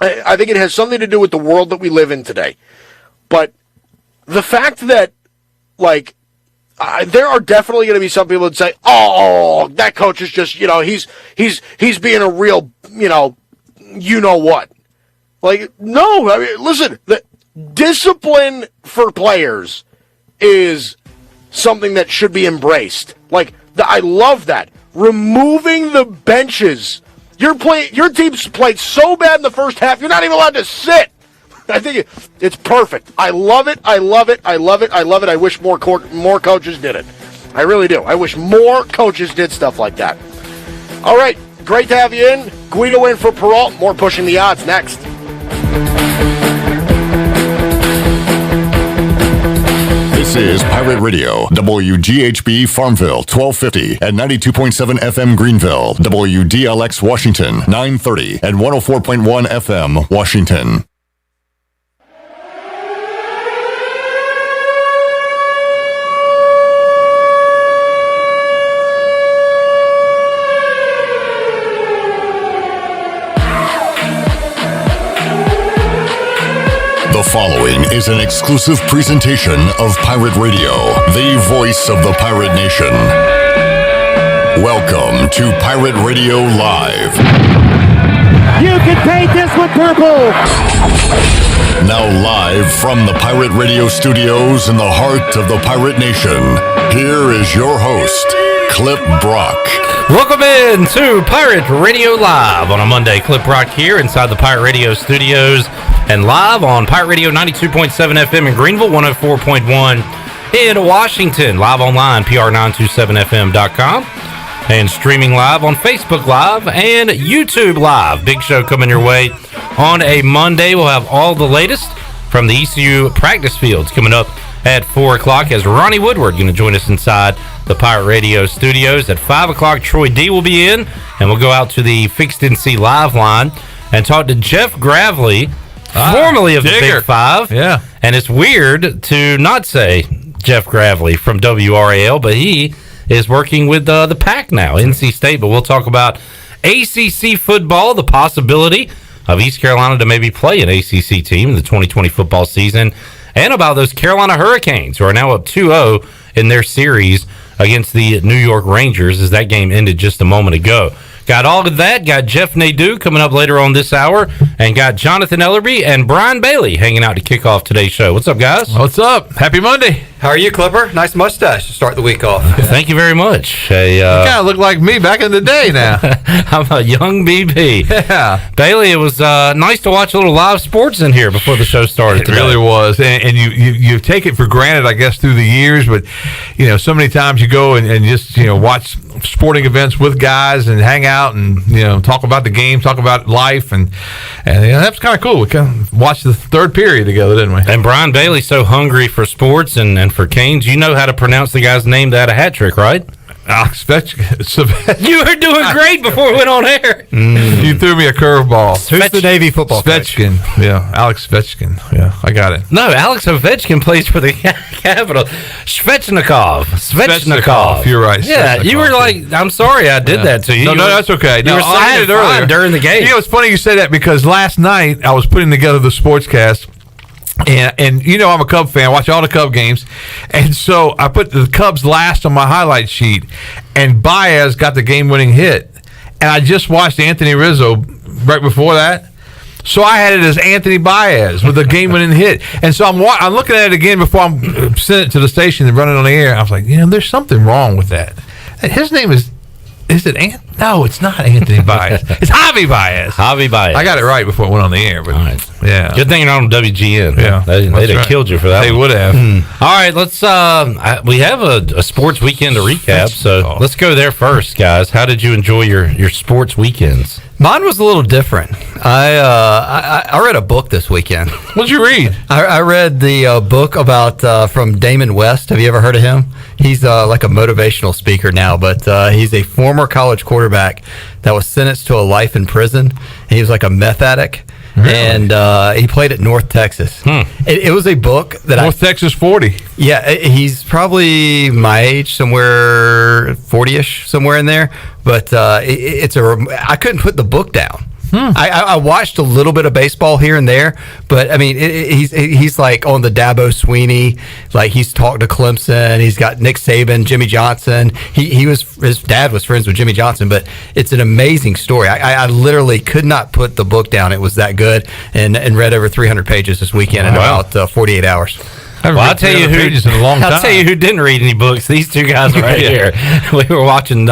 I think it has something to do with the world that we live in today. But the fact that, like, there are definitely going to be some people that say, "Oh, that coach is just, he's being a real, you know what." Like, no, I mean, listen, the discipline for players is something that should be embraced. Like, I love that. Removing the benches. Your team's played so bad in the first half, you're not even allowed to sit. I think it's perfect. I love it. I love it. I love it. I love it. I wish more coaches did it. I really do. I wish more coaches did stuff like that. All right. Great to have you in. Guido in for Peralt. More Pushing the Odds next. This is Pirate Radio, WGHB Farmville, 1250 and 92.7 FM Greenville, WDLX Washington, 930 and 104.1 FM Washington. The following is an exclusive presentation of Pirate Radio, the voice of the Pirate Nation. Welcome to Pirate Radio Live. You can paint this with purple. Now live from the Pirate Radio studios in the heart of the Pirate Nation, here is your host, Clip Brock. Welcome in to Pirate Radio Live on a Monday. Clip Brock here inside the Pirate Radio studios and live on Pirate Radio 92.7 FM in Greenville, 104.1 in Washington. Live online, pr927fm.com. And streaming live on Facebook Live and YouTube Live. Big show coming your way on a Monday. We'll have all the latest from the ECU practice fields coming up at 4 o'clock as Ronnie Woodward going to join us inside the Pirate Radio studios. At 5 o'clock, Troy D will be in, and we'll go out to the Fixed NC Live line and talk to Jeff Gravley, formerly of the Big Five. Yeah. And it's weird to not say Jeff Gravley from WRAL, but he is working with the PAC now, NC State. But we'll talk about ACC football, the possibility of East Carolina to maybe play an ACC team in the 2020 football season, and about those Carolina Hurricanes, who are now up 2-0 in their series against the New York Rangers, as that game ended just a moment ago. Got all of that. Got Jeff Nadu coming up later on this hour, and got Jonathan Ellerbe and Brian Bailey hanging out to kick off today's show. What's up, guys? What's up? Happy Monday. How are you, Clipper? Nice mustache to start the week off. Thank you very much. You kind of look like me back in the day now. I'm a young BB. Yeah. Bailey, it was nice to watch a little live sports in here before the show started today. It really was. And you take it for granted, I guess, through the years. But, so many times you go and just, watch sporting events with guys and hang out and, talk about the game, talk about life. And that's kind of cool. We kind of watched the third period together, didn't we? And Brian Bailey's so hungry for sports and for Canes. You know how to pronounce the guy's name that had a hat trick, right? Alex Svechkin. You were doing great before we went on air. You threw me a curveball. Who's the Navy football coach? Svechkin. Yeah, Alex Svechkin. Yeah, I got it. No, Alex Ovechkin plays for the Capital. Svechnikov. You're right. Yeah, you were like, I'm sorry I did that to you. No, that's okay. You were saying it earlier during the game. It's funny you say that because last night I was putting together the sportscast. And I'm a Cub fan. I watch all the Cub games. And so I put the Cubs last on my highlight sheet. And Baez got the game-winning hit. And I just watched Anthony Rizzo right before that. So I had it as Anthony Baez with a game-winning hit. And so I'm looking at it again before I'm sending it to the station and running on the air. I was like, there's something wrong with that. His name is it No, it's not Anthony Baez. It's Javi Baez. Javi Baez. I got it right before it went on the air. But, all right. Yeah. Good thing you're not on WGN. Yeah. They'd have killed you for that. They would have. All right, let's. We have a sports weekend to recap, so let's go there first, guys. How did you enjoy your sports weekends? Mine was a little different. I read a book this weekend. What'd you read? I read the book about from Damon West. Have you ever heard of him? He's like a motivational speaker now, but he's a former college quarterback that was sentenced to a life in prison. He was like a meth addict. Really? And he played at North Texas. It was a book that North Texas 40. Yeah, he's probably my age, somewhere 40-ish, somewhere in there. But I couldn't put the book down. I watched a little bit of baseball here and there, but I mean, he's like on the Dabo Sweeney, like he's talked to Clemson. He's got Nick Saban, Jimmy Johnson. His dad was friends with Jimmy Johnson, but it's an amazing story. I literally could not put the book down. It was that good, and read over 300 pages this weekend in about 48 hours. I'll tell you who didn't read any books. These two guys right here. We were watching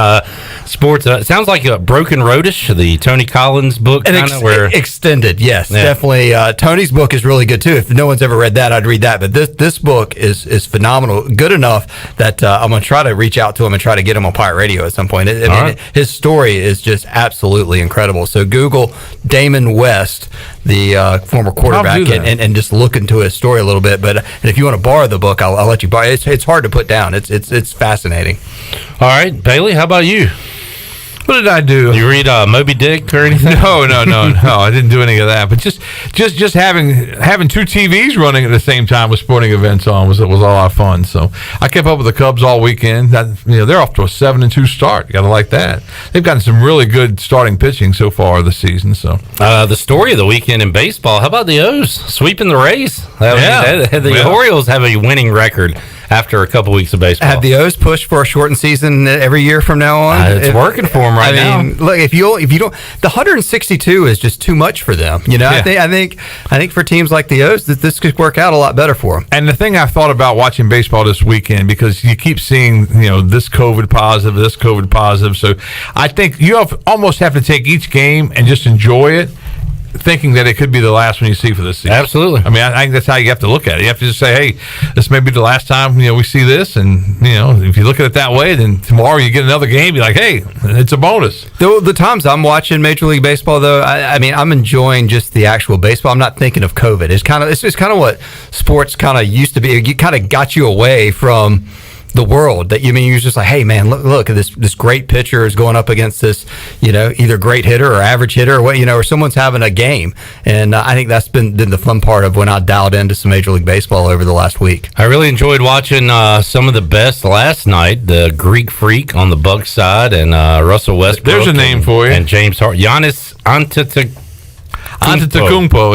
sports. It sounds like a Broken Roadish, the Tony Collins book, extended. Yes, definitely. Tony's book is really good too. If no one's ever read that, I'd read that. But this book is phenomenal. Good enough that I'm going to try to reach out to him and try to get him on Pirate Radio at some point. His story is just absolutely incredible. So Google Damon West, the former quarterback, and just look into his story a little bit. But if you want to borrow the book, I'll let you borrow it. It's hard to put down. It's fascinating. All right, Bailey, how about you? What did I do? You read Moby Dick or anything? No. I didn't do any of that. But just having two TVs running at the same time with sporting events on was a lot of fun. So I kept up with the Cubs all weekend. They're off to a 7-2 start. You got to like that. They've gotten some really good starting pitching so far this season. So the story of the weekend in baseball. How about the O's sweeping the Rays? The Orioles have a winning record after a couple weeks of baseball. Have the O's pushed for a shortened season every year from now on? It's working for them now. Look, if you don't, the 162 is just too much for them. I think for teams like the O's, that this could work out a lot better for them. And the thing I've thought about watching baseball this weekend, because you keep seeing this COVID positive, so I think you almost have to take each game and just enjoy it, thinking that it could be the last one you see for this season. Absolutely. I mean, I think that's how you have to look at it. You have to just say, hey, this may be the last time we see this, and if you look at it that way, then tomorrow you get another game, you're like, hey, it's a bonus. The times I'm watching Major League Baseball, though, I mean, I'm enjoying just the actual baseball. I'm not thinking of COVID. It's kind of what sports kind of used to be. It kind of got you away from the world that you're just like, hey man, look at this great pitcher is going up against this either great hitter or average hitter or what or someone's having a game, and I think that's been the fun part of when I dialed into some Major League Baseball over the last week. I really enjoyed watching some of the best last night. The Greek Freak on the Bucs side and Russell Westbrook. There's a name for you. And James Harden. Giannis Antetokounmpo.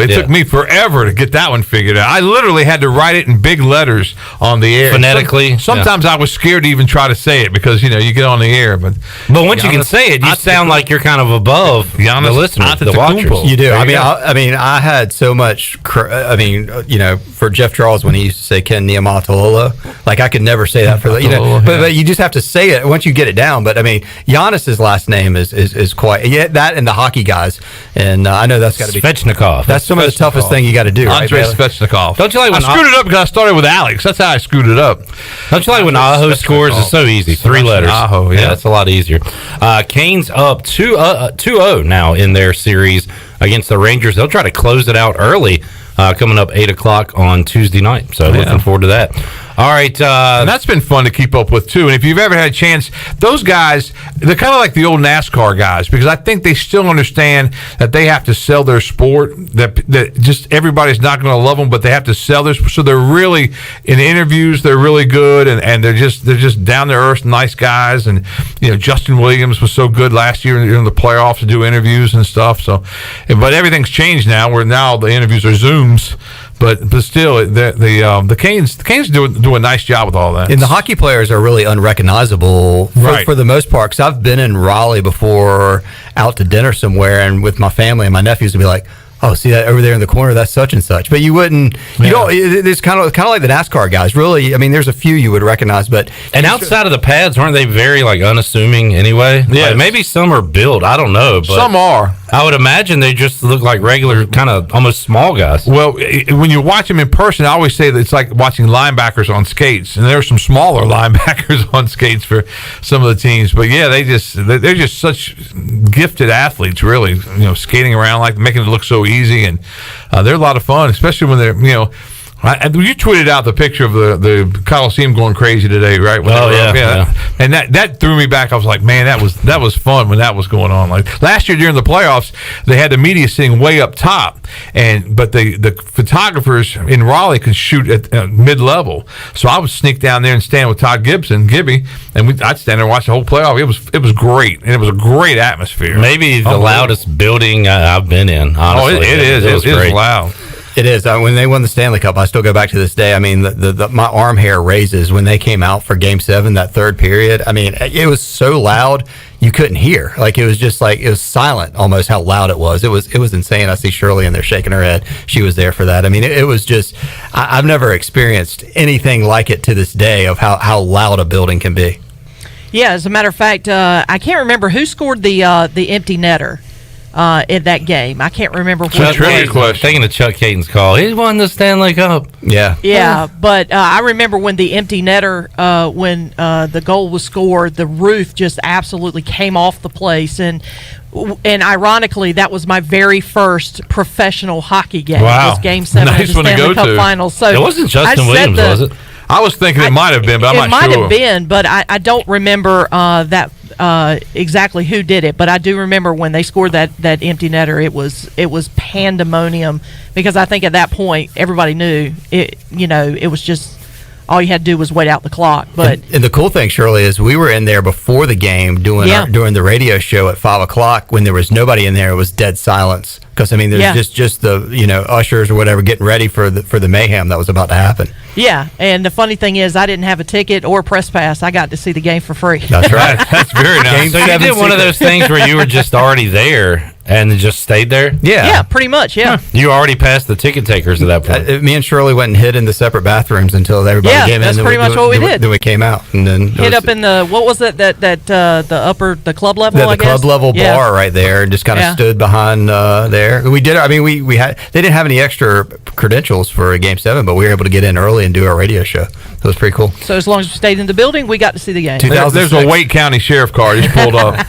It took me forever to get that one figured out. I literally had to write it in big letters on the air. Phonetically. Sometimes I was scared to even try to say it because, you get on the air. But once you can say it, you sound like you're kind of above the listeners, the watchers. You do. I had so much, for Jeff Charles when he used to say Ken Niumatalolo, like I could never say that but you just have to say it once you get it down. But I mean, Giannis's last name is quite, that and the hockey guys. And I know that's got to be Svechnikov. That's some of the toughest thing you got to do. Andrei Svechnikov. Don't you like when I screwed it up because I started with Alex? That's how I screwed it up. Don't you like when Aho scores? It's so easy. 3 letters. Aho, yeah, it's a lot easier. Canes up 2-0 now in their series against the Rangers. They'll try to close it out early, coming up 8 o'clock on Tuesday night. So looking forward to that. All right. And that's been fun to keep up with, too. And if you've ever had a chance, those guys, they're kind of like the old NASCAR guys, because I think they still understand that they have to sell their sport, that just everybody's not going to love them, but they have to sell their sport. So they're really, in interviews, they're really good, and they're just down-to-earth, nice guys. And, Justin Williams was so good last year in the playoffs to do interviews and stuff. So, but everything's changed now, where now the interviews are Zooms. But still, the Canes do a nice job with all that. And the hockey players are really unrecognizable for the most part. Because I've been in Raleigh before, out to dinner somewhere, and with my family and my nephews would be like, oh, see that over there in the corner? That's such and such. But you wouldn't. It's kind of like the NASCAR guys. Really, I mean, there's a few you would recognize, but outside of the pads, aren't they very unnassuming anyway? Yeah, like, maybe some are built. I don't know. But some are. I would imagine they just look like regular, kind of almost small guys. Well, when you watch them in person, I always say that it's like watching linebackers on skates, and there's some smaller linebackers on skates for some of the teams. But yeah, they're just such gifted athletes, really. Skating around, like making it look so easy, and they're a lot of fun, especially when they're You tweeted out the picture of the Coliseum going crazy today, right? Yeah. And that threw me back. I was like, man, that was fun when that was going on. Like last year during the playoffs, they had the media sitting way up top, but the photographers in Raleigh could shoot at mid-level. So I would sneak down there and stand with Todd Gibby, and I'd stand there and watch the whole playoff. It was great, and it was a great atmosphere. Maybe the loudest building I've been in. Honestly, it is. It is loud. It is. When they won the Stanley Cup, I still go back to this day. I mean, my arm hair raises when they came out for Game 7, that third period. I mean, it was so loud you couldn't hear. Like it was just like it was silent almost how loud it was. It was insane. I see Shirley in there shaking her head. She was there for that. I mean, it was just I've never experienced anything like it to this day of how loud a building can be. Yeah, as a matter of fact, I can't remember who scored the empty netter in that game. I can't remember. Taking the Chuck Caton's call. He won the Stanley Cup. Yeah. But I remember when the empty netter, when the goal was scored, the roof just absolutely came off the place, and ironically, that was my very first professional hockey game. Wow. It was Game 7 of the Stanley Cup Finals. So it wasn't Justin Williams, was it? I was thinking it might have been, but I'm not sure. It might have been, but I don't remember that exactly who did it. But I do remember when they scored that empty netter, it was pandemonium, because I think at that point everybody knew it. You know, it was just all you had to do was wait out the clock. But and the cool thing, Shirley, is we were in there before the game doing the radio show at 5:00 when there was nobody in there. It was dead silence, because I mean there's just the ushers or whatever getting ready for the mayhem that was about to happen. Yeah, and the funny thing is, I didn't have a ticket or a press pass. I got to see the game for free. That's right. That's very nice. So you did one of those things where you were just already there and just stayed there? Yeah, pretty much, yeah. You already passed the ticket takers at that point. Me and Shirley went and hid in the separate bathrooms until everybody came in. Yeah, that's pretty much what we did. Then we came out. And then hid up in the, what was it, the club level, I guess? The club level bar right there, and just kind of stood behind there. We did, I mean, we had, they didn't have any extra credentials for Game 7, but we were able to get in early and do our radio show. It was pretty cool. So as long as we stayed in the building, we got to see the game. There's a Wake County Sheriff car just pulled up.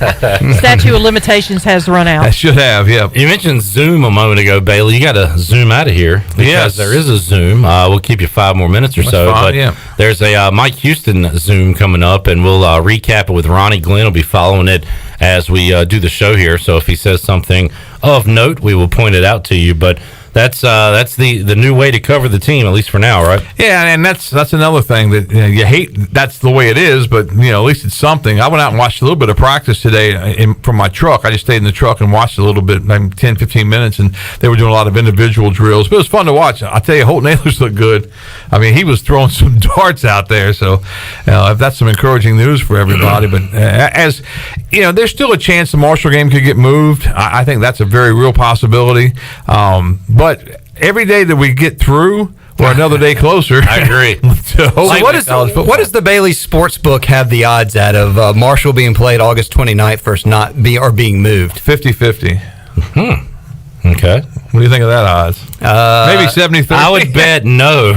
Statute of limitations has run out. I should have, yeah. You mentioned Zoom a moment ago, Bailey. You got to zoom out of here because there is a Zoom. We'll keep you 5 more minutes or so. Fine, but there's a Mike Houston Zoom coming up, and we'll recap it with Ronnie. Glenn will be following it as we do the show here. So if he says something of note, we will point it out to you. But that's the new way to cover the team, at least for now, right? Yeah, and that's another thing that you hate. That's the way it is, but at least it's something. I went out and watched a little bit of practice today from my truck. I just stayed in the truck and watched a little bit, maybe 10, 15 minutes, and they were doing a lot of individual drills. But it was fun to watch. I'll tell you, Holt Naylor's looked good. I mean, he was throwing some darts out there, so that's some encouraging news for everybody. But as there's still a chance the Marshall game could get moved. I think that's a very real possibility. But every day that we get through, we're another day closer. I agree. So what does the Bailey Sportsbook have the odds at of Marshall being played August 29th versus being moved? 50-50. Okay. What do you think of that odds? Maybe 70-30. I would bet no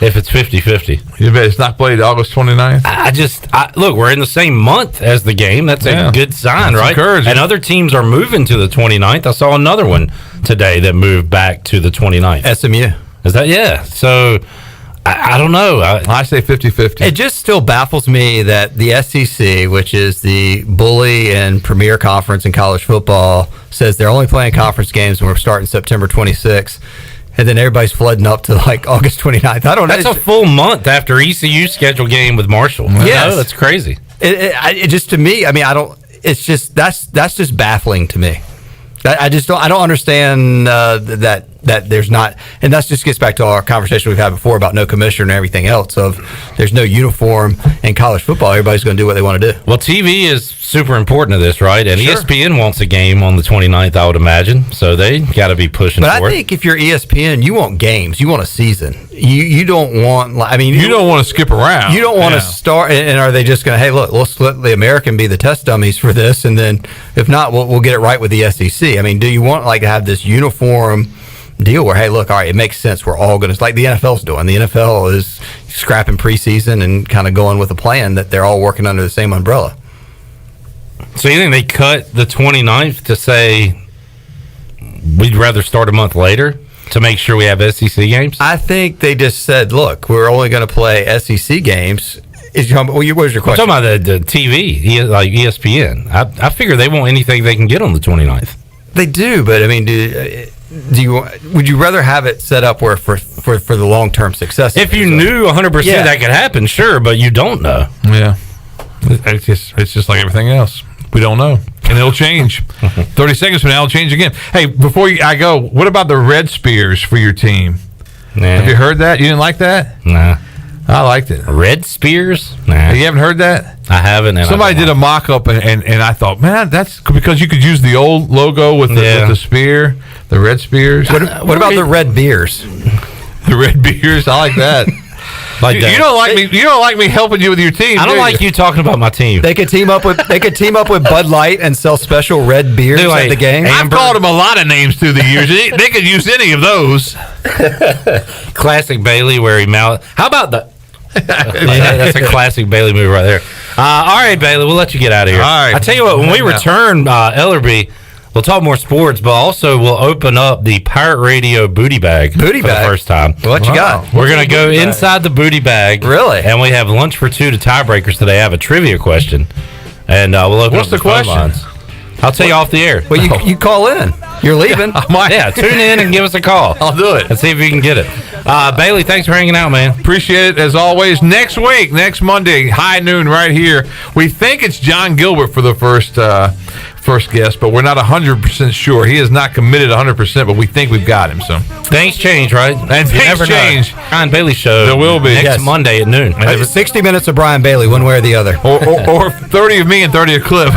if it's 50-50. You bet it's not played August 29th? Look, we're in the same month as the game. That's a good sign, right? Encouraging. And other teams are moving to the 29th. I saw another one today that moved back to the 29th. SMU. Is that? Yeah. So I don't know. I say 50-50. It just still baffles me that the SEC, which is the bully and premier conference in college football, says they're only playing conference games when we're starting September 26th. And then everybody's flooding up to like August 29th. I don't know. That's a full month after ECU's scheduled game with Marshall. Yes. That's crazy. It just, to me, I mean, I don't, it's just, that's just baffling to me. I don't understand that there's not, and that just gets back to our conversation we've had before about no commissioner and everything else. Of there's no uniform in college football. Everybody's going to do what they want to do. Well, TV is super important to this, right? And Sure. ESPN wants a game on the 29th, I would imagine. So they got to be pushing But for I it. think if you're ESPN, you want games. You want a season. You don't want. I mean, You don't want to skip around. You don't want to start. And are they just going to? Hey, look, let's let the American be the test dummies for this, and then if not, we'll get it right with the SEC. I mean, do you want to have this uniform deal where, hey, look, all right, it makes sense. We're all going to, like the NFL's doing. The NFL is scrapping preseason and kind of going with a plan that they're all working under the same umbrella. So you think they cut the 29th to say we'd rather start a month later? to make sure we have SEC games? I think they just said, look, we're only going to play SEC games. What was your I'm question? talking about the TV, like ESPN. I figure they want anything they can get on the 29th. They do, but I mean, would you rather have it set up where for the long-term success? If you knew 100% that could happen, sure, but you don't know. Yeah. It's just like everything else. We don't know. And it'll change. 30 seconds from now, it'll change again. Hey, before I go, what about the Red Spears for your team? Nah. Have you heard that? You didn't like that? Nah. I liked it. Red Spears? Nah. You haven't heard that? I haven't. Somebody did a mock-up, and I thought, man, that's because you could use the old logo with the spear, the Red Spears. What about the Red Beers? The Red Beers? I like that. You don't like me. You don't like me helping you with your team. I don't like you talking about my team. They could team up with Bud Light and sell special red beers at the game. I've called them a lot of names through the years. They could use any of those. Classic Bailey where he mouth. How about the? That's a classic Bailey move right there. All right, Bailey, we'll let you get out of here. All right. I tell you what, when we return, Ellerbe, we'll talk more sports, but also we'll open up the Pirate Radio booty bag for the first time. What you got? We're going to go inside the booty bag. Really? And we have lunch for two to tiebreakers today. I have a trivia question. And we'll open up the phone lines. I'll tell you off the air. Well, you call in. You're leaving. Yeah, tune in and give us a call. I'll do it. And see if you can get it. Bailey, thanks for hanging out, man. Appreciate it, as always. Next week, next Monday, high noon right here. We think it's John Gilbert for the first guest, but we're not 100% sure. He is not committed 100%, but we think we've got him. So things change, right? And things change. Brian Bailey show. There will be next Monday at noon. 60 minutes of Brian Bailey, one way or the other, or 30 of me and 30 of Cliff.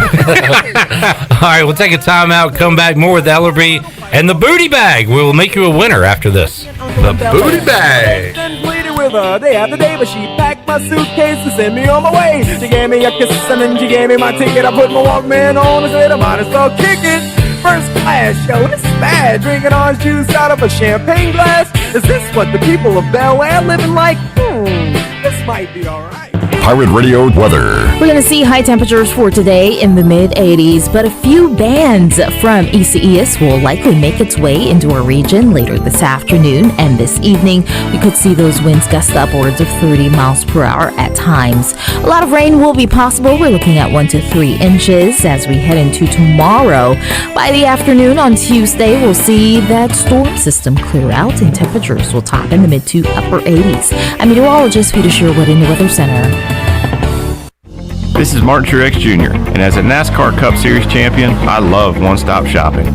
All right, we'll take a timeout. Come back more with Ellerbe and the booty bag. We will make you a winner after this. The booty bag. With her day after day, but she packed my suitcase to send me on my way. She gave me a kiss and then she gave me my ticket. I put my Walkman on and said I might as well kick it. First class show, this is bad. Drinking orange juice out of a champagne glass. Is this what the people of Bel Air living like? This might be alright. Pirate Radio weather. We're going to see high temperatures for today in the mid-80s, but a few bands from ECES will likely make its way into our region later this afternoon and this evening. We could see those winds gust upwards of 30 miles per hour at times. A lot of rain will be possible. We're looking at 1 to 3 inches as we head into tomorrow. By the afternoon on Tuesday, we'll see that storm system clear out and temperatures will top in the mid to upper 80s. I'm meteorologist Peter Sherwood in the Weather Center. This is Martin Truex Jr., and as a NASCAR Cup Series champion, I love one-stop shopping.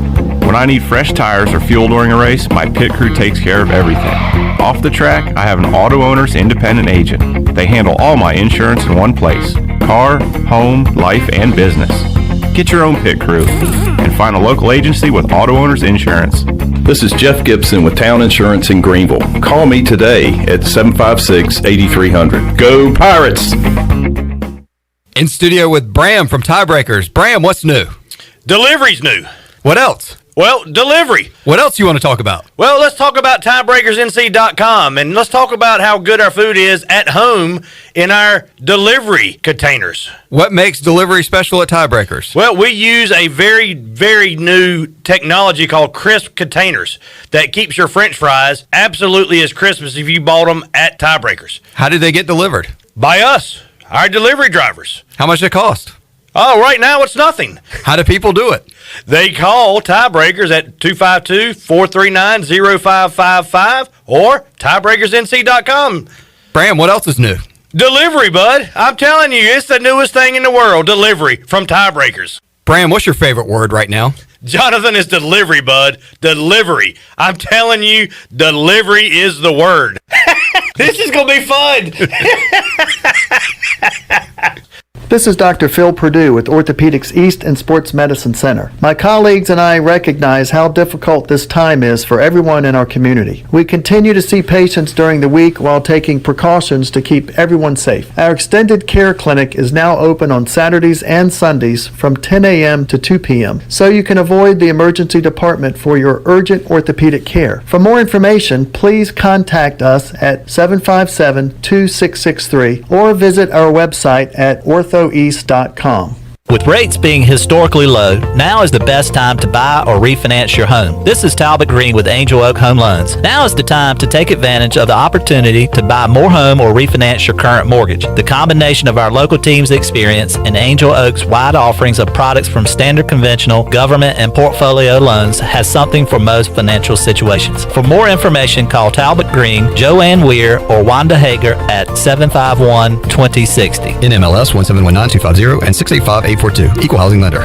When I need fresh tires or fuel during a race, my pit crew takes care of everything. Off the track, I have an Auto Owners independent agent. They handle all my insurance in one place: car, home, life, and business. Get your own pit crew and find a local agency with Auto Owners Insurance. This is Jeff Gibson with Town Insurance in Greenville. Call me today at 756-8300. Go Pirates! In studio with Bram from Tiebreakers. Bram, what's new? Delivery's new. What else? Well, delivery. What else you want to talk about? Well, let's talk about tiebreakersnc.com, and let's talk about how good our food is at home in our delivery containers. What makes delivery special at Tiebreakers? Well, we use a very, very new technology called crisp containers that keeps your French fries absolutely as crisp as if you bought them at Tiebreakers. How do they get delivered? By us, our delivery drivers. How much does it cost? Oh, right now it's nothing. How do people do it? They call Tiebreakers at 252-439-0555 or tiebreakersnc.com. Bram, what else is new? Delivery, bud. I'm telling you, it's the newest thing in the world. Delivery from Tiebreakers. Bram, what's your favorite word right now? Jonathan, is delivery, bud. Delivery. I'm telling you, delivery is the word. This is going to be fun. This is Dr. Phil Perdue with Orthopedics East and Sports Medicine Center. My colleagues and I recognize how difficult this time is for everyone in our community. We continue to see patients during the week while taking precautions to keep everyone safe. Our extended care clinic is now open on Saturdays and Sundays from 10 a.m. to 2 p.m. so you can avoid the emergency department for your urgent orthopedic care. For more information, please contact us at 757-2663 or visit our website at orthoeast.com. With rates being historically low, now is the best time to buy or refinance your home. This is Talbot Green with Angel Oak Home Loans. Now is the time to take advantage of the opportunity to buy more home or refinance your current mortgage. The combination of our local team's experience and Angel Oak's wide offerings of products from standard conventional, government, and portfolio loans has something for most financial situations. For more information, call Talbot Green, Joanne Weir, or Wanda Hager at 751-2060. NMLS 1719250 and 685-842. Equal housing lender.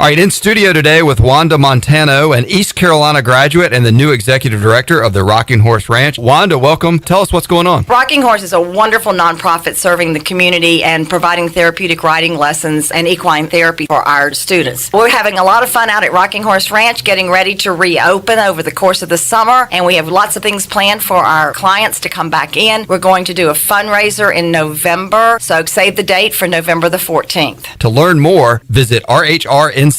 All right, in studio today with Wanda Montano, an East Carolina graduate and the new executive director of the Rocking Horse Ranch. Wanda, welcome. Tell us what's going on. Rocking Horse is a wonderful nonprofit serving the community and providing therapeutic riding lessons and equine therapy for our students. We're having a lot of fun out at Rocking Horse Ranch, getting ready to reopen over the course of the summer, and we have lots of things planned for our clients to come back in. We're going to do a fundraiser in November, so save the date for November the 14th. To learn more, visit rhrnc.com. It's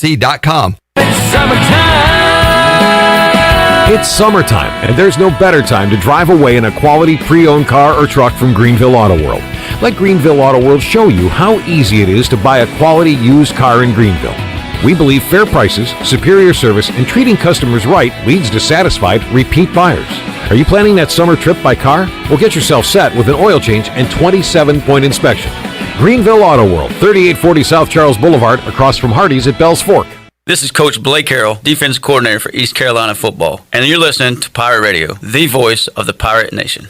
summertime, and there's no better time to drive away in a quality pre-owned car or truck from Greenville Auto World. Let Greenville Auto World show you how easy it is to buy a quality used car in Greenville. We believe fair prices, superior service, and treating customers right leads to satisfied, repeat buyers. Are you planning that summer trip by car? Well, get yourself set with an oil change and 27-point inspection. Greenville Auto World, 3840 South Charles Boulevard, across from Hardee's at Bells Fork. This is Coach Blake Harrell, defense coordinator for East Carolina football, and you're listening to Pirate Radio, the voice of the Pirate Nation.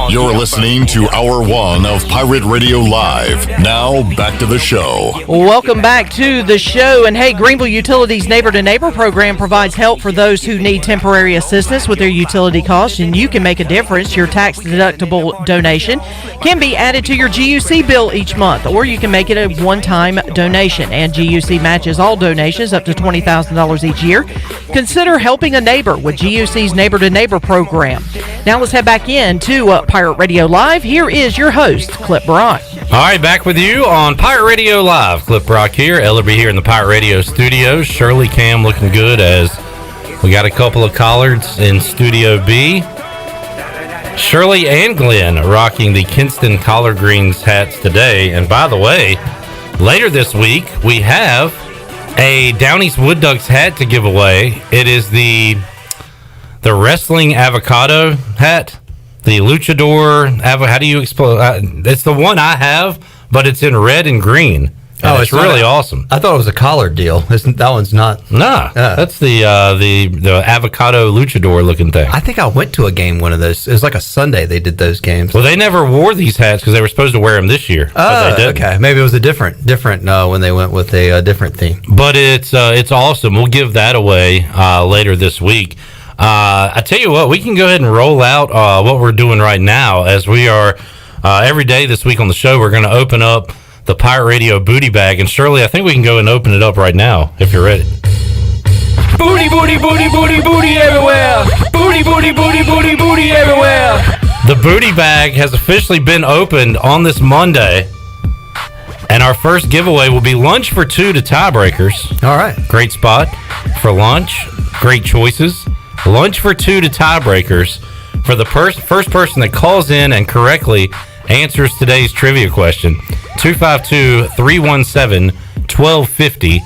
You're listening to Hour 1 of Pirate Radio Live. Now, back to the show. Welcome back to the show. And hey, Greenville Utilities Neighbor to Neighbor program provides help for those who need temporary assistance with their utility costs, and you can make a difference. Your tax-deductible donation can be added to your GUC bill each month, or you can make it a one-time donation, and GUC matches all donations up to $20,000 each year. Consider helping a neighbor with GUC's Neighbor to Neighbor program. Now let's head back in to Pirate Radio Live. Here is your host, Clip Brock. All right, back with you on Pirate Radio Live. Clip Brock here, Ellerbe here in the Pirate Radio studios. Shirley Cam looking good as we got a couple of collards in Studio B. Shirley and Glenn rocking the Kinston Collard Greens hats today. And by the way, later this week, we have a Down East Wood Ducks hat to give away. It is the wrestling avocado hat, the luchador. How do you explain? It's the one I have, but it's in red and green. Oh, it's really awesome. I thought it was a collard deal. That one's not. Nah, that's the avocado luchador looking thing. I think I went to a game one of those. It was like a Sunday they did those games. Well, they never wore these hats because they were supposed to wear them this year. Oh, okay. Maybe it was a different when they went with a different theme. But it's awesome. We'll give that away later this week. I tell you what, we can go ahead and roll out what we're doing right now, as we are every day this week on the show. We're going to open up the Pirate Radio booty bag, and Shirley, I think we can go and open it up right now if you're ready. Booty, booty, booty, booty, booty everywhere. Booty, booty, booty, booty, booty everywhere. The booty bag has officially been opened on this Monday, and our first giveaway will be lunch for two to tiebreakers. All right. Great spot for lunch. Great choices. Lunch for two to tiebreakers for the first person that calls in and correctly answers today's trivia question. 252-317-1250.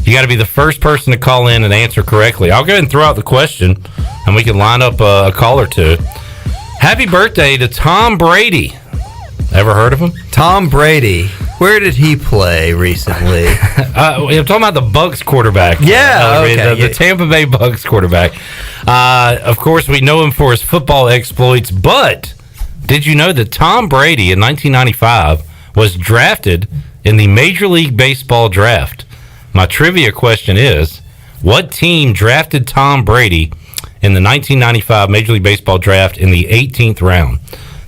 You got to be the first person to call in and answer correctly. I'll go ahead and throw out the question, and we can line up a call or two. Happy birthday to Tom Brady. Ever heard of him? Tom Brady. Where did he play recently? I'm talking about the Bucs quarterback. Yeah, okay. The Tampa Bay Bucs quarterback. Of course, we know him for his football exploits, but did you know that Tom Brady in 1995 was drafted in the Major League Baseball draft? My trivia question is, what team drafted Tom Brady in the 1995 Major League Baseball draft in the 18th round?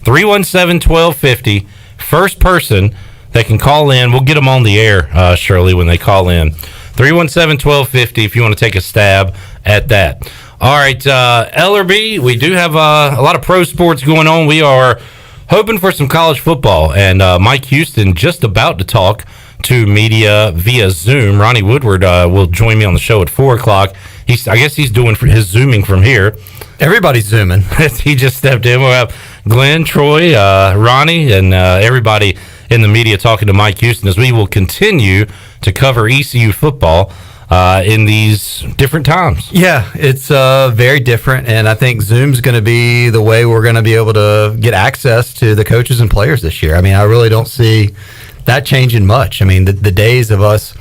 317-1250. First person that can call in, we'll get them on the air, Shirley, when they call in. 317-1250 if you want to take a stab at that. All right, Ellerbe, we do have a lot of pro sports going on. We are hoping for some college football. And Mike Houston just about to talk to media via Zoom. Ronnie Woodward will join me on the show at 4 o'clock. I guess he's doing his Zooming from here. Everybody's Zooming. He just stepped in. We'll have Glenn, Troy, Ronnie, and everybody in the media talking to Mike Houston as we will continue to cover ECU football in these different times. Yeah, it's very different, and I think Zoom's going to be the way we're going to be able to get access to the coaches and players this year. I mean, I really don't see that changing much. I mean, the days of us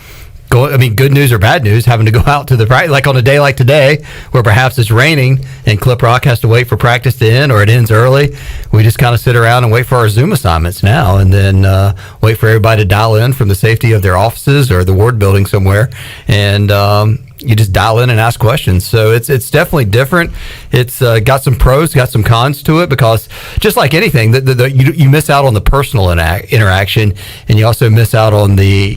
good news or bad news, having to go out to the practice, like on a day like today, where perhaps it's raining and Clip Rock has to wait for practice to end or it ends early. We just kind of sit around and wait for our Zoom assignments now, and then wait for everybody to dial in from the safety of their offices or the ward building somewhere, and you just dial in and ask questions. So it's definitely different. It's got some pros, got some cons to it, because just like anything, you miss out on the personal interaction, and you also miss out on the,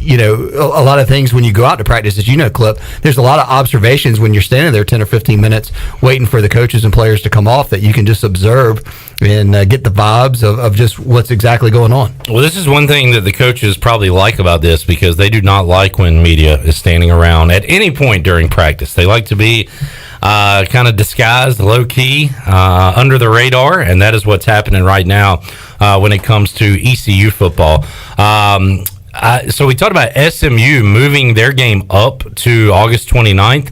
a lot of things when you go out to practice. As you know, Clip, there's a lot of observations when you're standing there 10 or 15 minutes waiting for the coaches and players to come off that you can just observe and get the vibes of just what's exactly going on. Well, this is one thing that the coaches probably like about this, because they do not like when media is standing around at any point during practice. They like to be kind of disguised, low-key, under the radar, and that is what's happening right now when it comes to ECU football. So we talked about SMU moving their game up to August 29th.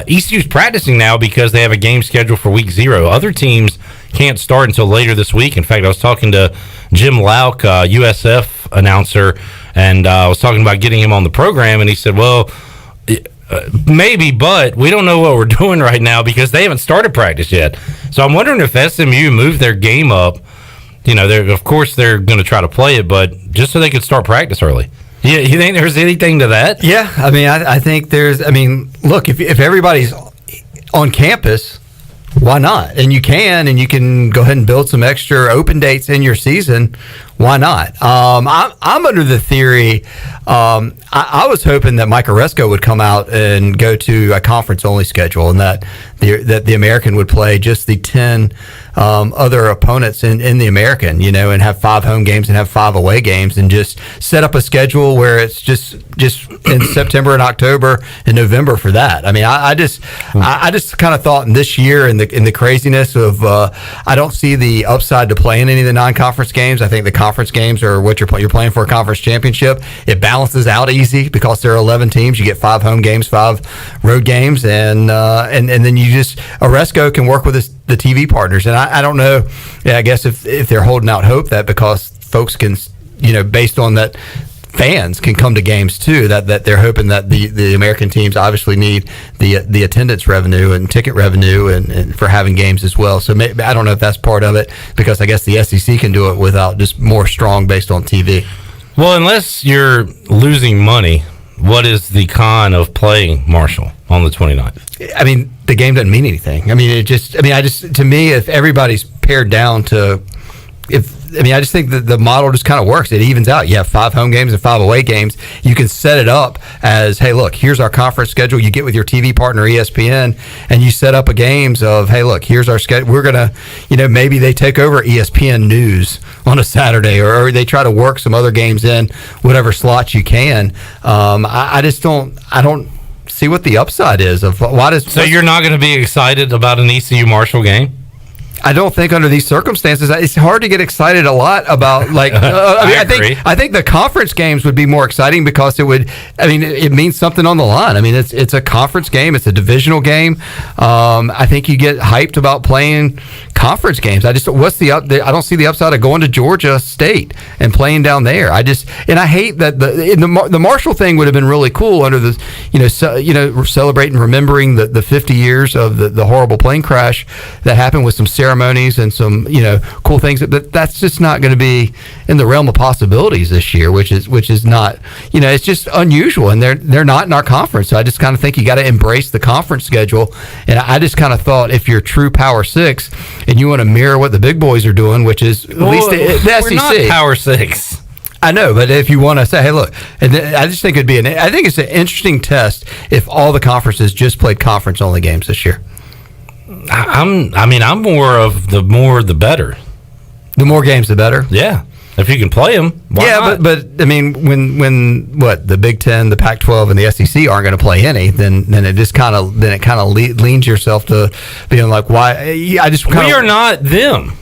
ECU's practicing now because they have a game scheduled for week 0. Other teams can't start until later this week. In fact, I was talking to Jim Lauk, USF announcer, and I was talking about getting him on the program, and he said, well, maybe, but we don't know what we're doing right now because they haven't started practice yet. So I'm wondering if SMU moved their game up. Of course they're going to try to play it, but just so they could start practice early. Yeah, you think there's anything to that? Yeah, I mean, I think there's. I mean, look, if everybody's on campus, why not? And you can go ahead and build some extra open dates in your season. Why not? I'm under the theory. I was hoping that Mike Oresco would come out and go to a conference-only schedule, and that the American would play just the 10 other opponents in the American, and have 5 home games and have 5 away games, and just set up a schedule where it's just in September and October and November for that. I mean, I just kind of thought in this year in the craziness of I don't see the upside to playing any of the non-conference games. I think the conference games are what you're playing for a conference championship. It balances out easy because there are 11 teams. You get 5 home games, 5 road games, and then you just Oresco can work with the TV partners. And I don't know. Yeah, I guess if they're holding out hope that because folks can, based on that, fans can come to games too, that they're hoping that the American teams obviously need the attendance revenue and ticket revenue and for having games as well. So maybe, I don't know if that's part of it, because I guess the SEC can do it without just more strong based on TV. Well, unless you're losing money, what is the con of playing Marshall on the 29th? I mean, the game doesn't mean anything. I mean, to me, if everybody's pared down to, I just think that the model just kind of works. It evens out. You have 5 home games and 5 away games. You can set it up as, hey, look, here's our conference schedule. You get with your TV partner, ESPN, and you set up a games of, hey, look, here's our schedule. We're going to, maybe they take over ESPN News on a Saturday, or they try to work some other games in whatever slots you can. I don't see what the upside is of why does. So you're not going to be excited about an ECU Marshall game? I don't think under these circumstances, it's hard to get excited a lot about, like, I think the conference games would be more exciting because it means something on the line. I mean, it's a conference game. It's a divisional game. I think you get hyped about playing conference games. I don't see the upside of going to Georgia State and playing down there. I hate that the Marshall thing would have been really cool under the, celebrating, remembering the 50 years of the horrible plane crash that happened with some ceremonies and some cool things, but that's just not going to be in the realm of possibilities this year, which is not, it's just unusual, and they're not in our conference. So I just kind of think you got to embrace the conference schedule, and I just kind of thought if you're true Power 6 and you want to mirror what the big boys are doing, which is at least the SEC. We're not Power 6. I know, but if you want to say, hey, look, I just think I think it's an interesting test if all the conferences just played conference only games this year. I'm more of the better. The more games, the better. Yeah. If you can play them, why not? but I mean, when the Big Ten, the Pac-12, and the SEC aren't going to play any, then it just kind of leans yourself to being like, why? I just we are not them.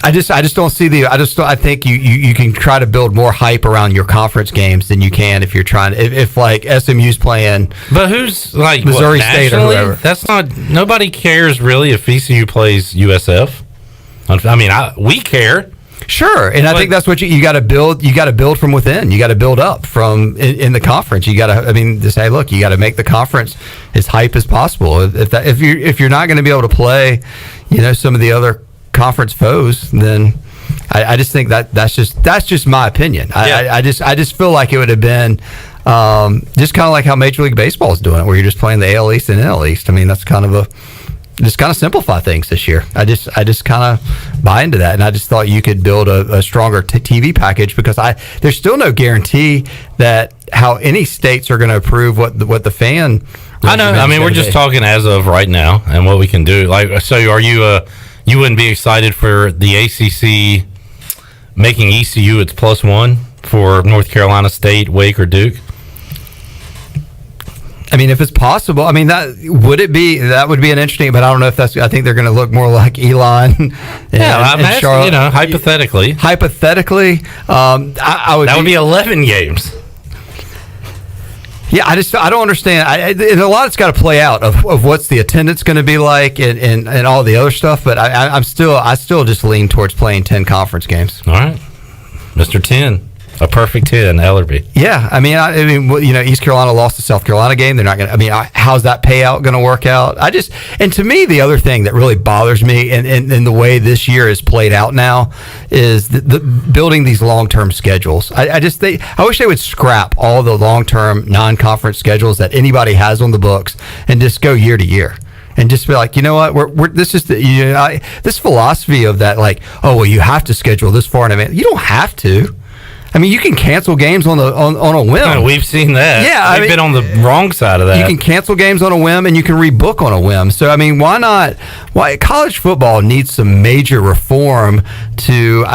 I just don't see I think you can try to build more hype around your conference games than you can if you're trying if like SMU's playing. But who's like Missouri State or whoever? That's not. Nobody cares really if ECU plays USF. I mean, we care. Sure, and I think that's what you got to build. You got to build from within. You got to build up from in the conference. You got to. I mean, just say, look, you got to make the conference as hype as possible. If you're not going to be able to play, some of the other conference foes, then I just think that's just my opinion. I just feel like it would have been just kind of like how Major League Baseball is doing it, where you're just playing the AL East and NL East. I mean, that's kind of simplify things this year. I just kind of buy into that, and I just thought you could build a stronger TV package because there's still no guarantee that how any states are going to approve what the fan. I know. I mean, we're just talking as of right now and what we can do. Like, so are you? You wouldn't be excited for the ACC making ECU its +1 for North Carolina State, Wake, or Duke? I mean, if it's possible, I mean, that would be an interesting, but I don't know if that's, I think they're going to look more like Elon and Charlotte. Hypothetically. I would. That would be 11 games. Yeah, I don't understand. And a lot it's got to play out of what's the attendance going to be like and all the other stuff. But I still just lean towards playing 10 conference games. All right, Mr. 10. A perfect 10, Ellerbe. Yeah, I mean, East Carolina lost the South Carolina game. They're not going to. I mean, how's that payout going to work out? And to me, the other thing that really bothers me, and the way this year is played out now, is the building these long-term schedules. I wish they would scrap all the long-term non-conference schedules that anybody has on the books and just go year to year. And just be like, you know what? This is this philosophy of that, like, oh well, you have to schedule this far in advance. You don't have to. I mean, you can cancel games on a whim. Yeah, we've seen that. Yeah, we've been on the wrong side of that. You can cancel games on a whim, and you can rebook on a whim. So, I mean, why not? Why college football needs some major reform to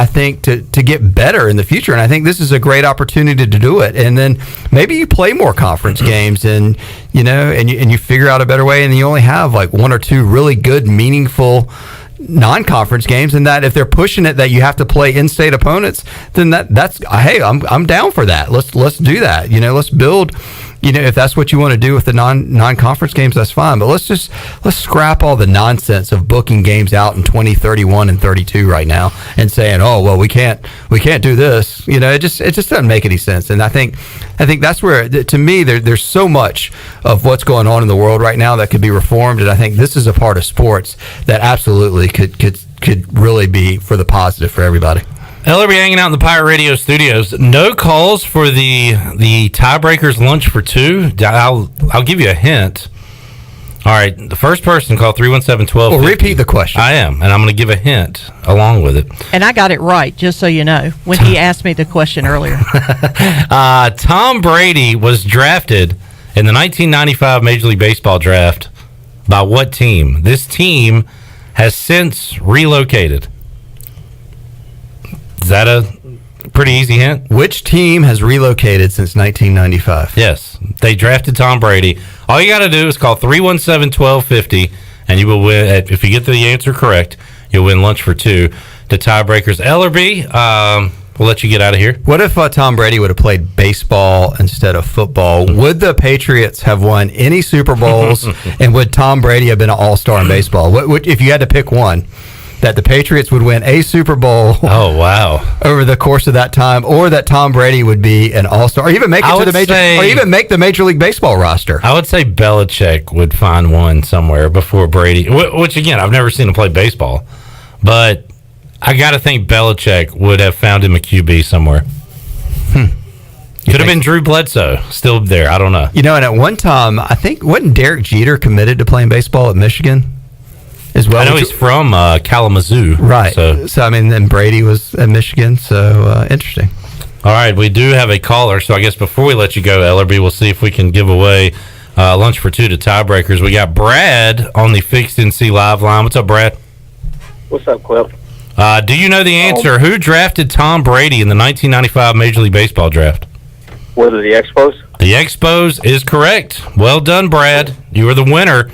get better in the future, and I think this is a great opportunity to do it. And then maybe you play more conference games, and you figure out a better way, and you only have like one or two really good, meaningful non-conference games, and that if they're pushing it that you have to play in-state opponents, then that's hey, I'm down for that. Let's do that. Let's build. If that's what you want to do with the non-conference games, that's fine. But let's scrap all the nonsense of booking games out in 2031 and 32 right now and saying, oh well, we can't do this. It just doesn't make any sense. And I think that's where, to me, there's so much of what's going on in the world right now that could be reformed, and I think this is a part of sports that absolutely could really be for the positive for everybody. Ellerbe hanging out in the Pirate Radio studios. No calls for the tiebreakers lunch for two. I'll give you a hint. All right, the first person called 317-1250. Well, repeat the question. I am, and I'm going to give a hint along with it. And I got it right, just so you know, when he asked me the question earlier. Tom Brady was drafted in the 1995 Major League Baseball draft by what team? This team has since relocated. Is that a pretty easy hint? Which team has relocated since 1995? Yes. They drafted Tom Brady. All you got to do is call 317-1250, and you will win. If you get the answer correct, you'll win lunch for two. The tiebreakers. Ellerbe, we'll let you get out of here. What if Tom Brady would have played baseball instead of football? Would the Patriots have won any Super Bowls, and would Tom Brady have been an all-star in baseball? What if you had to pick one? That the Patriots would win a Super Bowl. Oh wow! Over the course of that time, or that Tom Brady would be an all-star, or even make it to the major, or even make the Major League Baseball roster. I would say Belichick would find one somewhere before Brady. Which again, I've never seen him play baseball, but I got to think Belichick would have found him a QB somewhere. Could have been Drew Bledsoe still there. I don't know. And at one time, I think wasn't Derek Jeter committed to playing baseball at Michigan? As well. I know he's from Kalamazoo. Right. So I mean, then Brady was at Michigan. So interesting. All right. We do have a caller. So I guess before we let you go, Ellerbe, we'll see if we can give away lunch for two to tiebreakers. We got Brad on the Fixed NC Live line. What's up, Brad? What's up, Cliff? Do you know the answer? Who drafted Tom Brady in the 1995 Major League Baseball draft? Was it the Expos? The Expos is correct. Well done, Brad. You are the winner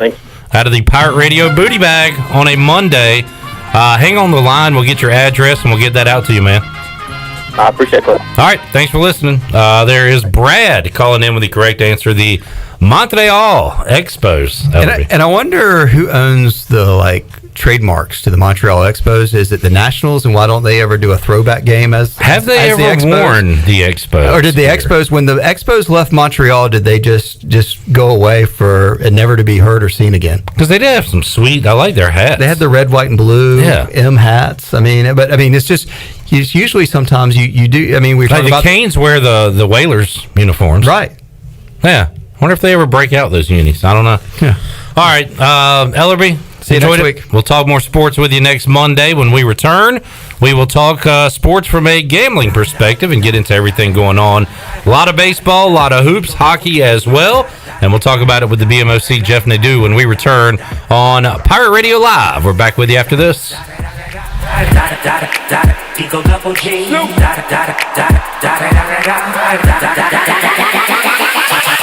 out of the Pirate Radio Booty Bag on a Monday. Hang on the line. We'll get your address, and we'll get that out to you, man. I appreciate it. All right. Thanks for listening. There is Brad calling in with the correct answer. The Montreal Expos. And I wonder who owns the trademarks to the Montreal Expos. Is it the Nationals, and why don't they ever do a throwback game as they as ever the Expos? worn the Expos? Or did the Expos, when the Expos left Montreal, did they just go away for and never to be heard or seen again? Because they did have some sweet. I like their hats. They had the red, white, and blue M hats. It's just usually sometimes you do. I mean, we're talking about Canes wear the Whalers uniforms, right? Yeah. I wonder if they ever break out those unis. I don't know. Yeah. All right, Ellerbe. See you next week. We'll talk more sports with you next Monday when we return. We will talk sports from a gambling perspective and get into everything going on. A lot of baseball, a lot of hoops, hockey as well. And we'll talk about it with the BMOC, Jeff Nadu, when we return on Pirate Radio Live. We're back with you after this.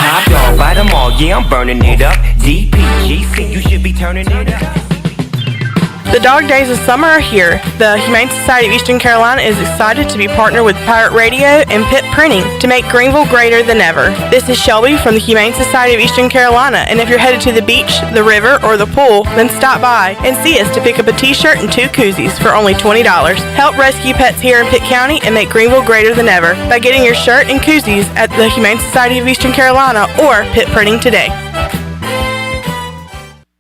Top dog, bite them all, yeah, I'm burning it up. DPGC, you should be turning it up. The dog days of summer are here. The Humane Society of Eastern Carolina is excited to be partnered with Pirate Radio and Pitt Printing to make Greenville greater than ever. This is Shelby from the Humane Society of Eastern Carolina, and if you're headed to the beach, the river, or the pool, then stop by and see us to pick up a t-shirt and 2 koozies for only $20. Help rescue pets here in Pitt County and make Greenville greater than ever by getting your shirt and koozies at the Humane Society of Eastern Carolina or Pitt Printing today.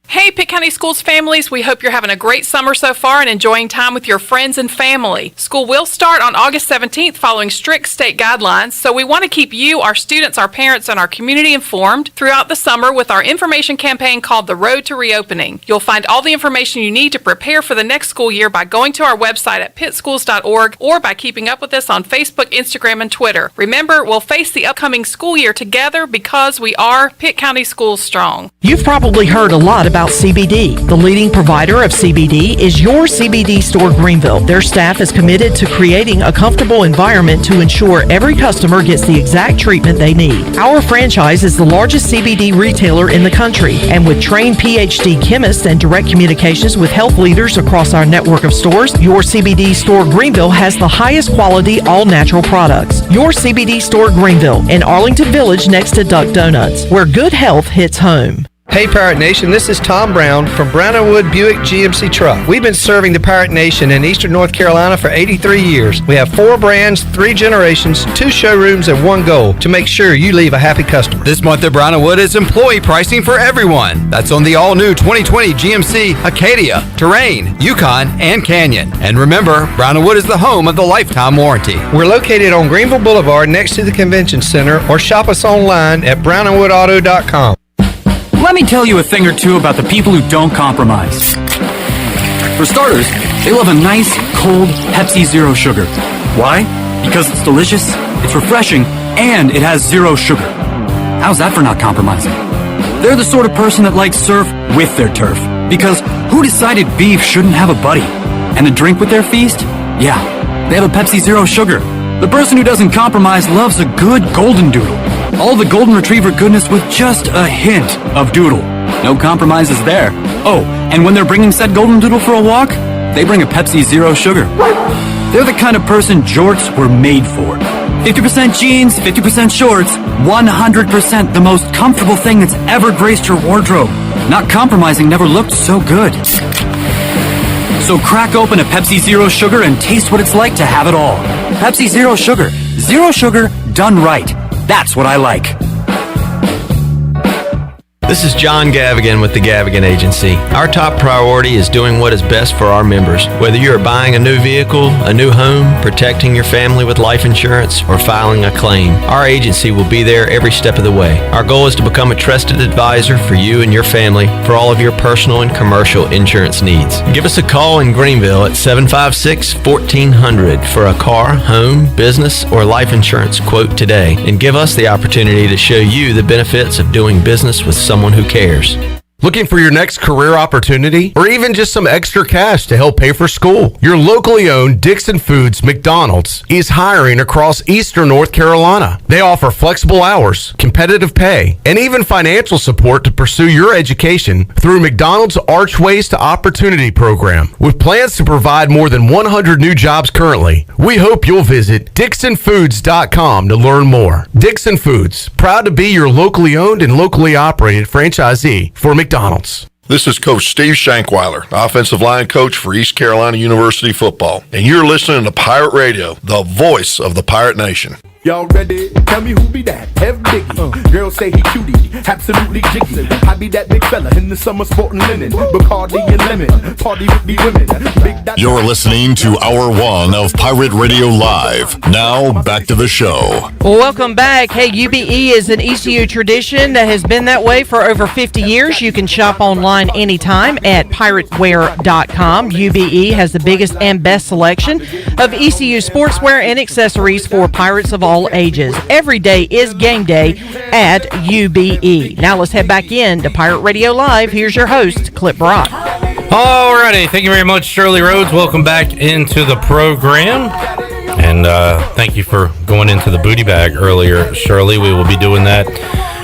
Hey, Pitt County Schools families, we hope you're having a great summer so far and enjoying time with your friends and family. School will start on August 17th following strict state guidelines, so we want to keep you, our students, our parents, and our community informed throughout the summer with our information campaign called The Road to Reopening. You'll find all the information you need to prepare for the next school year by going to our website at pittschools.org or by keeping up with us on Facebook, Instagram, and Twitter. Remember, we'll face the upcoming school year together because we are Pitt County Schools Strong. You've probably heard a lot about CBD. The leading provider of CBD is your CBD store Greenville. Their staff is committed to creating a comfortable environment to ensure every customer gets the exact treatment they need. Our franchise is the largest CBD retailer in the country, and with trained PhD chemists and direct communications with health leaders across our network of stores, your CBD store Greenville has the highest quality all-natural products. Your CBD store Greenville in Arlington Village next to Duck Donuts, where good health hits home. Hey Pirate Nation, this is Tom Brown from Brown & Wood Buick GMC Truck. We've been serving the Pirate Nation in Eastern North Carolina for 83 years. We have 4 brands, 3 generations, 2 showrooms, and 1 goal to make sure you leave a happy customer. This month at Brown & Wood is employee pricing for everyone. That's on the all-new 2020 GMC Acadia, Terrain, Yukon, and Canyon. And remember, Brown & Wood is the home of the lifetime warranty. We're located on Greenville Boulevard next to the Convention Center, or shop us online at brownandwoodauto.com. Let me tell you a thing or two about the people who don't compromise. For starters, they love a nice, cold Pepsi Zero Sugar. Why? Because it's delicious, it's refreshing, and it has 0 sugar. How's that for not compromising? They're the sort of person that likes surf with their turf. Because who decided beef shouldn't have a buddy? And a drink with their feast? Yeah, they have a Pepsi Zero Sugar. The person who doesn't compromise loves a good golden doodle. All the golden retriever goodness with just a hint of doodle. No compromises there. Oh, and when they're bringing said golden doodle for a walk, they bring a Pepsi Zero Sugar. They're the kind of person jorts were made for. 50% jeans, 50% shorts, 100% the most comfortable thing that's ever graced your wardrobe. Not compromising never looked so good. So crack open a Pepsi Zero Sugar and taste what it's like to have it all. Pepsi Zero Sugar. Zero sugar done right. That's what I like. This is John Gavigan with the Gavigan Agency. Our top priority is doing what is best for our members. Whether you are buying a new vehicle, a new home, protecting your family with life insurance, or filing a claim, our agency will be there every step of the way. Our goal is to become a trusted advisor for you and your family for all of your personal and commercial insurance needs. Give us a call in Greenville at 756-1400 for a car, home, business, or life insurance quote today, and give us the opportunity to show you the benefits of doing business with someone who cares. Looking for your next career opportunity or even just some extra cash to help pay for school? Your locally owned Dixon Foods McDonald's is hiring across eastern North Carolina. They offer flexible hours, competitive pay, and even financial support to pursue your education through McDonald's Archways to Opportunity program. With plans to provide more than 100 new jobs currently, we hope you'll visit DixonFoods.com to learn more. Dixon Foods, proud to be your locally owned and locally operated franchisee for McDonald's. This is Coach Steve Shankweiler, offensive line coach for East Carolina University football, and you're listening to Pirate Radio, the voice of the Pirate Nation. Y'all ready? Tell me who be that? F Biggie. Girls say he cutie, absolutely jiggy. I be that big fella in the summer sporting linen, Bacardi and lemon, party with the women. You're listening to Hour 1 of Pirate Radio Live. Now, back to the show. Well, welcome back. Hey, UBE is an ECU tradition that has been that way for over 50 years. You can shop online anytime at pirateware.com. UBE has the biggest and best selection of ECU sportswear and accessories for Pirates of all ages. Every day is game day at UBE. Now let's head back in to Pirate Radio Live. Here's your host, Clip Brock. Alrighty, thank you very much, Shirley Rhodes. Welcome back into the program. And thank you for going into the booty bag earlier, Shirley. We will be doing that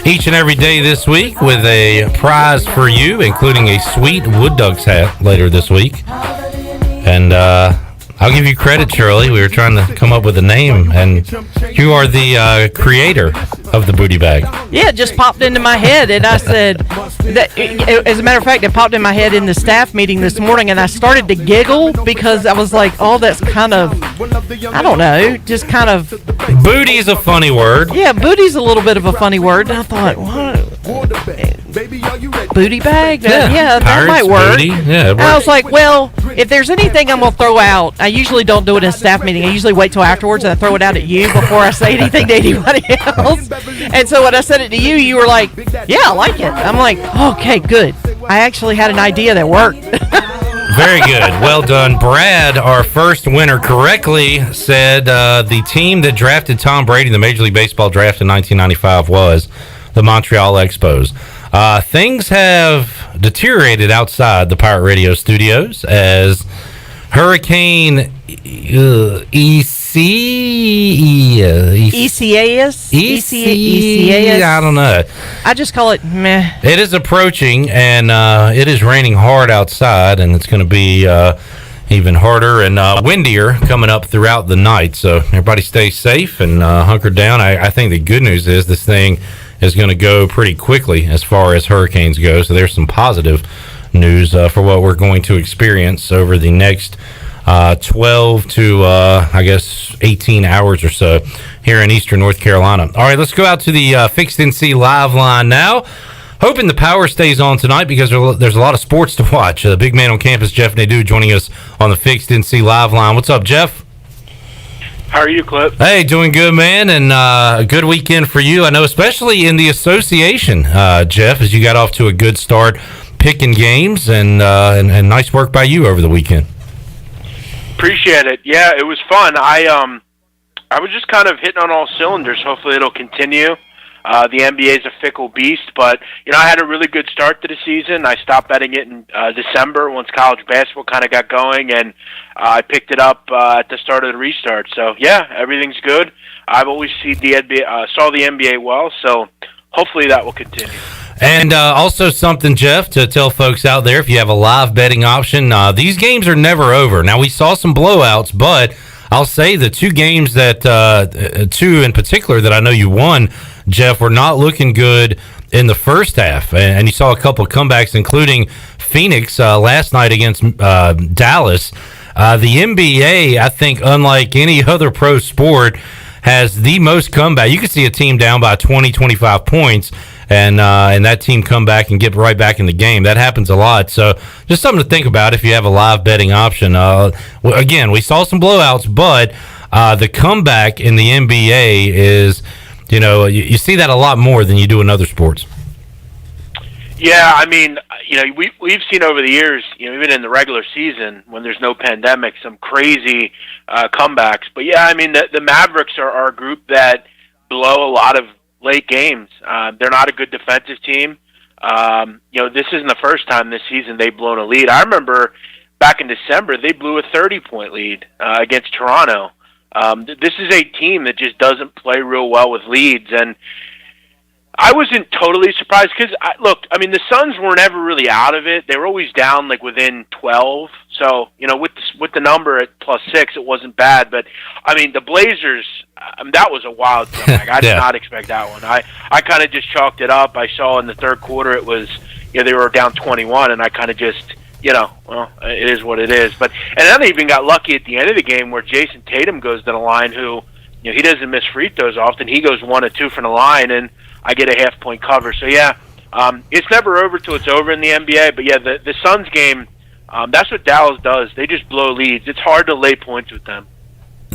each and every day this week with a prize for you, including a sweet Wood Ducks hat later this week. And I'll give you credit, Shirley. We were trying to come up with a name, and you are the creator of the booty bag. Yeah, it just popped into my head, and I said, as a matter of fact, it popped in my head in the staff meeting this morning, and I started to giggle because I was like, oh, that's kind of, I don't know, just kind of. Booty's a funny word. Yeah, booty's a little bit of a funny word, and I thought, what? Booty bag? Yeah, that might work. Booty. Yeah, it works. I was like, well, if there's anything I'm going to throw out, I usually don't do it in a staff meeting. I usually wait till afterwards and I throw it out at you before I say anything to anybody else. And so when I said it to you, you were like, yeah, I like it. I'm like, okay, good. I actually had an idea that worked. Very good. Well done. Brad, our first winner, correctly said the team that drafted Tom Brady in the Major League Baseball draft in 1995 was the Montreal Expos. Things have deteriorated outside the Pirate Radio studios as Hurricane ECAS? I don't know. I just call it meh. It is approaching, and it is raining hard outside, and it's going to be even harder and windier coming up throughout the night. So everybody stay safe and hunker down. I think the good news is this thing is going to go pretty quickly as far as hurricanes go. So there's some positive news for what we're going to experience over the next 12 to, 18 hours or so here in eastern North Carolina. All right, let's go out to the Fixed NC live line now. Hoping the power stays on tonight because there's a lot of sports to watch. The big man on campus, Jeff Nadu, joining us on the Fixed NC live line. What's up, Jeff? How are you, Clip? Hey, doing good, man, and a good weekend for you. I know, especially in the association, Jeff, as you got off to a good start picking games, and nice work by you over the weekend. Appreciate it. Yeah, it was fun. I was just kind of hitting on all cylinders. Hopefully it'll continue. The NBA is a fickle beast, but I had a really good start to the season. I stopped betting it in December once college basketball kind of got going, and I picked it up at the start of the restart. So yeah, everything's good. I've always seen the NBA, saw the NBA well, so hopefully that will continue. And also something, Jeff, to tell folks out there, if you have a live betting option, these games are never over. Now, we saw some blowouts, but I'll say the two games that, two in particular that I know you won, Jeff, were not looking good in the first half. And you saw a couple of comebacks, including Phoenix last night against Dallas. The NBA, I think, unlike any other pro sport, has the most comeback. You can see a team down by 20, 25 points, and that team come back and get right back in the game. That happens a lot. So just something to think about if you have a live betting option. Again, we saw some blowouts, but the comeback in the NBA is, you see that a lot more than you do in other sports. Yeah, I mean, we've seen over the years, even in the regular season when there's no pandemic, some crazy comebacks. But yeah, I mean, the Mavericks are a group that blow a lot of late games. They're not a good defensive team. This isn't the first time this season they've blown a lead. I remember back in December they blew a 30-point lead against Toronto. This is a team that just doesn't play real well with leads, and I wasn't totally surprised because, the Suns weren't ever really out of it. They were always down like within 12. So, with the number at +6, it wasn't bad. But, the Blazers, that was a wild comeback. I did not expect that one. I kind of just chalked it up. I saw in the third quarter it was, they were down 21, and I kind of just, it is what it is. And then they even got lucky at the end of the game where Jason Tatum goes to the line, who, he doesn't miss free throws often. He goes 1 or 2 from the line, and I get a half-point cover. So, it's never over till it's over in the NBA. But, the Suns game, that's what Dallas does. They just blow leads. It's hard to lay points with them.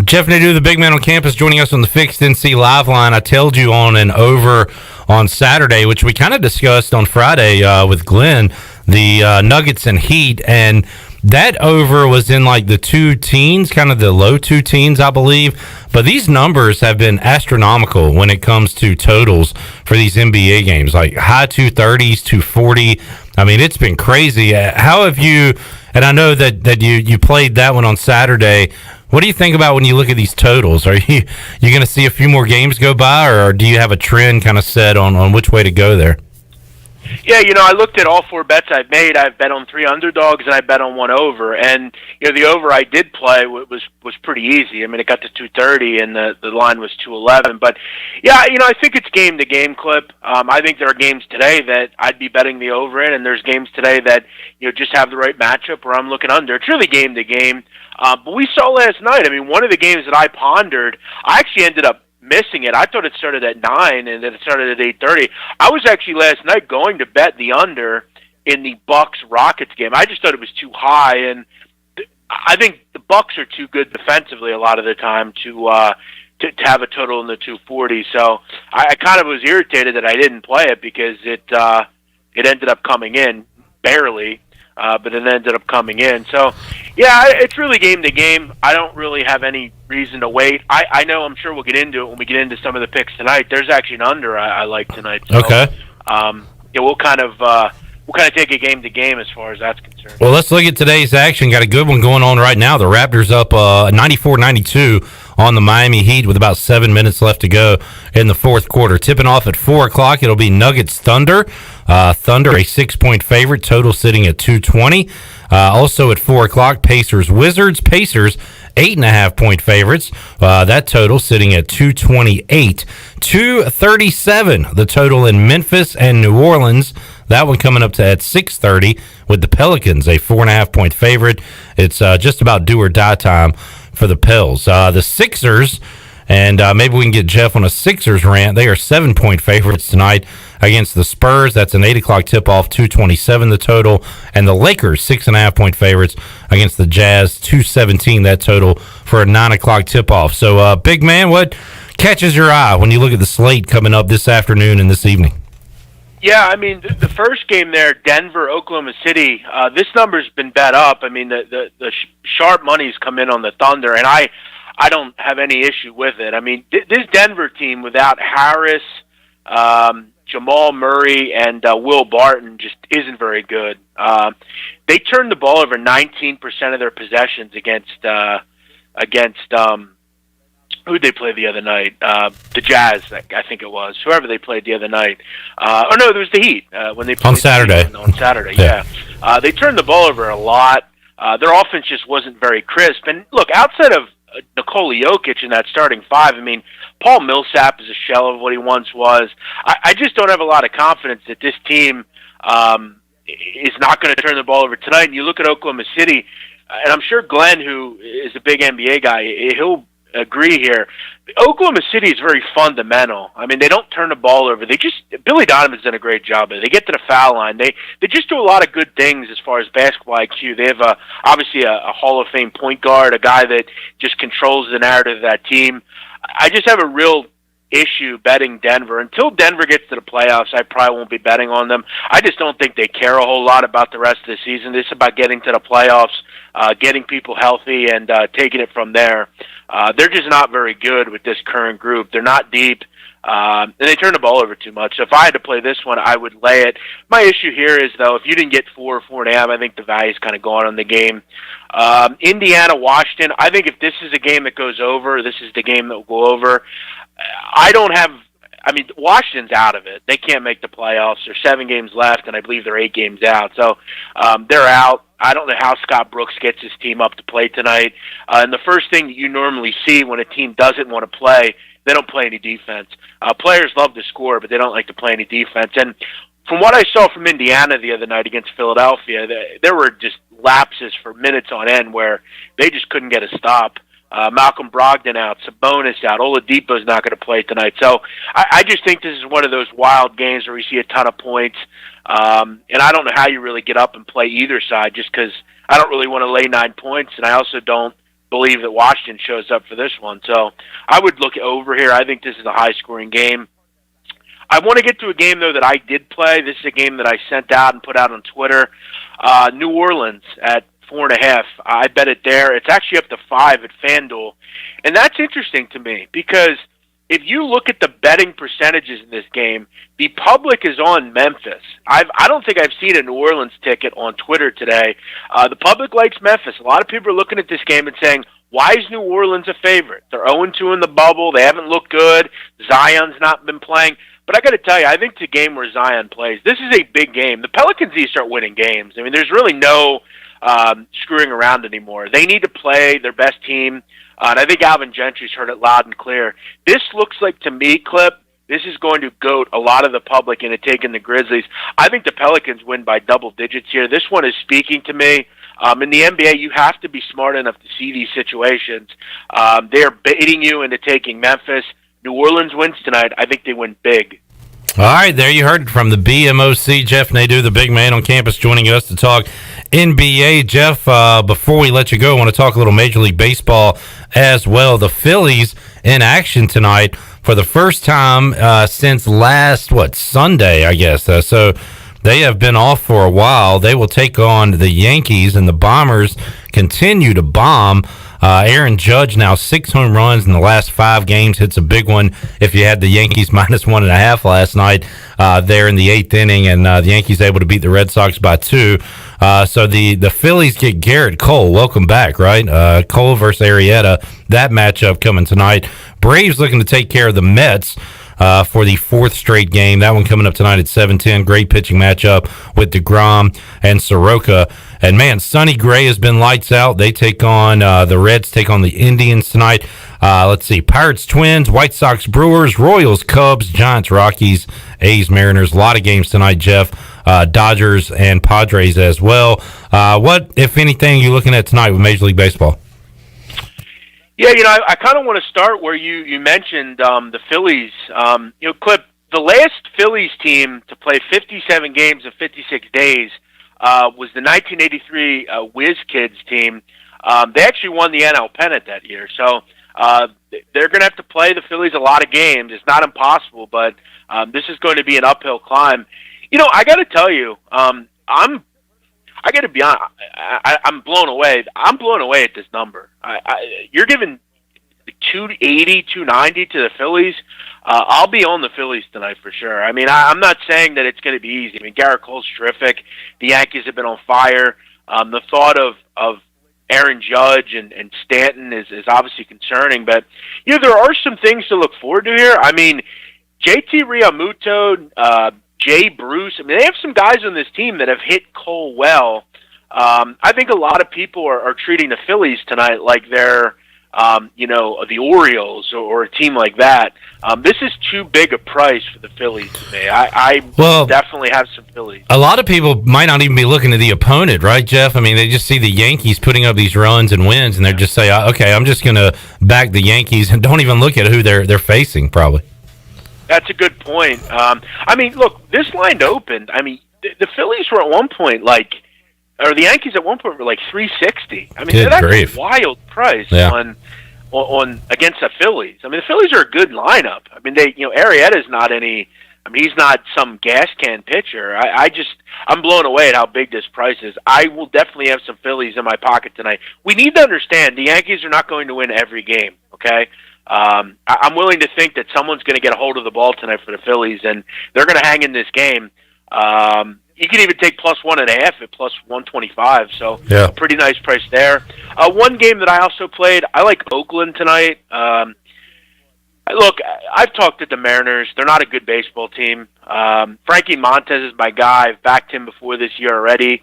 Jeff Nadu, the big man on campus, joining us on the Fixed NC Live line. I told you on an over on Saturday, which we kind of discussed on Friday with Glenn, the Nuggets and Heat, and that over was in like the 2 teens, kind of the low 2 teens, I believe. But these numbers have been astronomical when it comes to totals for these NBA games, like high 230s, 240. It's been crazy. How have you, and I know that you played that one on Saturday, what do you think about when you look at these totals? Are you going to see a few more games go by, or do you have a trend kind of set on which way to go there? Yeah, I looked at all 4 bets I've made. I've bet on 3 underdogs, and I bet on 1 over. And, the over I did play was pretty easy. It got to 230, and the line was 211. But, I think it's game-to-game, Clip. I think there are games today that I'd be betting the over in, and there's games today that, just have the right matchup where I'm looking under. It's really game-to-game. But we saw last night, one of the games that I pondered, I actually ended up missing it. I thought it started at 9 and then it started at 8:30. I was actually last night going to bet the under in the Bucks-Rockets game. I just thought it was too high, and I think the Bucks are too good defensively a lot of the time to have a total in the 240. So I kind of was irritated that I didn't play it because it ended up coming in barely. But it ended up coming in. So, it's really game to game. I don't really have any reason to wait. I know, I'm sure we'll get into it when we get into some of the picks tonight. There's actually an under I like tonight. So, okay. We'll kind of take it game to game as far as that's concerned. Well, let's look at today's action. Got a good one going on right now. The Raptors up 94-92 on the Miami Heat with about 7 minutes left to go in the fourth quarter. Tipping off at 4 o'clock, it'll be Nuggets Thunder. Thunder, a 6-point favorite, total sitting at 220. Also at 4 o'clock, Pacers Wizards. Pacers, 8.5-point favorites. That total sitting at 228. 237, the total in Memphis and New Orleans. That one coming up to at 6:30 with the Pelicans, a 4.5-point favorite. It's just about do or die time for the Pels. The Sixers, and maybe we can get Jeff on a Sixers rant. They are 7-point favorites tonight against the Spurs. That's an 8 o'clock tip-off, 227 the total. And the Lakers, 6.5-point favorites against the Jazz, 217 that total for a 9 o'clock tip-off. So, big man, what catches your eye when you look at the slate coming up this afternoon and this evening? Yeah, the first game there, Denver, Oklahoma City, this number's been bet up. The sharp money's come in on the Thunder, and I don't have any issue with it. This Denver team without Harris, Jamal Murray, and Will Barton just isn't very good. They turned the ball over 19% of their possessions against who'd they play the other night? The Jazz, I think it was. Whoever they played the other night. It was the Heat when they played on Saturday. On Saturday, yeah. They turned the ball over a lot. Their offense just wasn't very crisp. And look, outside of Nikola Jokic in that starting 5, Paul Millsap is a shell of what he once was. I just don't have a lot of confidence that this team is not going to turn the ball over tonight. And you look at Oklahoma City, and I'm sure Glenn, who is a big NBA guy, he'll agree here. Oklahoma City is very fundamental. They don't turn the ball over. Billy Donovan's done a great job of it. They get to the foul line. They just do a lot of good things as far as basketball IQ. They have obviously a Hall of Fame point guard, a guy that just controls the narrative of that team. I just have a real issue betting Denver. Until Denver gets to the playoffs, I probably won't be betting on them. I just don't think they care a whole lot about the rest of the season. It's about getting to the playoffs, getting people healthy, and taking it from there. They're just not very good with this current group. They're not deep. And they turn the ball over too much. So if I had to play this one, I would lay it. My issue here is, though, if you didn't get 4 or 4.5, I think the value's kind of gone on the game. Indiana, Washington, I think if this is a game that goes over, this is the game that will go over. Washington's out of it. They can't make the playoffs. There's 7 games left, and I believe they're 8 games out. So they're out. I don't know how Scott Brooks gets his team up to play tonight. And the first thing that you normally see when a team doesn't want to play, they don't play any defense. Players love to score, but they don't like to play any defense. And from what I saw from Indiana the other night against Philadelphia, there were just lapses for minutes on end where they just couldn't get a stop. Malcolm Brogdon out, Sabonis out, Oladipo's not going to play tonight. So I just think this is one of those wild games where we see a ton of points. And I don't know how you really get up and play either side just because I don't really want to lay 9 points, and I also don't believe that Washington shows up for this one. So I would look over here. I think this is a high-scoring game. I want to get to a game, though, that I did play. This is a game that I sent out and put out on Twitter. New Orleans at 4.5. I bet it there. It's actually up to 5 at FanDuel. And that's interesting to me because if you look at the betting percentages in this game, the public is on Memphis. I don't think I've seen a New Orleans ticket on Twitter today. The public likes Memphis. A lot of people are looking at this game and saying, why is New Orleans a favorite? They're 0-2 in the bubble. They haven't looked good. Zion's not been playing. But I got to tell you, I think it's a game where Zion plays. This is a big game. The Pelicans need to start winning games. I mean, there's really no screwing around anymore. They need to play their best team. And I think Alvin Gentry's heard it loud and clear. This looks like, to me, Clip, this is going to goat a lot of the public into taking the Grizzlies. I think the Pelicans win by double digits here. This one is speaking to me. In the NBA, you have to be smart enough to see these situations. They're baiting you into taking Memphis. New Orleans wins tonight. I think they win big. All right, there you heard from the BMOC, Jeff Nadu, the big man on campus, joining us to talk NBA. Jeff, before we let you go, I want to talk a little Major League Baseball as well. The Phillies in action tonight for the first time since last, Sunday, I guess. So they have been off for a while. They will take on the Yankees, and the Bombers continue to bomb. Aaron Judge now 6 home runs in the last 5 games. Hits a big one if you had the Yankees minus 1.5 last night there in the 8th inning, and the Yankees able to beat the Red Sox by 2. So the Phillies get Garrett Cole. Welcome back, right? Cole versus Arrieta. That matchup coming tonight. Braves looking to take care of the Mets for the 4th straight game. That one coming up tonight at 7:10. Great pitching matchup with DeGrom and Soroka. And, man, Sonny Gray has been lights out. They take on the Reds, take on the Indians tonight. Let's see, Pirates, Twins, White Sox, Brewers, Royals, Cubs, Giants, Rockies, A's, Mariners. A lot of games tonight, Jeff. Dodgers and Padres as well. What, if anything, are you looking at tonight with Major League Baseball? Yeah, I kind of want to start where you mentioned the Phillies. Clip, the last Phillies team to play 57 games in 56 days was the 1983 Whiz Kids team. They actually won the NL pennant that year. So they're going to have to play the Phillies a lot of games. It's not impossible, but this is going to be an uphill climb. I got to tell you, I got to be honest. I'm blown away. I'm blown away at this number. You're giving 280, 290 to the Phillies. I'll be on the Phillies tonight for sure. I mean, I'm not saying that it's going to be easy. I mean, Garrett Cole's terrific. The Yankees have been on fire. The thought of Aaron Judge and Stanton is obviously concerning, but there are some things to look forward to here. I mean, JT Realmuto, Jay Bruce. I mean, they have some guys on this team that have hit Cole well. I think a lot of people are treating the Phillies tonight like they're, the Orioles or a team like that. This is too big a price for the Phillies to me. I definitely have some Phillies. A lot of people might not even be looking at the opponent, right, Jeff? I mean, they just see the Yankees putting up these runs and wins, and they just say, okay, I'm just going to back the Yankees and don't even look at who they're facing, probably. That's a good point. I mean, look, this line opened. I mean, the Phillies were at one point or the Yankees at one point were like 360. I mean, that's a wild price on against the Phillies. I mean, the Phillies are a good lineup. I mean, Arrieta's not any. I mean, he's not some gas can pitcher. I'm blown away at how big this price is. I will definitely have some Phillies in my pocket tonight. We need to understand the Yankees are not going to win every game. Okay. I'm willing to think that someone's going to get a hold of the ball tonight for the Phillies, and they're going to hang in this game. You can even take +1.5 at +125, so a pretty nice price there. One game that I also played, I like Oakland tonight. Look, I've talked to the Mariners. They're not a good baseball team. Frankie Montez is my guy. I've backed him before this year already.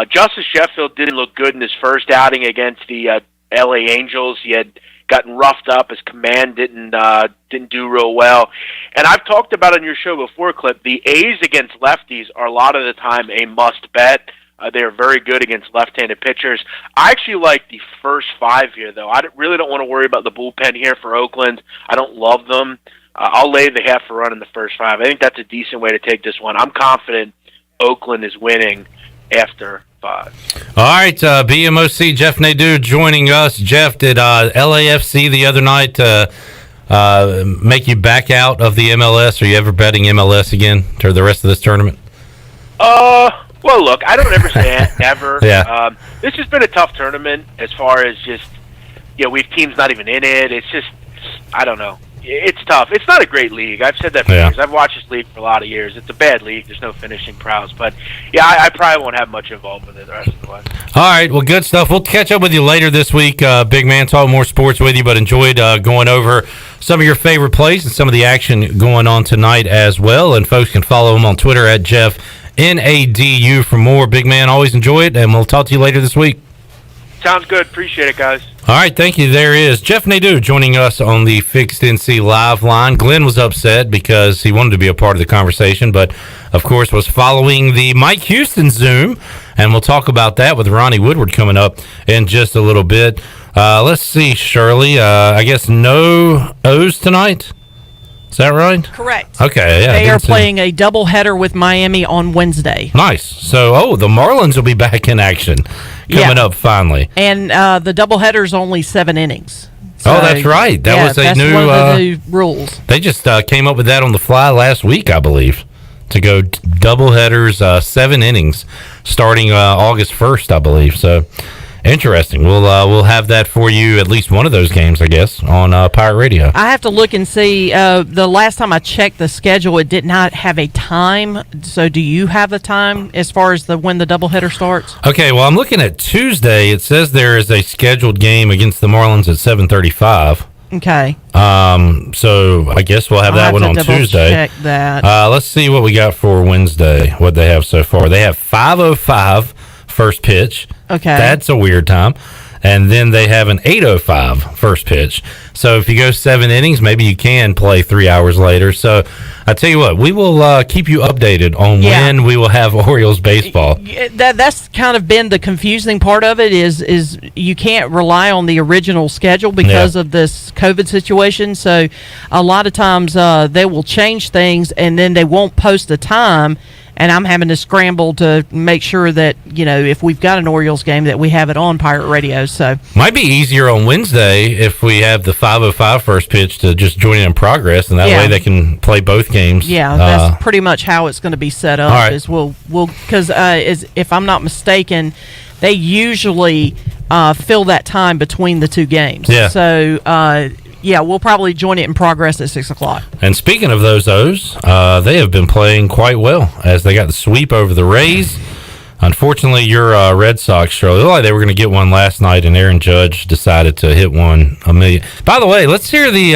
Justice Sheffield didn't look good in his first outing against the LA Angels. He had gotten roughed up. His command didn't do real well. And I've talked about on your show before, Clip, the A's against lefties are a lot of the time a must bet. They're very good against left-handed pitchers. I actually like the first 5 here, though. Really don't want to worry about the bullpen here for Oakland. I don't love them. I'll lay the half a run in the first 5. I think that's a decent way to take this one. I'm confident Oakland is winning after 5. All right, BMOC Jeff Nadu joining us. Jeff, did LAFC the other night make you back out of the MLS? Are you ever betting MLS again for the rest of this tournament? Well, look, I don't ever say ever. Yeah. This has been a tough tournament as far as just, we have teams not even in it. It's just, I don't know. It's tough. It's not a great league. I've said that for years. I've watched this league for a lot of years. It's a bad league. There's no finishing prowess. But, I probably won't have much involvement in the rest of the way. All right. Well, good stuff. We'll catch up with you later this week, big man. Talk more sports with you, but enjoyed going over some of your favorite plays and some of the action going on tonight as well. And folks can follow him on Twitter at Jeff Nadu for more. Big man, always enjoy it, and we'll talk to you later this week. Sounds good. Appreciate it, guys. All right, thank you. There is Jeff Nadu joining us on the Fixed NC Live line. Glenn was upset because he wanted to be a part of the conversation, but of course was following the Mike Houston Zoom, and we'll talk about that with Ronnie Woodward coming up in just a little bit. Let's see, Shirley. I guess no O's tonight? Is that right? Correct. Okay, yeah. They are playing a doubleheader with Miami on Wednesday. Nice. So, the Marlins will be back in action coming up finally. And the doubleheader is only 7 innings. So, that's right. That was that's new, one of the new rules. They just came up with that on the fly last week, I believe, to go doubleheaders, 7 innings, starting August 1st, I believe. So, interesting. We'll have that for you, at least one of those games, I guess, on Pirate Radio. I have to look and see. The last time I checked the schedule, it did not have a time. So do you have a time as far as when the doubleheader starts? Okay, well, I'm looking at Tuesday. It says there is a scheduled game against the Marlins at 7:35. Okay. So I guess we'll have that one on Tuesday. Check that. Let's see what we got for Wednesday, what they have so far. They have 5:05 first pitch. Okay. That's a weird time. And then they have an 8:05 first pitch. So if you go 7 innings, maybe you can play 3 hours later. So I tell you what, we will keep you updated on when we will have Orioles baseball. That's kind of been the confusing part of it is you can't rely on the original schedule because of this COVID situation. So a lot of times they will change things and then they won't post a time. And I'm having to scramble to make sure that, if we've got an Orioles game, that we have it on Pirate Radio. So might be easier on Wednesday if we have the 5:05 first pitch to just join in progress, and that way they can play both games. Yeah, that's pretty much how it's going to be set up. All right. Is because if I'm not mistaken, they usually fill that time between the two games. Yeah. So. We'll probably join it in progress at 6 o'clock. And speaking of those O's, they have been playing quite well as they got the sweep over the Rays. Unfortunately, your Red Sox, Shirley, looked like they were going to get one last night, and Aaron Judge decided to hit one a million. By the way, let's hear the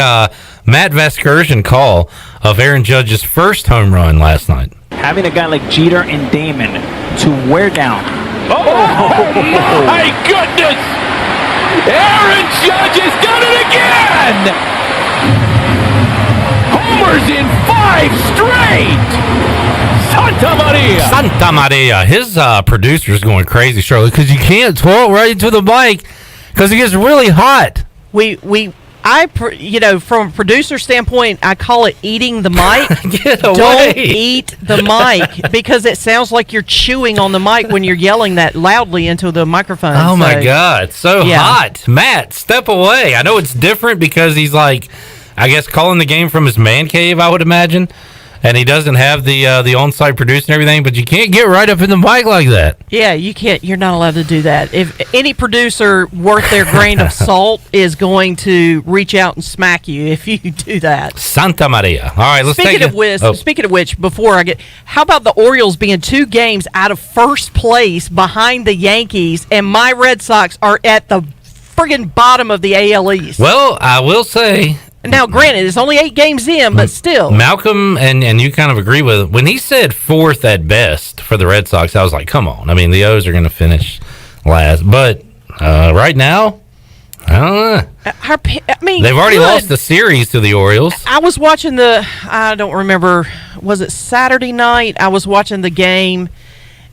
Matt Vasgersian call of Aaron Judge's first home run last night. Having a guy like Jeter and Damon to wear down. Oh, my goodness! Aaron Judge has done it again! Homers in 5 straight! Santa Maria! Santa Maria. His producer's going crazy, Shirley, because you can't talk right into the mic because it gets really hot. From a producer standpoint, I call it eating the mic. Get away. Don't eat the mic because it sounds like you're chewing on the mic when you're yelling that loudly into the microphone. Oh, my God. It's so hot. Matt, step away. I know it's different because he's I guess calling the game from his man cave, I would imagine. and he doesn't have the on-site producer and everything, but you can't get right up in the mic like that. Yeah, you can't. You're not allowed to do that. If any producer worth their grain of salt is going to reach out and smack you if you do that. Santa Maria. All right, let's Speaking take of which, speaking of which, before I get, how about the Orioles being 2 games out of first place behind the Yankees, and my Red Sox are at the friggin' bottom of the AL East? Well, I will say. Now, granted, it's only 8 games in, but still. Malcolm, and you kind of agree with it. When he said 4th at best for the Red Sox, I was like, come on. I mean, the O's are going to finish last. But right now, I don't know. They've already lost the series to the Orioles. I was watching I don't remember, was it Saturday night? I was watching the game,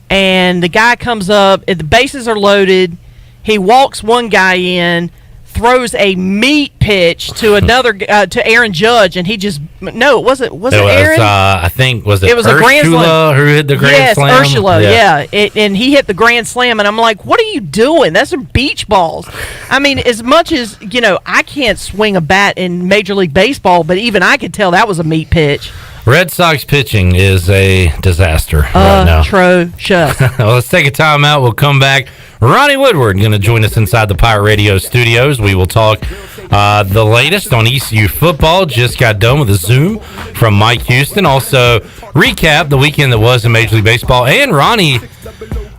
and the guy comes up, the bases are loaded. He walks one guy in, throws a meat pitch to another to Aaron Judge, and he just was it Aaron? I think was it was a grand slam who hit the grand slam. Yes, Ursula, yeah. And he hit the grand slam, and I'm like, what are you doing? That's some beach balls. I mean, as much as I can't swing a bat in Major League Baseball, but even I could tell that was a meat pitch. Red Sox pitching is a disaster right now. Atrocious. Well, let's take a timeout. We'll come back. Ronnie Woodward going to join us inside the Pirate Radio studios. We will talk the latest on ECU football. Just got done with a Zoom from Mike Houston. Also, recap the weekend that was in Major League Baseball. And Ronnie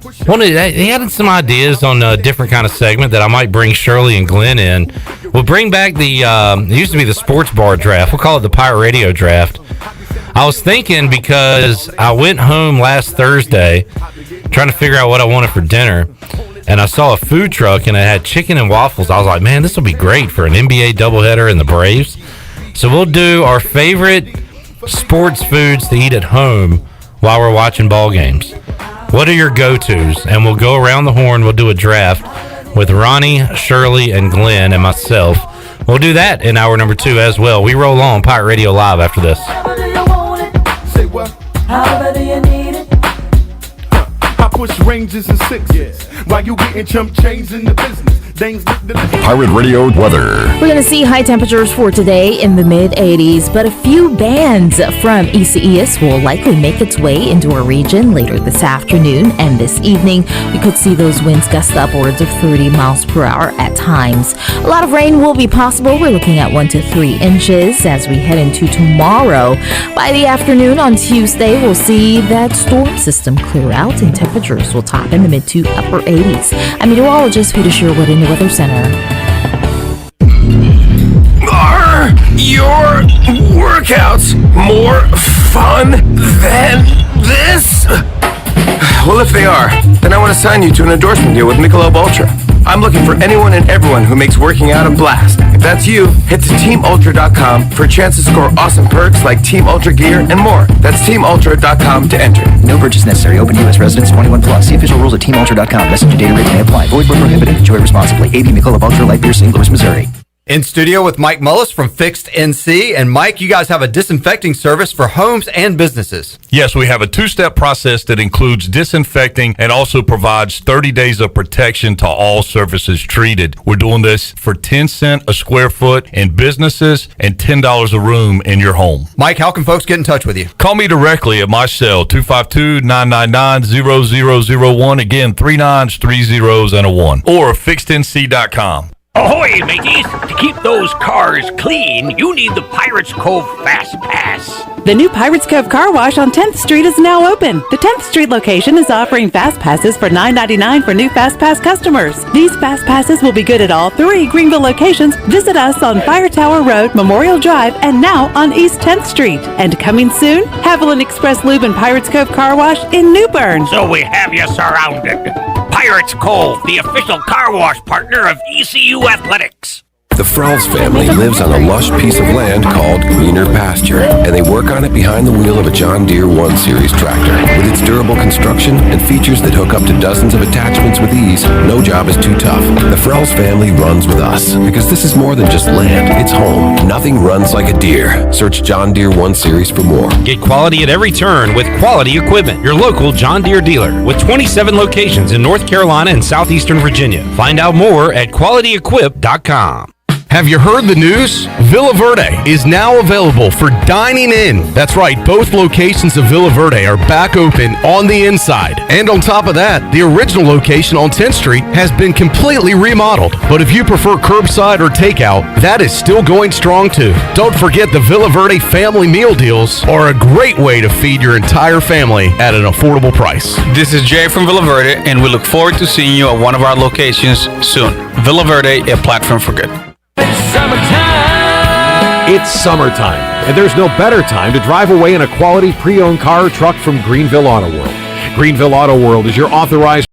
he had some ideas on a different kind of segment that I might bring Shirley and Glenn in. We'll bring back it used to be the sports bar draft. We'll call it the Pirate Radio draft. I was thinking, because I went home last Thursday trying to figure out what I wanted for dinner, and I saw a food truck and it had chicken and waffles. I was like, man, this will be great for an NBA doubleheader and the Braves. So we'll do our favorite sports foods to eat at home while we're watching ball games. What are your go-tos? And we'll go around the horn. We'll do a draft with Ronnie, Shirley, and Glenn, and myself. We'll do that in hour number 2 as well. We roll on Pirate Radio Live after this. However do you need it? I push ranges and 6s while you getting chump change in the business. Pirate Radio weather. We're going to see high temperatures for today in the mid-80s, but a few bands from ECES will likely make its way into our region later this afternoon and this evening. We could see those winds gust upwards of 30 miles per hour at times. A lot of rain will be possible. We're looking at 1 to 3 inches as we head into tomorrow. By the afternoon on Tuesday, we'll see that storm system clear out and temperatures will top in the mid to upper 80s. I'm meteorologist Huda Sherwood in the Weather Center. Are your workouts more fun than this? Well, if they are, then I want to sign you to an endorsement deal with Michelob Ultra. I'm looking for anyone and everyone who makes working out a blast. If that's you, head to TeamUltra.com for a chance to score awesome perks like Team Ultra gear and more. That's TeamUltra.com to enter. No purchase necessary. Open U.S. residents 21 plus. See official rules at TeamUltra.com. Message and data rates may apply. Void where prohibited. Enjoy responsibly. AB Michelob Ultra Light Beer, St. Louis, Missouri. In studio with Mike Mullis from Fixed NC. And Mike, you guys have a disinfecting service for homes and businesses. Yes, we have a 2-step process that includes disinfecting and also provides 30 days of protection to all surfaces treated. We're doing this for 10 cents a square foot in businesses and $10 a room in your home. Mike, how can folks get in touch with you? Call me directly at my cell, 252-999-0001. Again, 3 9s, 3 zeros, and a 1. Or fixednc.com. Ahoy, mateys! To keep those cars clean, you need the Pirates Cove Fast Pass. The new Pirates Cove Car Wash on 10th Street is now open. The 10th Street location is offering Fast Passes for $9.99 for new Fast Pass customers. These Fast Passes will be good at all 3 Greenville locations. Visit us on Fire Tower Road, Memorial Drive, and now on East 10th Street. And coming soon, Haviland Express Lube and Pirates Cove Car Wash in New Bern. So we have you surrounded. Pirates Cove, the official car wash partner of ECU Athletics. The Frells family lives on a lush piece of land called Greener Pasture, and they work on it behind the wheel of a John Deere 1 Series tractor. With its durable construction and features that hook up to dozens of attachments with ease, no job is too tough. The Frells family runs with us, because this is more than just land, it's home. Nothing runs like a Deere. Search John Deere 1 Series for more. Get quality at every turn with Quality Equipment, your local John Deere dealer, with 27 locations in North Carolina and southeastern Virginia. Find out more at QualityEquip.com. Have you heard the news? Villa Verde is now available for dining in. That's right, both locations of Villa Verde are back open on the inside. And on top of that, the original location on 10th Street has been completely remodeled. But if you prefer curbside or takeout, that is still going strong too. Don't forget the Villa Verde family meal deals are a great way to feed your entire family at an affordable price. This is Jay from Villa Verde, and we look forward to seeing you at one of our locations soon. Villa Verde, a platform for good. It's summertime, and there's no better time to drive away in a quality pre-owned car or truck from Greenville Auto World. Greenville Auto World is your authorized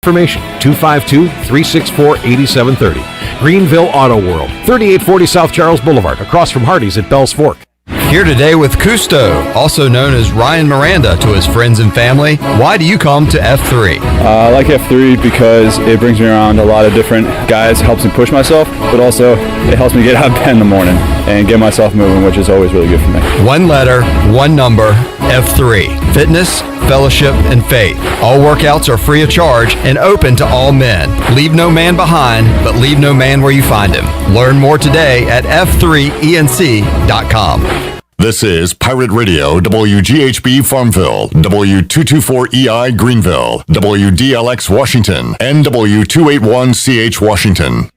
information. 252-364-8730. Greenville Auto World, 3840 South Charles Boulevard, across from Hardee's at Bells Fork. Here today with Cousteau, also known as Ryan Miranda to his friends and family. Why do you come to F3? I like F3 because it brings me around a lot of different guys, helps me push myself, but also it helps me get out of bed in the morning and get myself moving, which is always really good for me. One letter, one number, F3. Fitness, fellowship, and faith. All workouts are free of charge and open to all men. Leave no man behind, but leave no man where you find him. Learn more today at f3enc.com. This is Pirate Radio, WGHB Farmville, W224EI Greenville, WDLX Washington, and W281CH Washington.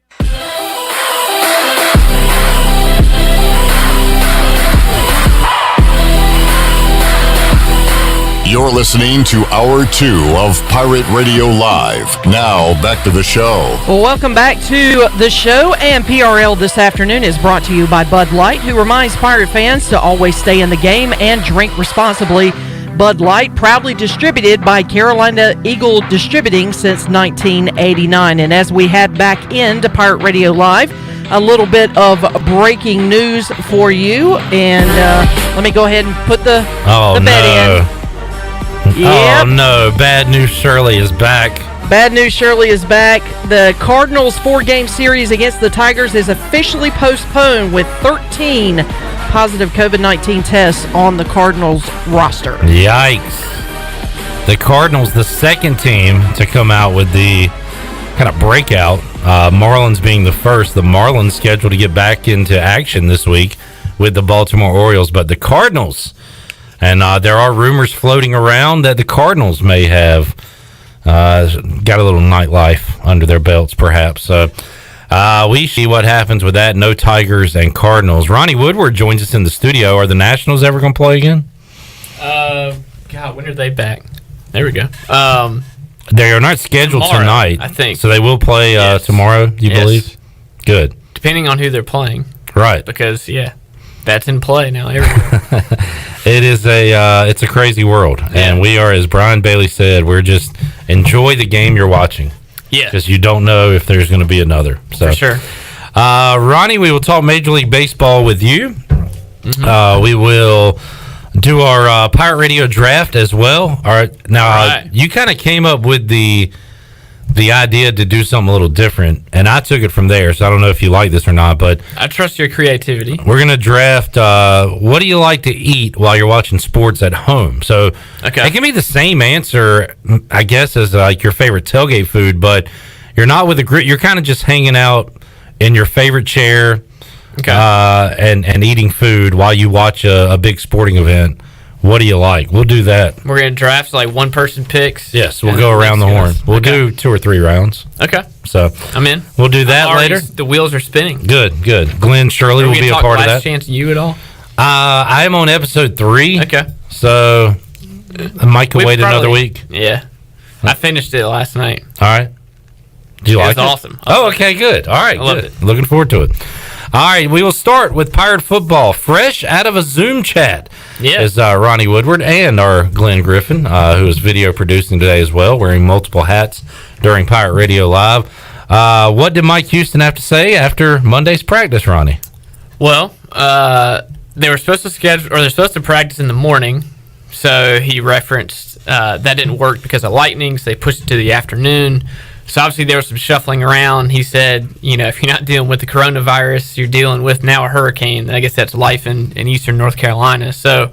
You're listening to Hour 2 of Pirate Radio Live. Now, back to the show. Well, welcome back to the show, and PRL this afternoon is brought to you by Bud Light, who reminds Pirate fans to always stay in the game and drink responsibly. Bud Light, proudly distributed by Carolina Eagle Distributing since 1989. And as we head back into Pirate Radio Live, a little bit of breaking news for you, and let me go ahead and put the bet in. Yep. Oh, no. Bad News Shirley is back. Bad News Shirley is back. The Cardinals' 4-game series against the Tigers is officially postponed with 13 positive COVID-19 tests on the Cardinals roster. Yikes. The Cardinals, the second team to come out with the kind of breakout. Marlins being the first. The Marlins scheduled to get back into action this week with the Baltimore Orioles, but the Cardinals... And there are rumors floating around that the Cardinals may have got a little nightlife under their belts, perhaps. So we see what happens with that. No Tigers and Cardinals. Ronnie Woodward joins us in the studio. Are the Nationals ever going to play again? God, when are they back? There we go. They are not scheduled tomorrow, tonight, I think. So they will play tomorrow, you believe? Good. Depending on who they're playing. Right. Because, that's in play now everywhere. It is it's a crazy world, and we are, as Brian Bailey said, we're just enjoy the game you're watching. Yeah, because you don't know if there's going to be another. So, for sure. Ronnie, we will talk Major League Baseball with you. Mm-hmm. We will do our Pirate Radio draft as well. All right, now you kind of came up with the idea to do something a little different, and I took it from there, so I don't know if you like this or not, but I trust your creativity. We're going to draft what do you like to eat while you're watching sports at home? So it can be the same answer, I guess, as like your favorite tailgate food, but you're not with a group. You're kind of just hanging out in your favorite chair and eating food while you watch a big sporting event. What do you like? We'll do that. We're going to draft like one person picks. Yes, we'll go around the horn. We'll do 2 or 3 rounds. Okay. So I'm in. We'll do that later. The wheels are spinning. Good. Glenn Shirley will be a part of that. Last chance you at all? I am on episode 3. Okay. So I might could wait another week. Yeah. I finished it last night. All right. Do you like it? It was awesome. Oh, okay, good. All right, I loved it. Looking forward to it. All right, we will start with Pirate Football, fresh out of a Zoom chat. Yeah. Is Ronnie Woodward and our Glenn Griffin, who is video producing today as well, wearing multiple hats during Pirate Radio Live. What did Mike Houston have to say after Monday's practice, Ronnie? Well, they were supposed to they're supposed to practice in the morning, so he referenced that didn't work because of lightning, so they pushed it to the afternoon. So obviously there was some shuffling around. He said, if you're not dealing with the coronavirus, you're dealing with now a hurricane. I guess that's life in eastern North Carolina. So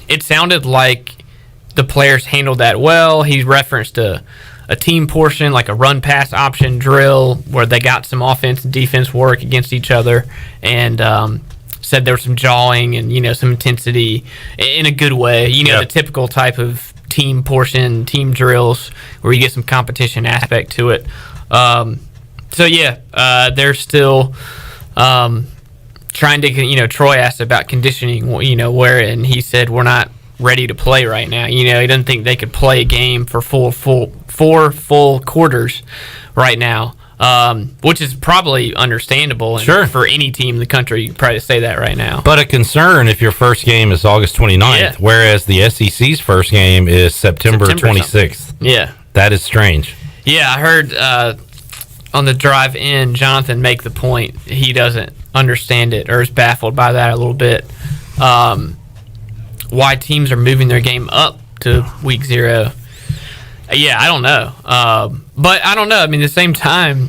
it sounded like the players handled that well. He referenced a team portion, like a run-pass option drill, where they got some offense and defense work against each other, and said there was some jawing and, some intensity in a good way. The typical type of team portion, team drills, where you get some competition aspect to it. They're still trying to, Troy asked about conditioning, and he said we're not ready to play right now. He doesn't think they could play a game for four full quarters right now, which is probably understandable. And for any team in the country, you could probably say that right now. But a concern if your first game is August 29th, whereas the SEC's first game is September 26th. Yeah. That is strange. Yeah, I heard on the drive in, Jonathan make the point he doesn't understand it or is baffled by that a little bit. Why teams are moving their game up to week 0. Yeah, I don't know. But I don't know. I mean, at the same time,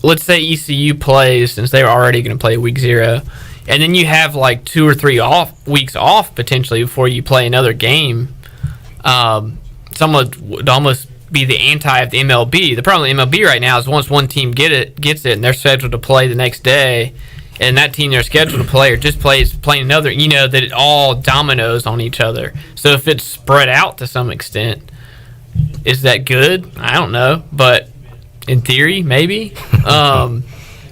let's say ECU plays, since they were already going to play week 0, and then you have like 2 or 3 weeks off potentially before you play another game. Someone would almost be the anti of the MLB. The problem with MLB right now is once one team gets it, and they're scheduled to play the next day, and that team they're scheduled to play or just playing another, that it all dominoes on each other. So if it's spread out to some extent, is that good? I don't know, but in theory, maybe.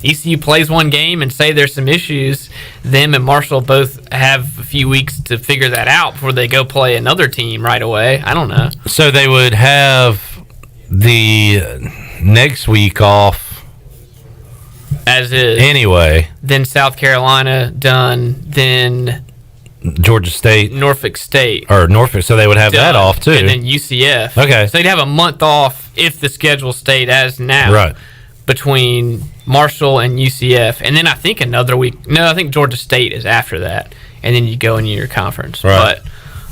ECU plays one game and say there's some issues. Them and Marshall both have a few weeks to figure that out before they go play another team right away. I don't know. So they would have the next week off as is. Anyway. Then South Carolina done. Then Georgia State. Norfolk State. Or Norfolk. So they would have that off, too. And then UCF. Okay. So they'd have a month off if the schedule stayed as now. Right. Between Marshall and UCF. And then I think another week. No, I think Georgia State is after that. And then you go into your conference. Right.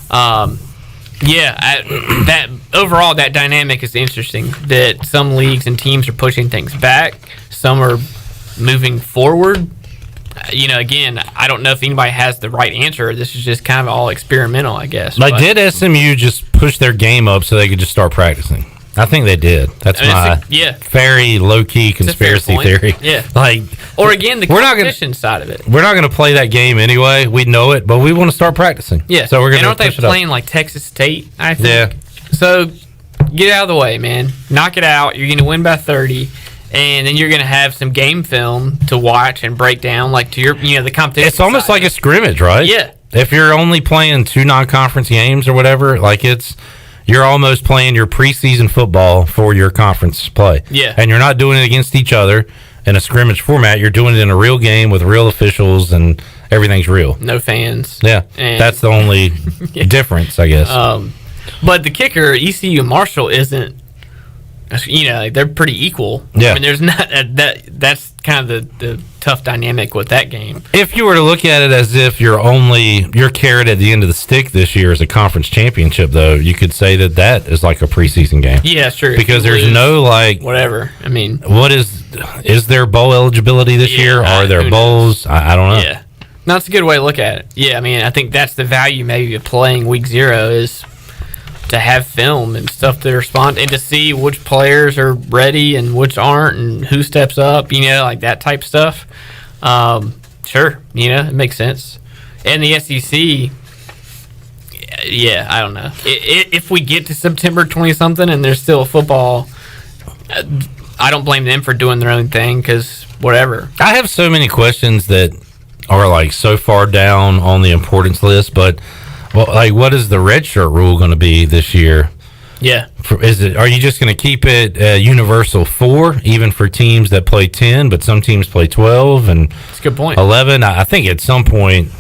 But, that overall, that dynamic is interesting. That some leagues and teams are pushing things back. Some are moving forward. Again, I don't know if anybody has the right answer. This is just kind of all experimental, I guess. Did SMU just push their game up so they could just start practicing? I think they did. That's my very low-key conspiracy theory. Yeah. Or again, the competition side of it. We're not going to play that game anyway. We know it, but we want to start practicing. Yeah. So we're going to aren't they playing like Texas State, I think? Yeah. So get out of the way, man. Knock it out. You're going to win by 30. And then you're going to have some game film to watch and break down, like to your, the competition. It's almost like a scrimmage, right? Yeah. If you're only playing 2 non-conference games or whatever, you're almost playing your preseason football for your conference play. Yeah. And you're not doing it against each other in a scrimmage format. You're doing it in a real game with real officials, and everything's real. No fans. Yeah. That's the only difference, I guess. But the kicker, ECU and Marshall isn't. They're pretty equal. Yeah. I mean, there's not that's kind of the tough dynamic with that game. If you were to look at it as if your carrot at the end of the stick this year is a conference championship, though, you could say that is like a preseason game. Yeah, sure. Because there's no whatever. I mean, what is there bowl eligibility this year? Are there bowls? I don't know. Yeah. No, that's a good way to look at it. Yeah, I mean, I think that's the value maybe of playing week 0 is to have film and stuff to respond and to see which players are ready and which aren't and who steps up, like that type stuff. Sure, it makes sense. And the SEC, I don't know. If we get to September 20-something and there's still football, I don't blame them for doing their own thing because whatever. I have so many questions that are so far down on the importance list, but what is the redshirt rule going to be this year? Yeah. Are you just going to keep it universal 4, even for teams that play 10, but some teams play 12 and that's a good point. 11? I think at some point,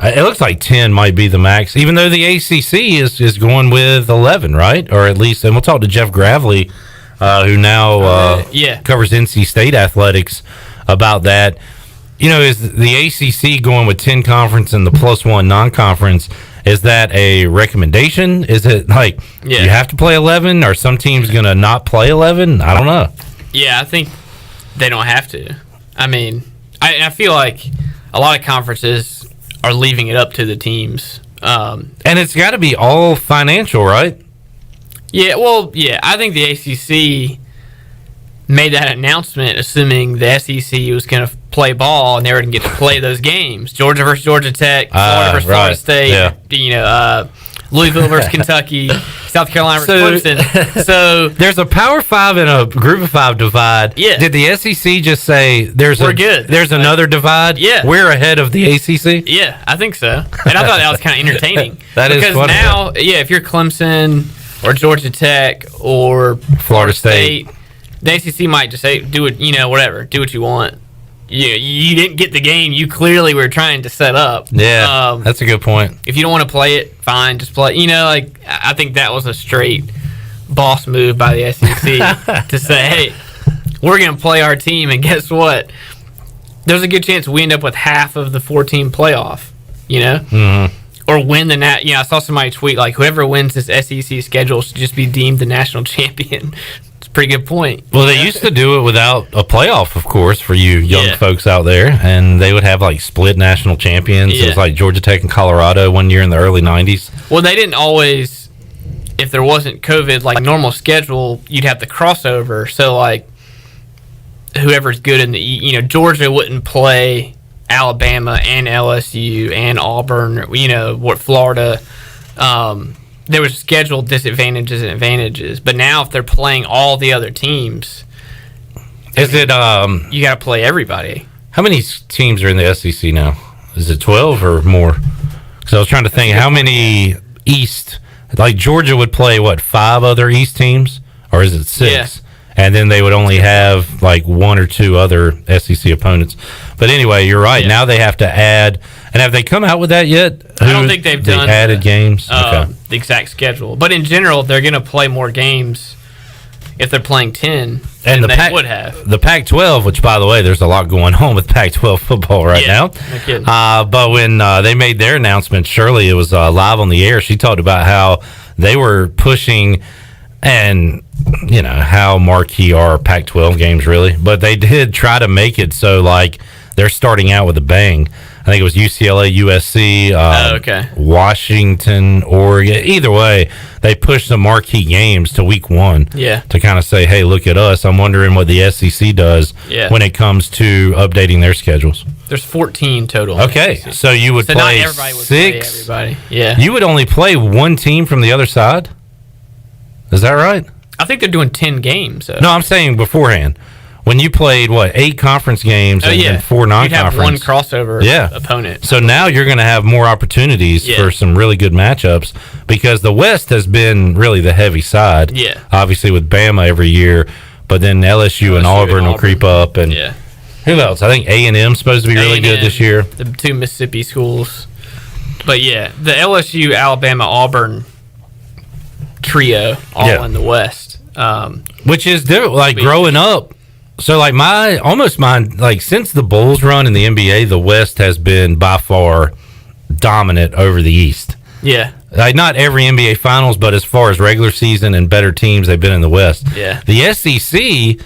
it looks like 10 might be the max, even though the ACC is going with 11, right? Or at least, and we'll talk to Jeff Gravley, who now covers NC State athletics, about that. Is the ACC going with 10 conference and the +1 non-conference? Is that a recommendation? Is it like you have to play 11? Are some teams going to not play 11? I don't know. Yeah, I think they don't have to. I mean, I feel like a lot of conferences are leaving it up to the teams. And it's got to be all financial, right? Yeah, well, yeah. I think the ACC made that announcement assuming the SEC was going to play ball and they were going to get to play those games. Georgia versus Georgia Tech, Florida versus Florida State, Louisville versus Kentucky, South Carolina versus Clemson. So there's a Power 5 and a Group of 5 divide. Yeah. Did the SEC just say we're good? There's another divide? Yeah. We're ahead of the ACC? Yeah, I think so. And I thought that was kind of entertaining. That is because funny. now, if you're Clemson or Georgia Tech or Florida State, the ACC might just say, do it, whatever, do what you want. You didn't get the game you clearly were trying to set up. Yeah, that's a good point. If you don't want to play it, fine, just play. I think that was a straight boss move by the SEC to say, hey, we're going to play our team, and guess what? There's a good chance we end up with half of the 4-team playoff, Mm-hmm. Or win the I saw somebody tweet, like, whoever wins this SEC schedule should just be deemed the national champion. Pretty good point. Well, they used to do it without a playoff, of course, for you young folks out there, and they would have like split national champions. It was like Georgia Tech and Colorado one year in the early 90s. Well, they didn't always, if there wasn't COVID, like normal schedule, you'd have the crossover. So like whoever's good in the, Georgia wouldn't play Alabama and LSU and Auburn, Florida. There was scheduled disadvantages and advantages, but now if they're playing all the other teams, you got to play everybody. How many teams are in the SEC now? Is it 12 or more? Because I was trying to think how many East, like Georgia would play 5 other East teams, or is it 6? Yeah. And then they would only have like 1 or 2 other SEC opponents. But anyway, you're right. Now they have to add. And have they come out with that yet? I don't think they've done added games. The exact schedule. But in general, they're going to play more games if they're playing 10 than they would have. The Pac-12, which, by the way, there's a lot going on with Pac-12 football right now. No kidding. But when they made their announcement, Shirley, it was live on the air. She talked about how they were pushing and, how marquee are Pac-12 games, really. But they did try to make it so, like, they're starting out with a bang. I think it was UCLA, USC, Washington, Oregon. Either way, they pushed the marquee games to week 1 to kind of say, hey, look at us. I'm wondering what the SEC does when it comes to updating their schedules. There's 14 total. Okay, so you would play not everybody would 6. Play everybody. Yeah. You would only play 1 team from the other side? Is that right? I think they're doing 10 games. So. No, I'm saying beforehand. When you played, 8 conference games and 4 non-conference? You'd have 1 crossover opponent. So now you're going to have more opportunities for some really good matchups because the West has been really the heavy side. Yeah. Obviously with Bama every year, but then LSU and Auburn will creep up. And who else? I think A&M's supposed to be really good this year. The 2 Mississippi schools. But, the LSU, Alabama, Auburn trio all in the West. Which is different. Like growing up, so like since the Bulls run in the NBA, the West has been by far dominant over the East. Yeah. Like not every NBA Finals, but as far as regular season and better teams, they've been in the West. Yeah. The SEC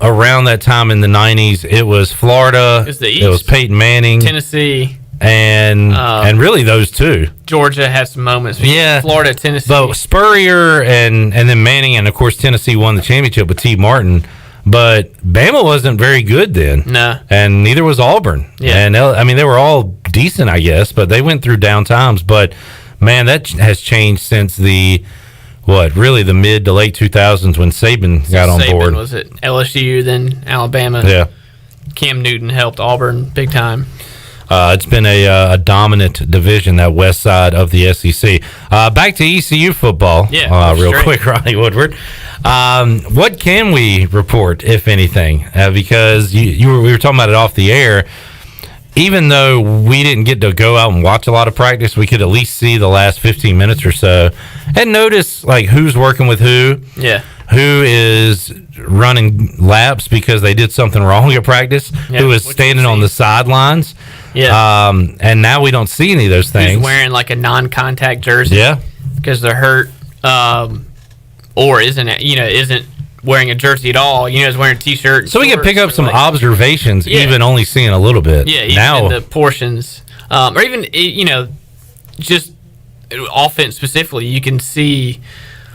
around that time in the 90s, it was Florida, it was Peyton Manning, Tennessee, and really those 2. Georgia had some moments. Florida, Tennessee. But Spurrier and then Manning, and of course Tennessee won the championship with T. Martin. But Bama wasn't very good then. No. And neither was Auburn. Yeah. And they were all decent, I guess, but they went through down times. But man, that has changed since the mid to late 2000s when Saban got on board. Was it LSU, then Alabama? Yeah. Cam Newton helped Auburn big time. It's been a dominant division, that west side of the SEC. Back to ECU football, real quick, Ronnie Woodward. What can we report, if anything? Because we were talking about it off the air. Even though we didn't get to go out and watch a lot of practice, we could at least see the last 15 minutes or so and notice like who's working with who. Yeah. Who is running laps because they did something wrong at practice, who is standing on the sidelines. Yeah. And now we don't see any of those things. Who's wearing like a non-contact jersey? Yeah. Because they're hurt, or isn't wearing a jersey at all. Is wearing a t-shirt. So we can pick up some observations, Yeah. even only seeing a little bit. Yeah, even now in the portions, or even just offense specifically, you can see.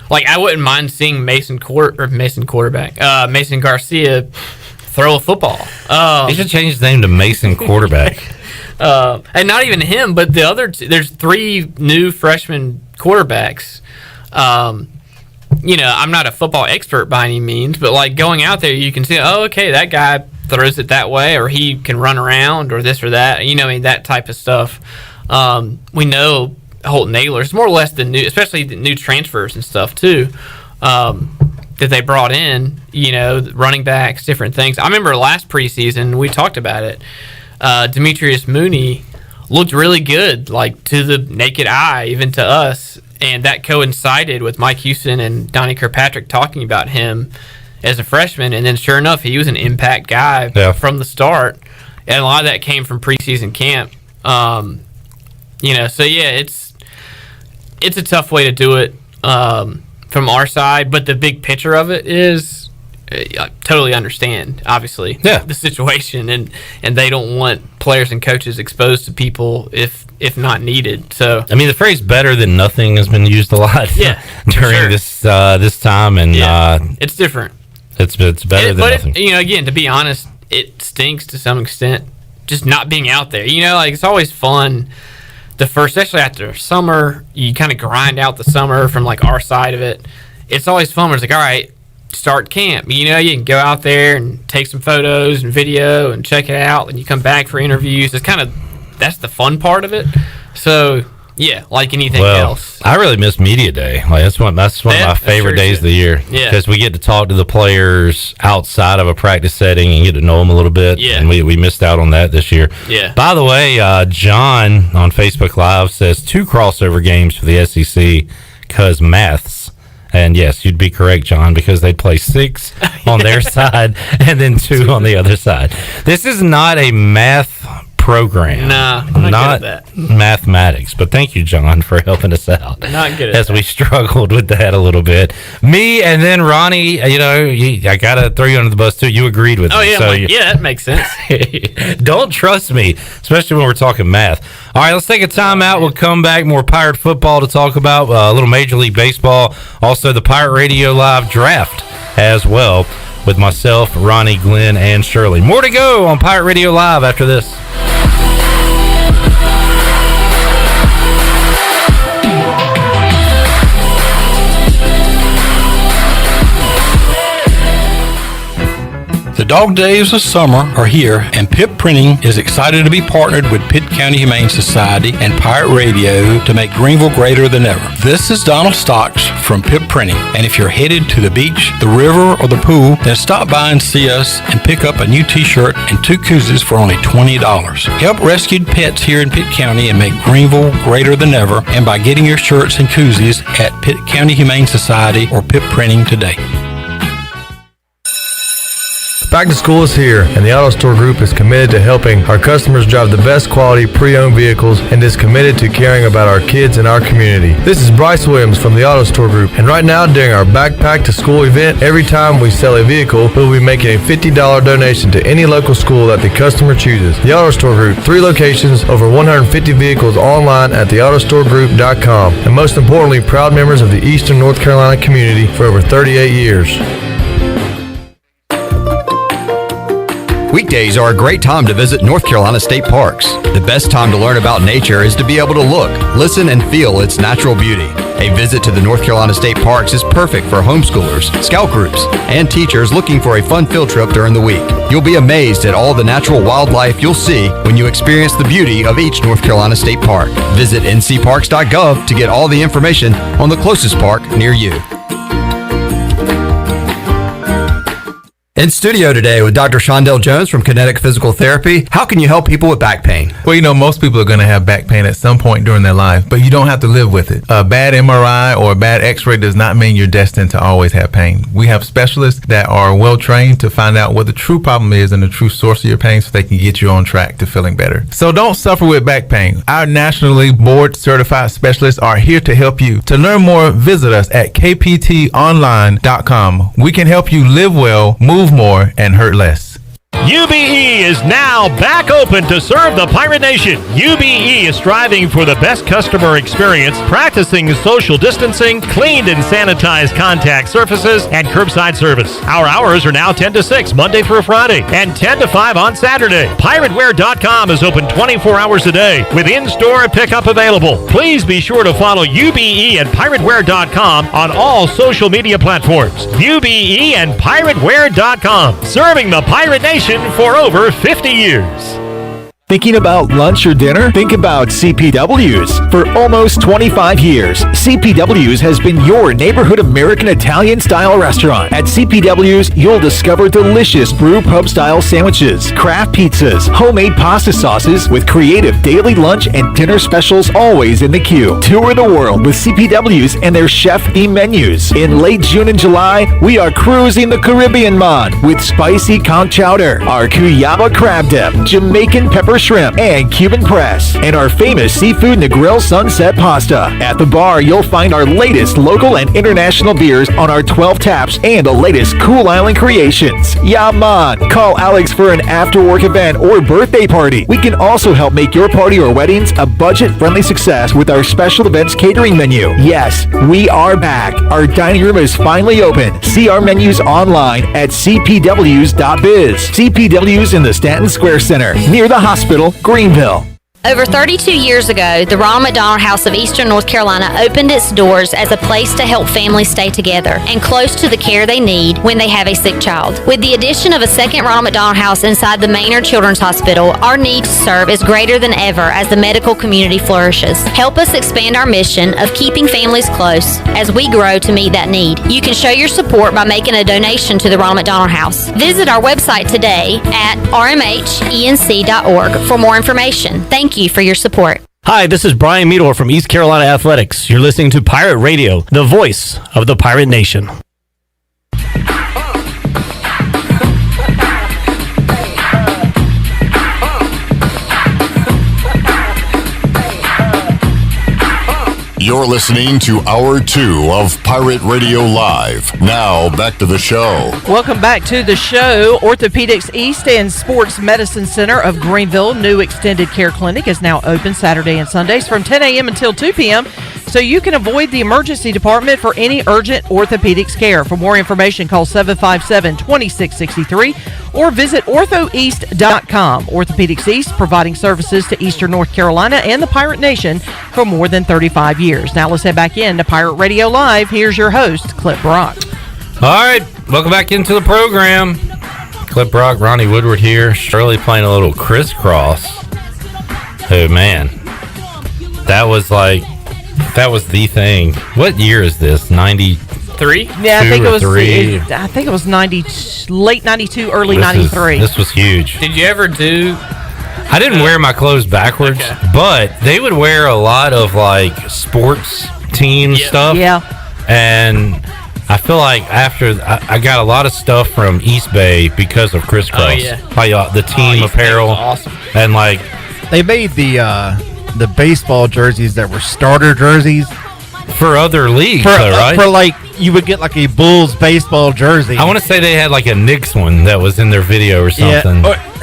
Like, I wouldn't mind seeing Mason Garcia throw a football. He should change his name to Mason Quarterback. And not even him, but the other there's 3 new freshman quarterbacks. I'm not a football expert by any means, but like going out there, you can see, okay, that guy throws it that way, or he can run around, or this or that. That type of stuff. We know Holton Naylor's more or less the new, especially the new transfers and stuff too, that they brought in. Running backs, different things. I remember last preseason we talked about it. Demetrius Mooney looked really good, like to the naked eye, even to us, and that coincided with Mike Houston and Donnie Kirkpatrick talking about him as a freshman, and then sure enough, he was an impact guy from the start, and a lot of that came from preseason camp. So yeah, it's a tough way to do it from our side, but the big picture of it is I totally understand, obviously, the situation, and they don't want players and coaches exposed to people if not needed. So I mean, the phrase "better than nothing" has been used a lot during this time, and it's different. It's better than nothing. But again, to be honest, it stinks to some extent just not being out there. It's always fun. Especially after summer, you kind of grind out the summer from like our side of it. It's always fun when it's like, all right, start camp. You can go out there and take some photos and video and check it out, and you come back for interviews. That's the fun part of it. So yeah, like anything else. I really miss Media Day. Like that's one of my favorite days of the year. Yeah, because we get to talk to the players outside of a practice setting and get to know them a little bit. Yeah, and we missed out on that this year. Yeah. By the way, John on Facebook Live says 2 crossover games for the SEC because maths. And yes, you'd be correct, John, because they play 6 on their side and then 2 on the other side. This is not a math program. Nah, not mathematics. But thank you, John, for helping us out. Not good at as we struggled with that a little bit. Me and then Ronnie, I gotta throw you under the bus too. You agreed with me. Oh yeah, so that makes sense. Don't trust me, especially when we're talking math. All right, let's take a timeout. We'll come back. More Pirate football to talk about. A little Major League Baseball. Also, the Pirate Radio Live draft as well with myself, Ronnie, Glenn, and Shirley. More to go on Pirate Radio Live after this. The dog days of summer are here, and Pip Printing is excited to be partnered with Pitt County Humane Society and Pirate Radio to make Greenville greater than ever. This is Donald Stocks from Pip Printing, and if you're headed to the beach, the river, or the pool, then stop by and see us and pick up a new t-shirt and 2 koozies for only $20. Help rescued pets here in Pitt County and make Greenville greater than ever, and by getting your shirts and koozies at Pitt County Humane Society or Pip Printing today. Back to school is here, and the Auto Store Group is committed to helping our customers drive the best quality pre-owned vehicles and is committed to caring about our kids and our community. This is Bryce Williams from the Auto Store Group, and right now during our Backpack to School event, every time we sell a vehicle, we'll be making a $50 donation to any local school that the customer chooses. The Auto Store Group, 3 locations, over 150 vehicles online at theautostoregroup.com, and most importantly, proud members of the Eastern North Carolina community for over 38 years. Weekdays are a great time to visit North Carolina state parks. The best time to learn about nature is to be able to look, listen, and feel its natural beauty. A visit to the North Carolina state parks is perfect for homeschoolers, scout groups, and teachers looking for a fun field trip during the week. You'll be amazed at all the natural wildlife you'll see when you experience the beauty of each North Carolina state park. Visit ncparks.gov to get all the information on the closest park near you. In studio today with Dr. Shondell Jones from Kinetic Physical Therapy. How can you help people with back pain? Well, most people are going to have back pain at some point during their life, but you don't have to live with it. A bad MRI or a bad x-ray does not mean you're destined to always have pain. We have specialists that are well trained to find out what the true problem is and the true source of your pain so they can get you on track to feeling better. So don't suffer with back pain. Our nationally board certified specialists are here to help you. To learn more, visit us at kptonline.com. We can help you live well, move more, and hurt less. UBE is now back open to serve the Pirate Nation. UBE is striving for the best customer experience, practicing social distancing, cleaned and sanitized contact surfaces, and curbside service. Our hours are now 10 to 6, Monday through Friday, and 10 to 5 on Saturday. PirateWear.com is open 24 hours a day, with in-store pickup available. Please be sure to follow UBE and PirateWear.com on all social media platforms. UBE and PirateWear.com, serving the Pirate Nation for over 50 years. Thinking about lunch or dinner? Think about CPW's. For almost 25 years, CPW's has been your neighborhood American Italian-style restaurant. At CPW's, you'll discover delicious brew pub-style sandwiches, craft pizzas, homemade pasta sauces, with creative daily lunch and dinner specials always in the queue. Tour the world with CPW's and their chef-themed menus. In late June and July, we are cruising the Caribbean mod with spicy conch chowder, our Cuyaba crab dip, Jamaican pepper shrimp, and Cuban press, and our famous seafood Negril sunset pasta. At the bar, you'll find our latest local and international beers on our 12 taps and the latest Cool Island creations. Yeah, man. Call Alex for an after-work event or birthday party. We can also help make your party or weddings a budget-friendly success with our special events catering menu. Yes, we are back. Our dining room is finally open. See our menus online at cpws.biz. CPW's in the Stanton Square Center, near the hospital, Greenville. Over 32 years ago, the Ronald McDonald House of Eastern North Carolina opened its doors as a place to help families stay together and close to the care they need when they have a sick child. With the addition of a second Ronald McDonald House inside the Maynard Children's Hospital, our need to serve is greater than ever as the medical community flourishes. Help us expand our mission of keeping families close as we grow to meet that need. You can show your support by making a donation to the Ronald McDonald House. Visit our website today at rmhenc.org for more information. Thank you for your support. Hi, this is Brian Meador from East Carolina Athletics. You're listening to Pirate Radio, the voice of the Pirate Nation. You're listening to Hour 2 of Pirate Radio Live. Now, back to the show. Welcome back to the show. Orthopedics East and Sports Medicine Center of Greenville new extended care clinic is now open Saturday and Sundays from 10 a.m. until 2 p.m. so you can avoid the emergency department for any urgent orthopedics care. For more information, call 757-2663 or visit orthoeast.com. Orthopedics East, providing services to Eastern North Carolina and the Pirate Nation for more than 35 years. Now let's head back in to Pirate Radio Live. Here's your host, Clip Brock. All right, welcome back into the program. Clip Brock, Ronnie Woodward here. Shirley playing a little crisscross. Oh, man. That was the thing. What year is this? 93? Yeah, I think it was late 92, early 93. This was huge. Did you ever do... I didn't wear my clothes backwards, but they would wear a lot of sports team stuff. Yeah. And I feel like after I got a lot of stuff from East Bay because of crisscross. Oh, yeah. Like the team apparel. Awesome. And they made the baseball jerseys that were starter jerseys for other leagues, right? For you would get a Bulls baseball jersey. I want to say they had a Knicks one that was in their video or something. Yeah.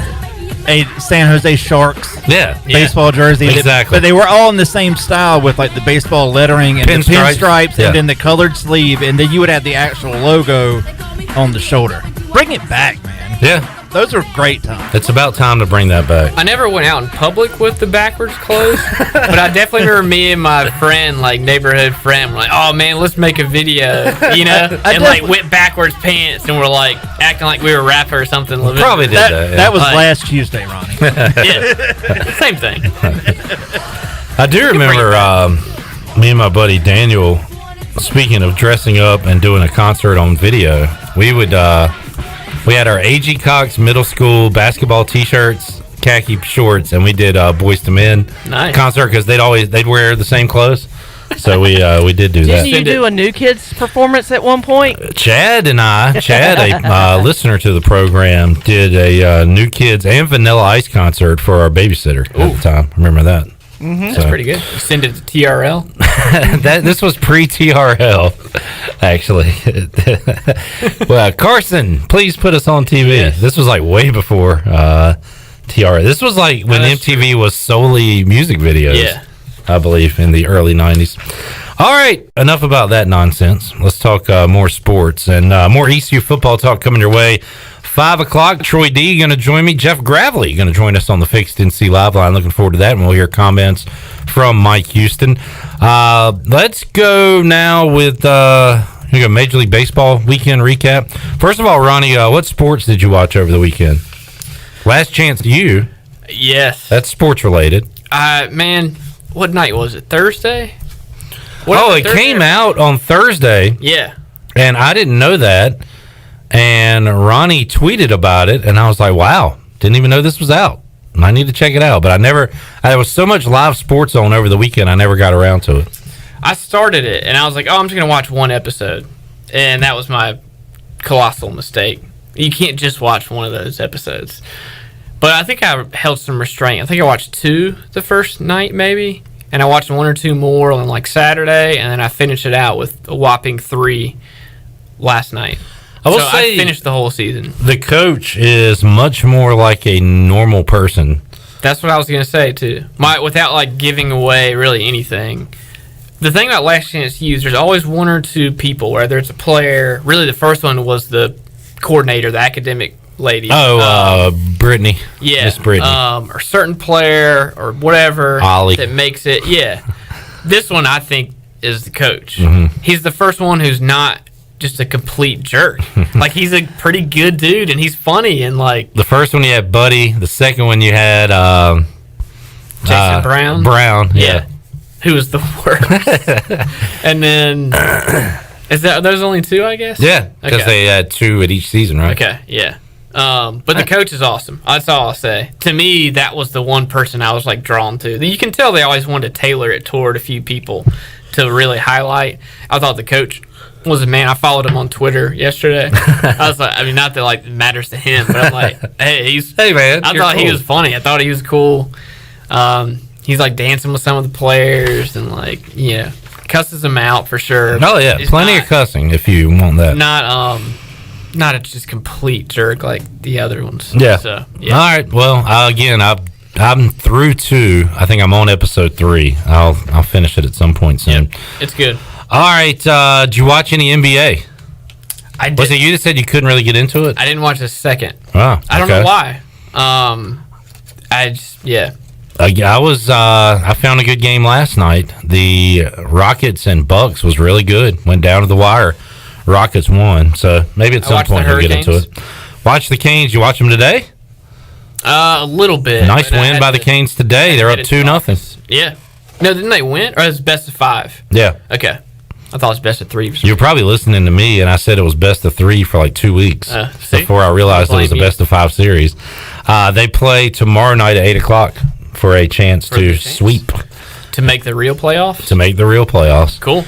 A San Jose Sharks baseball jersey. Exactly. But they were all in the same style with the baseball lettering and the pinstripes and then the colored sleeve, and then you would have the actual logo on the shoulder. Bring it back, man. Yeah. Those are great times. It's about time to bring that back. I never went out in public with the backwards clothes, but I definitely remember me and my friend, neighborhood friend, oh man, let's make a video, and went backwards pants, and we're acting like we were a rapper or something. Probably did that. Yeah. That was last Tuesday, Ronnie. Yeah, same thing. I do remember me and my buddy Daniel, speaking of dressing up and doing a concert on video, we would We had our A.G. Cox middle school basketball T-shirts, khaki shorts, and we did Boys to Men concert because they'd wear the same clothes. So we did do that. Didn't you do a New Kids performance at one point? Chad, a listener to the program, did a New Kids and Vanilla Ice concert for our babysitter at the time. Remember that? Mm-hmm. That's pretty good. Send it to TRL. This was pre-TRL, actually. Well, Carson, please put us on TV. Yes. This was like way before TRL. This was like when MTV was solely music videos. Yeah. I believe in the early 90s. All right, enough about that nonsense. Let's talk more sports and more ECU football talk coming your way. 5 o'clock, Troy D going to join me. Jeff Gravley going to join us on the Fixed NC Live line. Looking forward to that, and we'll hear comments from Mike Houston. Let's go now with Major League Baseball weekend recap. First of all, Ronnie, what sports did you watch over the weekend? Last chance to you. Yes. That's sports related. Man, what night was it? Thursday? It came out on Thursday. Yeah. And I didn't know that. And Ronnie tweeted about it, and I was like, wow, didn't even know this was out. I need to check it out. But there was so much live sports on over the weekend, I never got around to it. I started it, and I was like, I'm just going to watch one episode. And that was my colossal mistake. You can't just watch one of those episodes. But I think I held some restraint. I think I watched 2 the first night, maybe. And I watched 1 or 2 more on like Saturday, and then I finished it out with a whopping 3 last night. I finished the whole season. The coach is much more like a normal person. That's what I was going to say, too. Without like giving away really anything. The thing about Last Chance to Use, there's always 1 or 2 people, whether it's a player. Really, the first one was the coordinator, the academic lady. Brittany. Yeah. Miss Brittany. Or certain player or whatever Ollie. that makes it. Yeah. This one, I think, is the coach. Mm-hmm. He's the first one who's not just a complete jerk. Like, he's a pretty good dude, and he's funny, and like... The first one you had Buddy. The second one you had... Jason Brown? Brown, yeah. Who was the worst. And then... Are those only 2, I guess? Yeah, because they had 2 at each season, right? Okay, yeah. But the coach is awesome. That's all I'll say. To me, that was the one person I was like drawn to. You can tell they always wanted to tailor it toward a few people to really highlight. I thought the coach was a man. I followed him on Twitter yesterday. I was like, not that like it matters to him, but I'm like, hey man. I thought he was funny. I thought he was cool. He's like dancing with some of the players and like, cusses them out for sure. Oh yeah, plenty of cussing if you want that. Not a just complete jerk like the other ones. Yeah. So, yeah. All right. Well, again, I'm through 2. I think I'm on episode 3. I'll finish it at some point soon. Yep. It's good. All right. Did you watch any NBA? I did. Was it you that said you couldn't really get into it? I didn't watch a second. Oh, I don't know why. I found a good game last night. The Rockets and Bucks was really good. Went down to the wire. Rockets won. So maybe at some point we'll get into it. Watch the Canes. You watch them today? A little bit. Nice win by the Canes today. They're up 2-0. Yeah. No, didn't they win? Or it was best of 5? Yeah. Okay. I thought it was best of 3. You were probably listening to me, and I said it was best of 3 for like 2 weeks before I realized it was a best of 5 series. They play tomorrow night at 8 o'clock for a chance to sweep. To make the real playoffs? To make the real playoffs. Cool.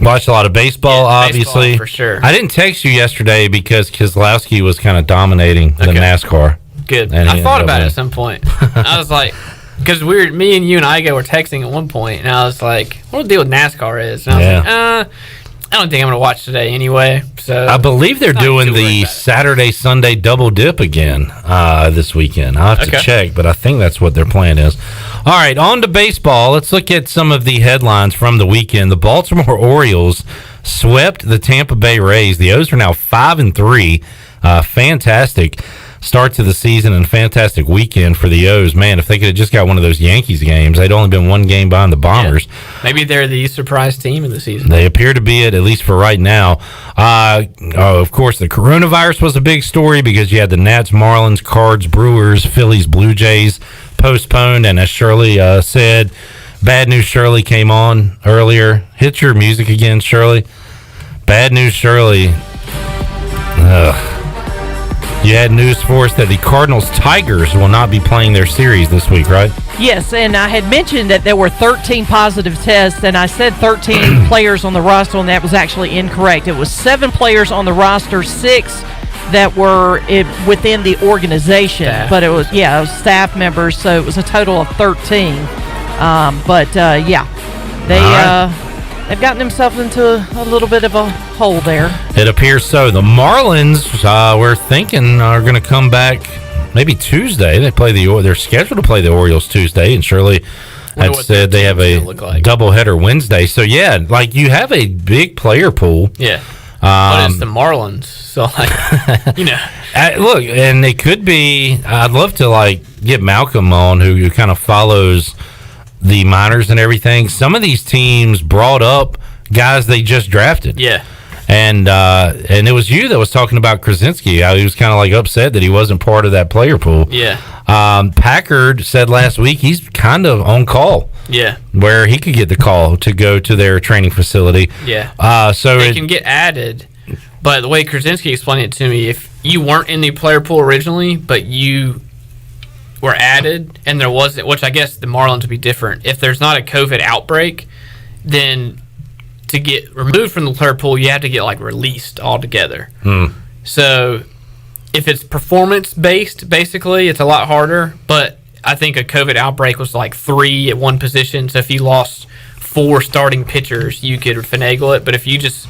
Watched a lot of baseball, obviously. Baseball, for sure. I didn't text you yesterday because Keselowski was kind of dominating the NASCAR. Good. I thought about it at some point. I was like, because me and you and Igo were texting at one point, and I was like, what the deal with NASCAR is? And I was like, I don't think I'm going to watch today anyway. So I believe they're doing the Saturday-Sunday double dip again this weekend. I'll have to check, but I think that's what their plan is. All right, on to baseball. Let's look at some of the headlines from the weekend. The Baltimore Orioles swept the Tampa Bay Rays. The O's are now 5-3. Fantastic start to the season and fantastic weekend for the O's. Man, if they could have just got one of those Yankees games, they'd only been 1 game behind the Bombers. Yeah. Maybe they're the surprise team of the season. They appear to be it, at least for right now. Of course, the coronavirus was a big story because you had the Nats, Marlins, Cards, Brewers, Phillies, Blue Jays postponed, and as Shirley said, Bad News Shirley came on earlier. Hit your music again, Shirley. Bad News Shirley. you had news for us that the Cardinals Tigers will not be playing their series this week, right? Yes, and I had mentioned that there were 13 positive tests, and I said 13 players on the roster, and that was actually incorrect. It was 7 players on the roster, 6 that were within the organization, but it was staff members, so it was a total of 13. They've gotten themselves into a little bit of a hole there. It appears so. The Marlins, we're thinking, are going to come back maybe Tuesday. They're scheduled to play the Orioles Tuesday, and Shirley had said they have a doubleheader Wednesday. So yeah, like you have a big player pool. Yeah. But it's the Marlins, so look, and it could be. I'd love to get Malcolm on, who kind of follows the minors and everything. Some of these teams brought up guys they just drafted. Yeah. And it was you that was talking about Krasinski. He was kind of upset that he wasn't part of that player pool. Yeah. Packard said last week he's kind of on call. Yeah. Where he could get the call to go to their training facility. Yeah. So they can get added. But the way Krasinski explained it to me, if you weren't in the player pool originally, but you were added and there wasn't, which I guess the Marlins would be different. If there's not a COVID outbreak, then to get removed from the player pool, you have to get released altogether. So if it's performance based, basically, it's a lot harder. But I think a COVID outbreak was 3 at one position. So if you lost 4 starting pitchers, you could finagle it. But if you just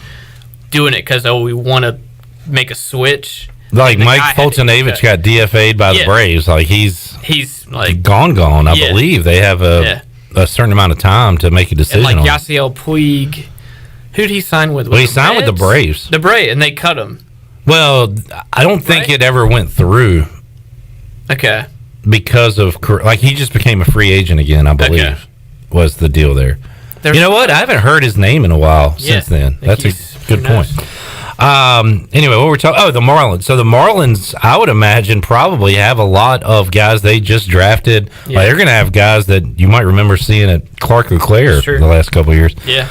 doing it because we want to make a switch, Mike Fulton-Avich got DFA'd by the Braves. He's gone. I believe they have a certain amount of time to make a decision. And Yasiel Puig, who did he sign with? Well, he signed with the Braves. The Braves, and they cut him. Well, I don't think it ever went through. Okay. Because of he just became a free agent again, I believe, was the deal there. You know what? I haven't heard his name in a while since then. That's a good point. Anyway, what we're talking? Oh, the Marlins. So the Marlins, I would imagine, probably have a lot of guys they just drafted. Yeah. They're going to have guys that you might remember seeing at Clark LeClaire the last couple of years. Yeah.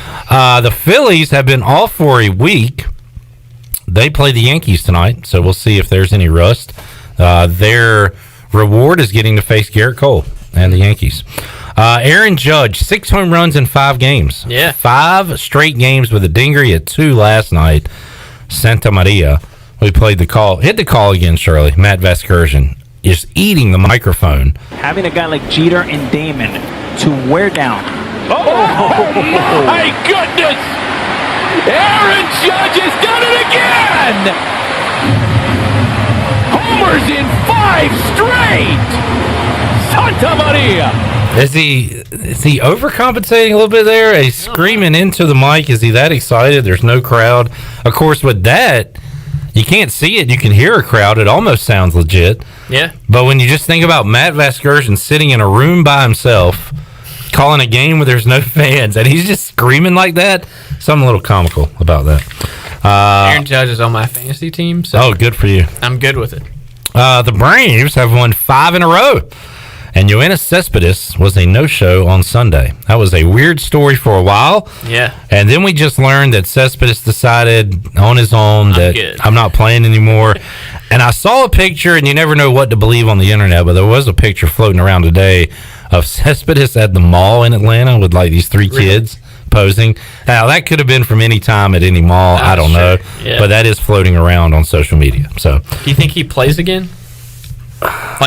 The Phillies have been off for a week. They play the Yankees tonight, so we'll see if there's any rust. Their reward is getting to face Garrett Cole and the Yankees. Aaron Judge, 6 home runs in 5 games. Yeah. 5 straight games with a dinger. He had 2 last night. Santa Maria. We played the call. Hit the call again, Shirley. Matt Vasgersian is eating the microphone. Having a guy like Jeter and Damon to wear down. Oh, my goodness! Aaron Judge has done it again! Homers in 5 straight! Santa Maria! Is he overcompensating a little bit there? He's screaming into the mic. Is he that excited? There's no crowd. Of course, with that, you can't see it. You can hear a crowd. It almost sounds legit. Yeah. But when you just think about Matt Vasgersian sitting in a room by himself, calling a game where there's no fans, and he's just screaming like that, something a little comical about that. Aaron Judge is on my fantasy team. So good for you. I'm good with it. The Braves have won 5 in a row. And Yoenis Cespedes was a no-show on Sunday. That was a weird story for a while. Yeah. And then we just learned that Cespedes decided on his own that I'm not playing anymore. And I saw a picture, and you never know what to believe on the internet, but there was a picture floating around today of Cespedes at the mall in Atlanta with these 3 kids posing. Now, that could have been from any time at any mall. I don't know. Yeah. But that is floating around on social media. So, do you think he plays again?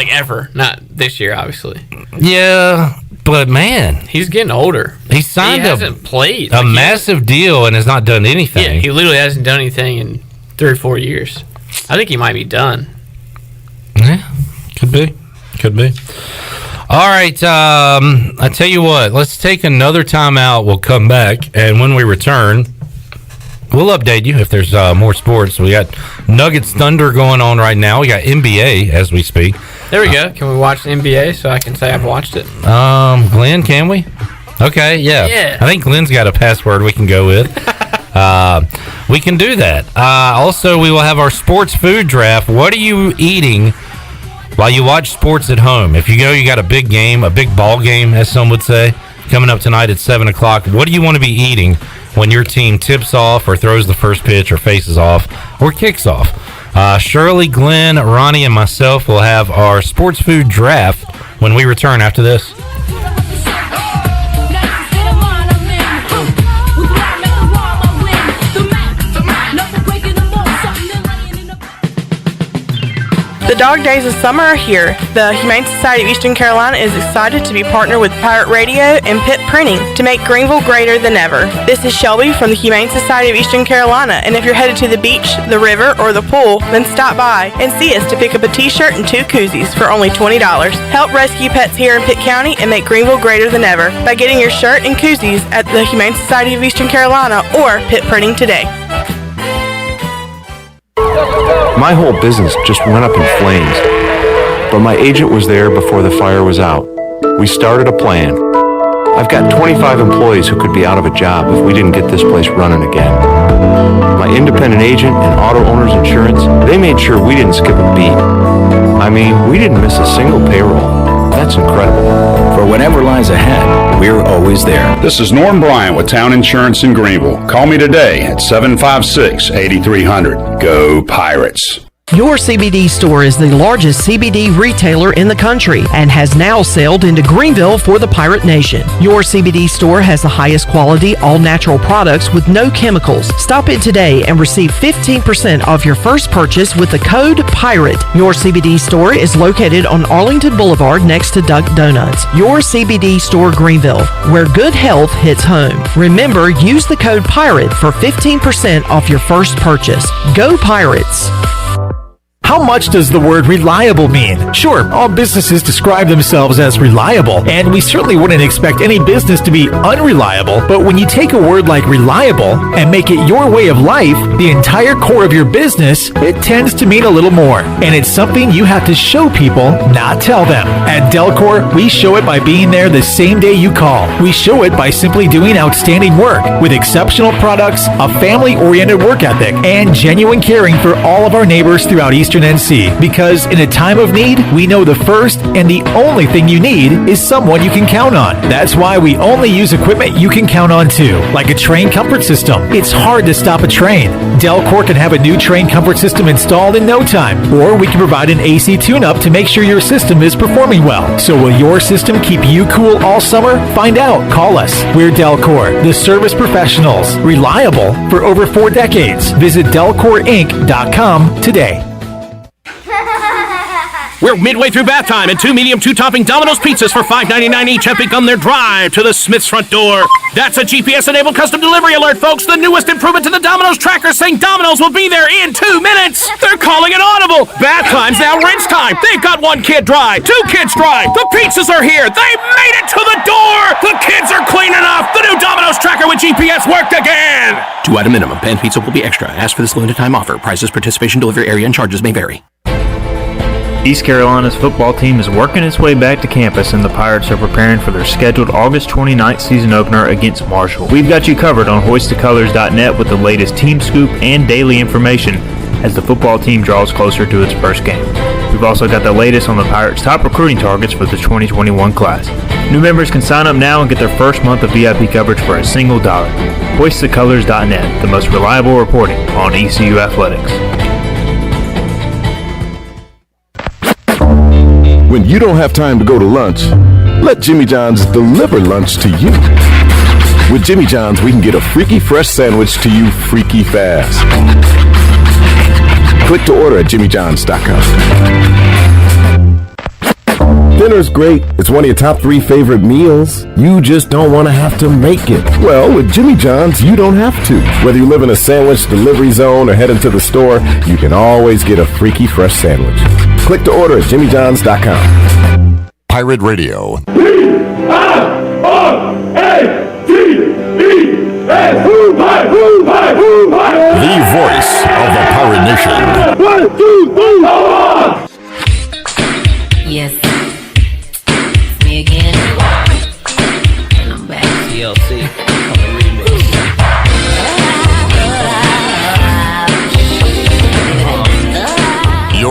Ever. Not this year, obviously. Yeah, but man, he's getting older. He signed hasn't played a massive deal and has not done anything. Yeah, he literally hasn't done anything in 3 or 4 years. I think he might be done. Yeah, could be. All right, I tell you what, let's take another time out. We'll come back, and when we return, we'll update you if there's more sports. We got Nuggets Thunder going on right now. We got NBA as we speak. There we go. Can we watch the NBA so I can say I've watched it? Glenn, can we? Okay, yeah. I think Glenn's got a password we can go with. We can do that. Also, we will have our sports food draft. What are you eating while you watch sports at home? If you got a big game, a big ball game, as some would say, coming up tonight at 7 o'clock. What do you want to be eating when your team tips off or throws the first pitch or faces off or kicks off? Shirley, Glenn, Ronnie, and myself will have our sports food draft when we return after this. The dog days of summer are here. The Humane Society of Eastern Carolina is excited to be partnered with Pirate Radio and Pitt Printing to make Greenville greater than ever. This is Shelby from the Humane Society of Eastern Carolina, and if you're headed to the beach, the river, or the pool, then stop by and see us to pick up a t-shirt and 2 koozies for only $20. Help rescue pets here in Pitt County and make Greenville greater than ever by getting your shirt and koozies at the Humane Society of Eastern Carolina or Pitt Printing today. My whole business just went up in flames, but my agent was there before the fire was out. We started a plan. I've got 25 employees who could be out of a job if we didn't get this place running again. My independent agent and auto owner's insurance, they made sure we didn't skip a beat. I mean, we didn't miss a single payroll. That's incredible. For whatever lies ahead, we're always there. This is Norm Bryant with Town Insurance in Greenville. Call me today at 756-8300. Go Pirates. Your CBD store is the largest CBD retailer in the country and has now sailed into Greenville for the Pirate Nation. Your CBD store has the highest quality, all-natural products with no chemicals. Stop in today and receive 15% off your first purchase with the code PIRATE. Your CBD store is located on Arlington Boulevard next to Duck Donuts. Your CBD store Greenville, where good health hits home. Remember, use the code PIRATE for 15% off your first purchase. Go Pirates! How much does the word reliable mean? Sure, all businesses describe themselves as reliable, and we certainly wouldn't expect any business to be unreliable, but when you take a word like reliable and make it your way of life, the entire core of your business, it tends to mean a little more. And it's something you have to show people, not tell them. At Delcor, we show it by being there the same day you call. We show it by simply doing outstanding work with exceptional products, a family-oriented work ethic, and genuine caring for all of our neighbors throughout Eastern NC, because in a time of need, we know the first and the only thing you need is someone you can count on. That's why we only use equipment you can count on too, like a train comfort system. It's hard to stop a train. Delcor can have a new train comfort system installed in no time, or we can provide an AC tune-up to make sure your system is performing well. So will your system keep you cool all summer? Find out. Call us. We're Delcor, the service professionals. Reliable for over 4 decades. Visit DelcorInc.com today. We're midway through bath time, and 2 medium, 2-topping Domino's pizzas for $5.99 each have begun their drive to the Smith's front door. That's a GPS-enabled custom delivery alert, folks. The newest improvement to the Domino's tracker, saying Domino's will be there in 2 minutes. They're calling it audible. Bath time's now rinse time. They've got 1 kid dry, 2 kids dry. The pizzas are here. They made it to the door. The kids are clean enough. The new Domino's tracker with GPS worked again. 2-item minimum. Pan pizza will be extra. Ask for this limited time offer. Prices, participation, delivery area, and charges may vary. East Carolina's football team is working its way back to campus, and the Pirates are preparing for their scheduled August 29th season opener against Marshall. We've got you covered on hoistthecolors.net with the latest team scoop and daily information as the football team draws closer to its first game. We've also got the latest on the Pirates' top recruiting targets for the 2021 class. New members can sign up now and get their first month of VIP coverage for a single $1. Hoistthecolors.net, the most reliable reporting on ECU athletics. When you don't have time to go to lunch, let Jimmy John's deliver lunch to you. With Jimmy John's, we can get a freaky fresh sandwich to you freaky fast. Click to order at jimmyjohns.com. Dinner's great. It's one of your top 3 favorite meals. You just don't want to have to make it. Well, with Jimmy John's, you don't have to. Whether you live in a sandwich delivery zone or head into the store, you can always get a freaky fresh sandwich. Click to order at jimmyjohns.com. Pirate Radio. The voice of the Pirate Nation. 1, 2, 3, yes. It's me again. And I'm back. TLC.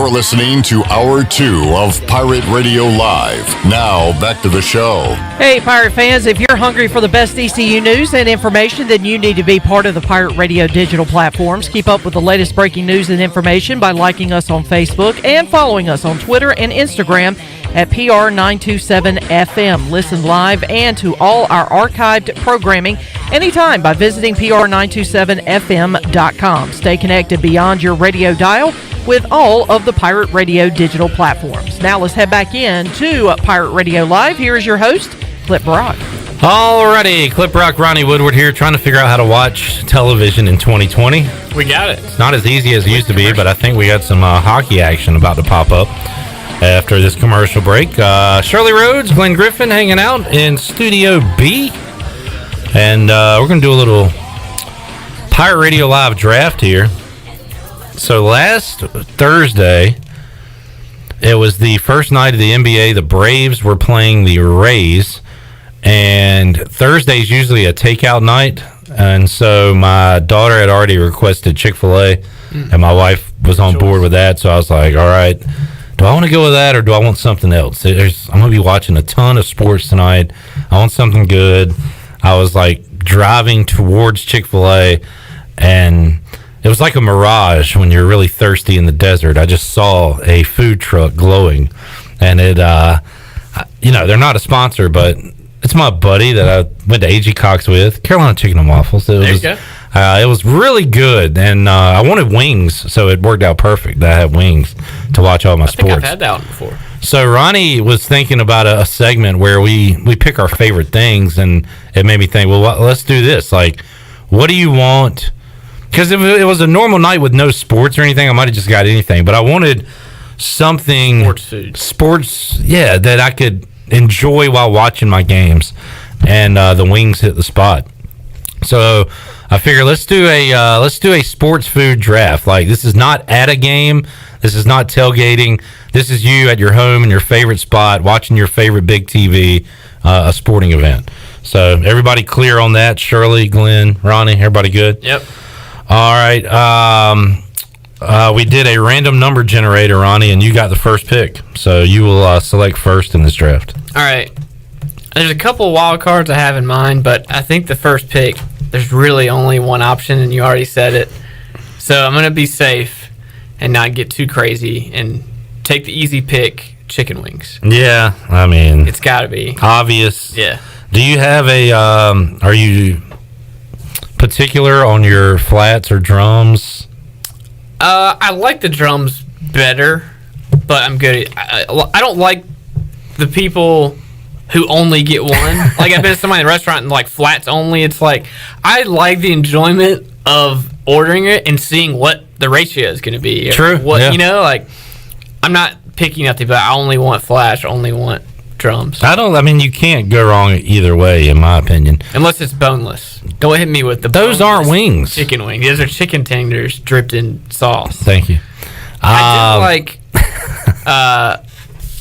You're listening to Hour 2 of Pirate Radio Live. Now, back to the show. Hey, Pirate fans, if you're hungry for the best ECU news and information, then you need to be part of the Pirate Radio digital platforms. Keep up with the latest breaking news and information by liking us on Facebook and following us on Twitter and Instagram at PR927FM. Listen live and to all our archived programming anytime by visiting PR927FM.com. Stay connected beyond your radio dial with all of the Pirate Radio digital platforms. Now let's head back in to Pirate Radio Live. Here is your host, Clip Brock. Alrighty, Clip Rock, Ronnie Woodward here, trying to figure out how to watch television in 2020. We got it. It's not as easy as it used to be, but I think we got some hockey action about to pop up after this commercial break. Shirley Rhodes, Glenn Griffin hanging out in Studio B. And we're going to do a little Pirate Radio Live draft here. So last Thursday, it was the first night of the NBA. The Braves were playing the Rays. And Thursday's usually a takeout night. And so my daughter had already requested Chick-fil-A. And my wife was on board with that. So I was like, all right, do I want to go with that or do I want something else? I'm going to be watching a ton of sports tonight. I want something good. I was like driving towards Chick-fil-A, and it was like a mirage when you're really thirsty in the desert. I just saw a food truck glowing, and it, they're not a sponsor, but it's my buddy that I went to AG Cox with, Carolina Chicken and Waffles. It was really good, and I wanted wings, so it worked out perfect that I had wings to watch all my sports. I think I've had that one before. So Ronnie was thinking about a segment where we pick our favorite things, and it made me think, well, let's do this. Like, what do you want? Because if it was a normal night with no sports or anything, I might have just got anything. But I wanted something sports, that I could enjoy while watching my games, and the wings hit the spot. So I figure let's do a sports food draft. Like, this is not at a game. This is not tailgating. This is you at your home in your favorite spot, watching your favorite big TV, a sporting event. So everybody clear on that? Shirley, Glenn, Ronnie, everybody good? Yep. All right. We did a random number generator, Ronnie, and you got the first pick. So you will select first in this draft. All right. There's a couple of wild cards I have in mind, but I think the first pick, there's really only one option, and you already said it. So I'm going to be safe and not get too crazy and take the easy pick, chicken wings. Yeah, I mean, it's got to be obvious. Yeah. Do you have are you particular on your flats or drums? I like the drums better, but I'm good. I don't like the people who only get one. Like, I've been to somebody in a restaurant and like flats only. It's like, I like the enjoyment of ordering it and seeing what the ratio is going to be. True. Like, I'm not picky nothing, but I only want flats, only want drums. You can't go wrong either way, in my opinion. Unless it's boneless. Don't hit me with the Those aren't wings. Chicken wings. Those are chicken tenders dripped in sauce. Thank you. I do like...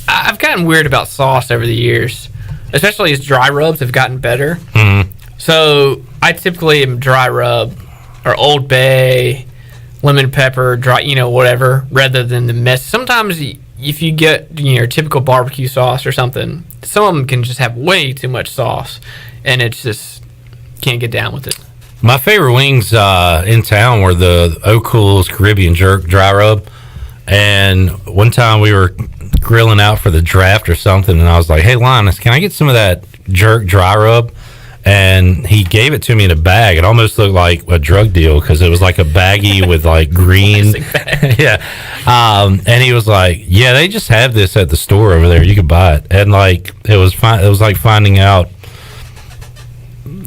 I've gotten weird about sauce over the years, especially as dry rubs have gotten better. Mm-hmm. So I typically am dry rub or Old Bay, lemon pepper, dry, whatever, rather than the mess. Sometimes if you get your typical barbecue sauce or something, some of them can just have way too much sauce, and it's just can't get down with it. My favorite wings in town were the O'Cool's Caribbean Jerk dry rub, and one time we were grilling out for the draft or something, and I was like, hey, Linus, can I get some of that jerk dry rub? And he gave it to me in a bag. It almost looked like a drug deal because it was like a baggie with like green. Yeah. And he was like, yeah, they just have this at the store over there. You could buy it. And like, it was like finding out,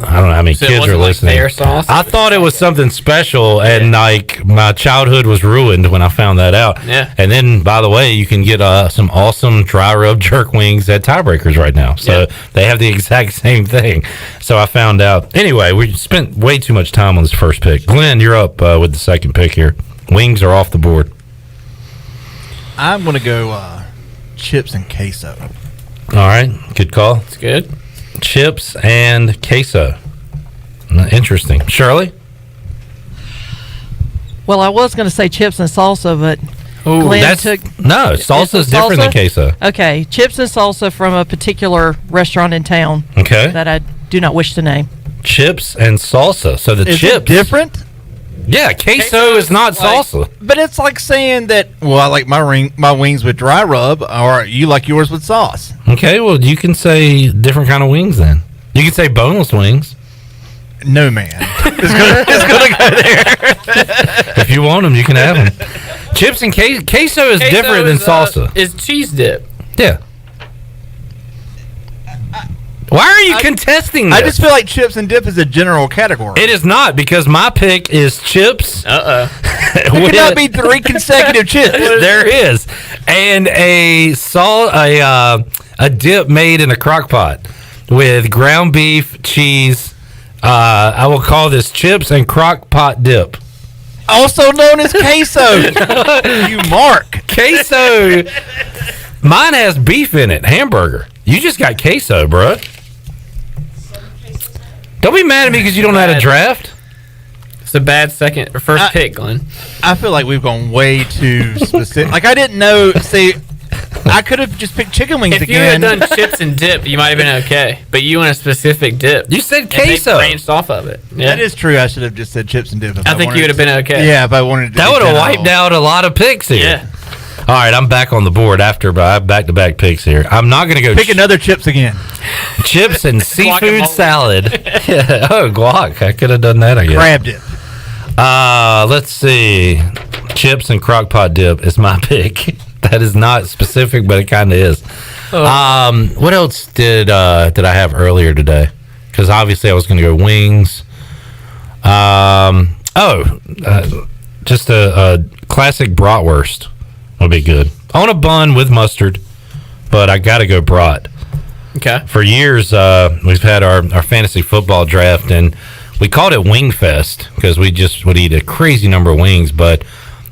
I don't know how many kids are listening. Like sauce? I thought it was something special, and like my childhood was ruined when I found that out. Yeah. And then, by the way, you can get some awesome dry rub jerk wings at Tiebreakers right now. So they have the exact same thing. So I found out. Anyway, we spent way too much time on this first pick. Glenn, you're up with the second pick here. Wings are off the board. I'm going to go chips and queso. All right. Good call. It's good. Chips and queso. Interesting. Shirley? Well, I was going to say chips and salsa, but Glenn salsa is different than queso. Okay, chips and salsa from a particular restaurant in town. Okay. That I do not wish to name. Chips and salsa. So the Is chips it different? Yeah, queso is not salsa. But it's like saying that. Well, I like my wings with dry rub, or you like yours with sauce. Okay, well you can say different kind of wings then. You can say boneless wings. No, man. It's gonna go there. If you want them, you can have them. Chips and queso is different than salsa. It's cheese dip. Yeah. Why are you contesting this? I just feel like chips and dip is a general category. It is not, because my pick is chips. There cannot be 3 consecutive chips. There is. And a dip made in a crock pot with ground beef, cheese. I will call this chips and crock pot dip. Also known as queso. You mark. Queso. Mine has beef in it. Hamburger. You just got queso, bro. Don't be mad at me because you don't know how to draft. It's a bad first pick, Glenn. I feel like we've gone way too specific. Like, I didn't know. See, I could have just picked chicken wings If again. you had done chips and dip, you might have been okay. But you want a specific dip. You said And queso. they branched off of it. Yeah. That is true. I should have just said chips and dip. I think you would have been okay. Yeah, if I wanted to. That would have wiped out a lot of picks here. Yeah. All right, I'm back on the board after I have back-to-back picks here. I'm not going to go Pick another chips again. chips and seafood salad. Yeah. Oh, guac. I could have done that, I guess. Crab dip. Let's see. Chips and crock pot dip is my pick. That is not specific, but it kind of is. What else did I have earlier today? Because obviously I was going to go wings. Just a classic bratwurst would be good. On a bun with mustard, but I got to go brat. Okay. For years, we've had our fantasy football draft, and we called it Wing Fest because we just would eat a crazy number of wings. But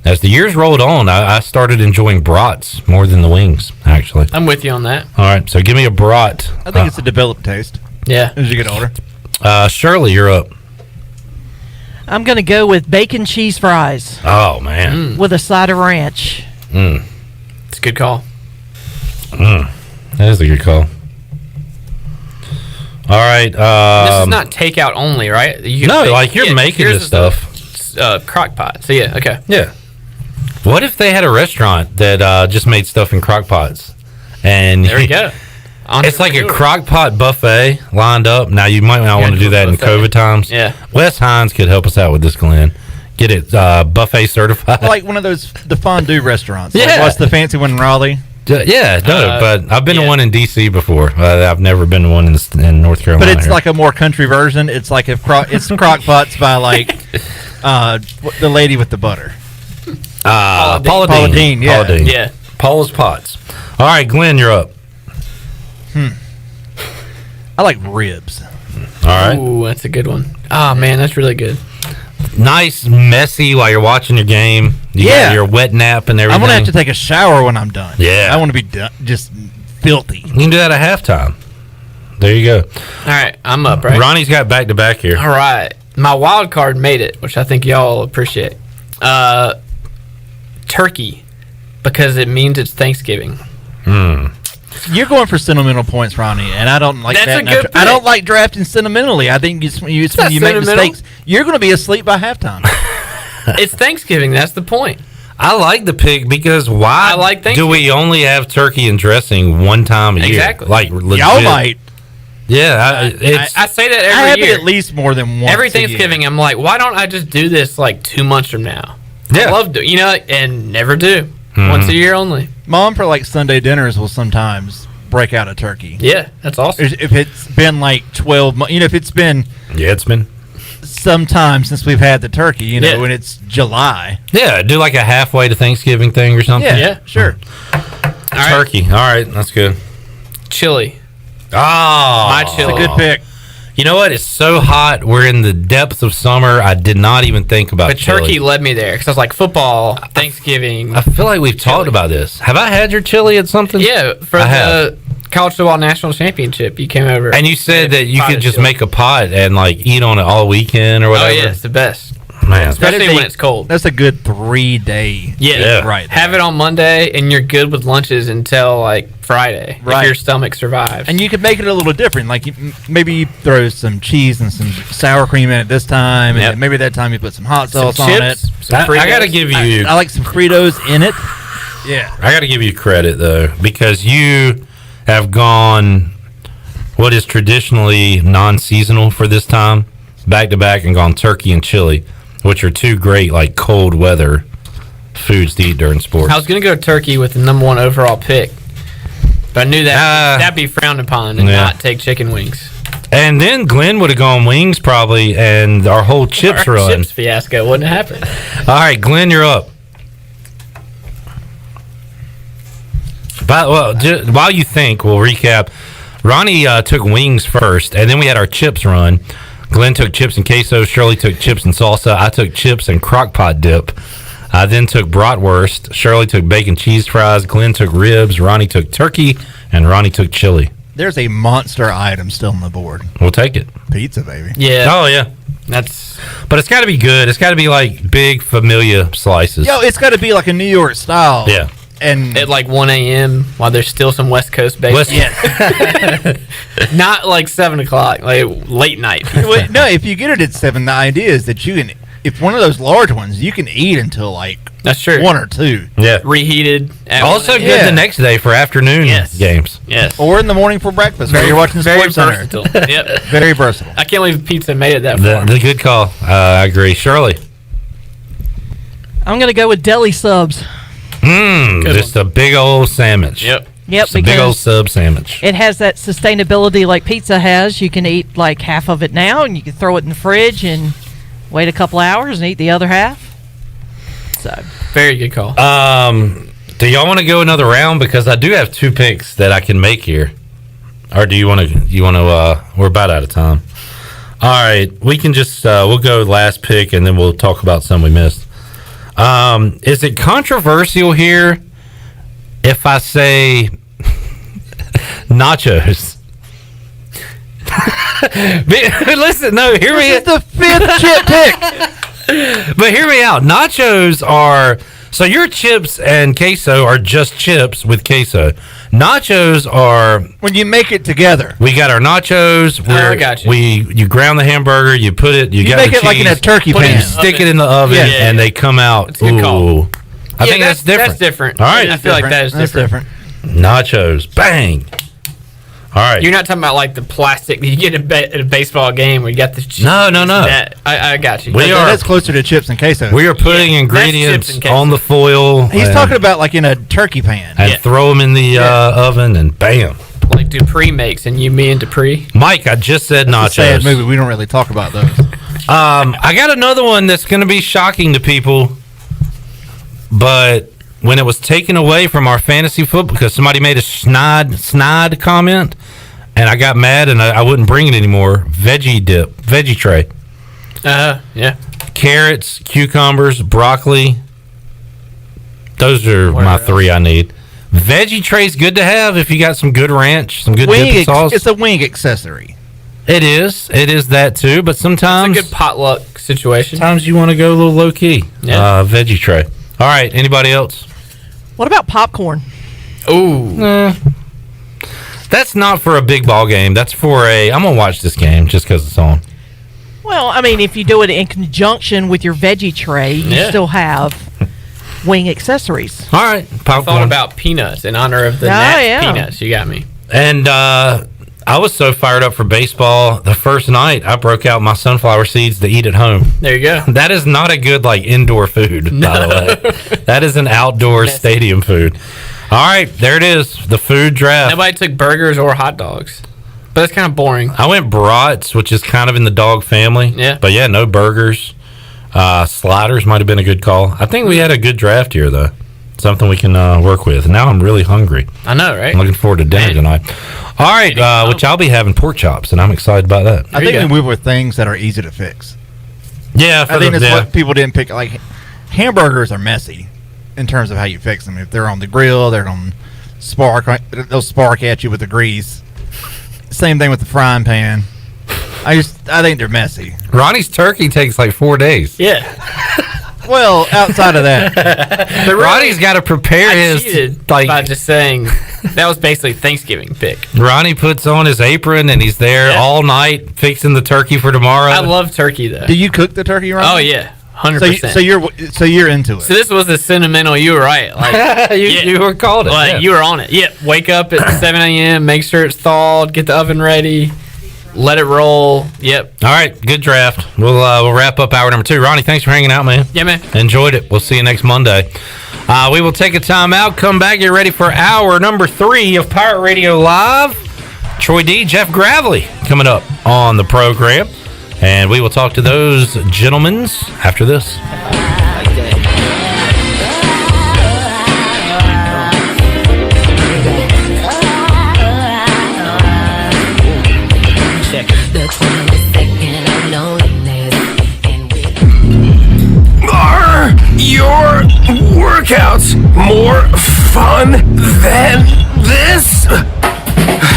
as the years rolled on, I started enjoying brats more than the wings, actually. I'm with you on that. All right, so give me a brat. I think it's a developed taste. Yeah. As you get older. Shirley, you're up. I'm going to go with bacon cheese fries. Oh, man. With a side of ranch. It's a good call. That is a good call. All right. This is not takeout only, right? You're making this stuff. Crock pot. So, yeah, okay. Yeah. What if they had a restaurant that just made stuff in crock pots? And there we go. It's like a crock pot buffet lined up. Now, you might not want to do that in COVID times. Yeah. Wes Hines could help us out with this, Glenn. Get it buffet certified. Like one of the fondue restaurants. Yeah. Like what's the fancy one in Raleigh? But I've been to one in D.C. before. I've never been to one in North Carolina. But it's like a more country version. It's like it's crock pots by like the lady with the butter. Paula Dean. Yeah. Paula Dean. Yeah. Paula's Pots. All right, Glenn, you're up. I like ribs. All right. Ooh, that's a good one. Oh, man, that's really good. Nice, messy while you're watching your game. You got your wet nap and everything. I'm gonna have to take a shower when I'm done. Yeah. I want to be just filthy. You can do that at halftime. There you go. All right, I'm up, right? Ronnie's got back-to-back here. All right. My wild card made it, which I think y'all appreciate. Turkey, because it means it's Thanksgiving. You're going for sentimental points, Ronnie, and I don't like That's that. a good pick. I don't like drafting sentimentally. I think when you make mistakes, you're going to be asleep by halftime. It's Thanksgiving. That's the point. I like the pick because why I like do we only have turkey and dressing one time a year? Exactly. Like legit. Y'all might. Yeah, I say that I every have year. it at least more than once. Every a year. Thanksgiving, I'm like, why don't I just do this like 2 months from now? Yeah. I love doing, and never do. Once a year only. Mom for like Sunday dinners will sometimes break out a turkey. Yeah, that's awesome. If it's been like 12 months, if it's been some time since we've had the turkey, when it's July. Yeah, do like a halfway to Thanksgiving thing or something. Yeah, sure. Turkey. All right, that's good. Chili. Oh, My chili. It's a good pick. You know what? It's so hot. We're in the depths of summer. I did not even think about But chili. turkey led me there because I was like, football, Thanksgiving. I feel like we've talked about this. Have I had your chili at something? Yeah, for the College Football National Championship, you came over. And you said that you could just chili. make a pot and like eat on it all weekend or whatever. Oh, yeah, it's the best. Man. Especially when it's cold. That's a good 3-day. Yeah. Right. Have it on Monday, and you're good with lunches until like Friday. Right. If your stomach survives. And you could make it a little different. Like maybe you throw some cheese and some sour cream in it this time, and then maybe that time you put some hot sauce on it. I got to give you. I like some Fritos in it. Yeah. I got to give you credit though, because you have gone what is traditionally non-seasonal for this time, back to back, and gone turkey and chili, which are two great like cold weather foods to eat during sports. I was gonna go turkey with the number 1 overall pick, but I knew that that'd be frowned upon and not take chicken wings. And then Glenn would have gone wings probably, and our whole chips Our run. chips fiasco wouldn't happen. All right, Glenn, you're up. But, while you think, we'll recap. Ronnie took wings first, and then we had our chips run. Glenn took chips and queso. Shirley took chips and salsa. I took chips and crock-pot dip. I then took bratwurst. Shirley took bacon cheese fries. Glenn took ribs. Ronnie took turkey, and Ronnie took chili. There's a monster item still on the board. We'll take it. Pizza, baby. Yeah. Oh, yeah. But it's got to be good. It's got to be like big familia slices. Yo, it's got to be like a New York style. Yeah. And at like 1 a.m. while there's still some West Coast bacon. Not like 7 o'clock, like late night. Well, no, if you get it at 7, the idea is that you can, if one of those large ones, you can eat until like that's true 1 or 2. Yeah. Reheated. Also good the next day for afternoon games. Yes. Or in the morning for breakfast. While you're watching Sports Center. versatile. Yep. Very versatile. I can't believe pizza made it that far. The good call. I agree. Shirley. I'm going to go with deli subs. Just a big old sandwich. Yep. Just a big old sub sandwich. It has that sustainability like pizza has. You can eat like half of it now, and you can throw it in the fridge and wait a couple hours and eat the other half. So very good call. Do y'all want to go another round, because I do have 2 picks that I can make here, or do you want to? We're about out of time. All right, we can just we'll go last pick, and then we'll talk about some we missed. Is it controversial here if I say nachos? Listen, no, hear me out. This is the 5th chip pick. But hear me out. Nachos are, so your chips and queso are just chips with queso. Nachos are when you make it together. We got our nachos. I got you. You ground the hamburger. You put it. You got make the it like in a cheese, turkey put it- pan. stick it in the oven, and they come out. It's a good call. I think that's different. That's different. All right. I feel like that is That's different. Nachos, bang. All right. You're not talking about like the plastic that you get at a baseball game where you got the No. I got you. That's closer to chips and queso. We are putting ingredients on the foil. He's and- talking about like in a turkey pan. and throw them in the oven, and bam. Like Dupree makes, and you, me, and Dupree. Mike, I just said nachos. It's a sad movie. We don't really talk about those. I got another one that's going to be shocking to people, but when it was taken away from our fantasy football, because somebody made a snide comment, and I got mad, and I wouldn't bring it anymore. Veggie tray. Yeah. Carrots, cucumbers, broccoli. Those are my 3 I need. Veggie tray's good to have if you got some good ranch, some good dipping sauce. It's a wing accessory. It is that too, but sometimes It's a good potluck situation. Sometimes you want to go a little low key. Yeah. Veggie tray. All right. Anybody else? what about popcorn? Ooh. That's not for a big ball game. That's for I'm gonna watch this game just because it's on. Well, I mean, if you do it in conjunction with your veggie tray, you still have wing accessories. All right. Popcorn. I thought about peanuts in honor of the peanuts. You got me. And I was so fired up for baseball. The first night, I broke out my sunflower seeds to eat at home. There you go. That is not a good indoor food, by the way. That is an outdoor stadium food. All right, there it is. The food draft. Nobody took burgers or hot dogs, but that's kind of boring. I went brats, which is kind of in the dog family. Yeah. But yeah, no burgers. Sliders might have been a good call. I think we had a good draft here, though. Something we can work with. Now I'm really hungry. I know, right? I'm looking forward to dinner tonight. All right, which I'll be having pork chops, and I'm excited about that. I think we move with things that are easy to fix. Yeah, I think that's what people didn't pick. Like hamburgers are messy in terms of how you fix them. If they're on the grill, they're on spark. They'll spark at you with the grease. Same thing with the frying pan. I think they're messy. Ronnie's turkey takes like 4 days. Yeah. Well, outside of that, Ronnie's got to prepare his by just saying that was basically Thanksgiving pick. Ronnie puts on his apron and he's there all night fixing the turkey for tomorrow. I love turkey though. Do you cook the turkey, Ronnie? Oh yeah, 100%. So you're into it. So this was the sentimental. You were right. Like you were called it. Like you were on it. Yeah. Wake up at 7 a.m. Make sure it's thawed. Get the oven ready. Let it roll. Yep. All right. Good draft. We'll wrap up hour number 2. Ronnie, thanks for hanging out, man. Yeah, man. Enjoyed it. We'll see you next Monday. We will take a time out. Come back. Get ready for hour number 3 of Pirate Radio Live. Troy D, Jeff Gravley coming up on the program. And we will talk to those gentlemen after this. Are your workouts more fun than this?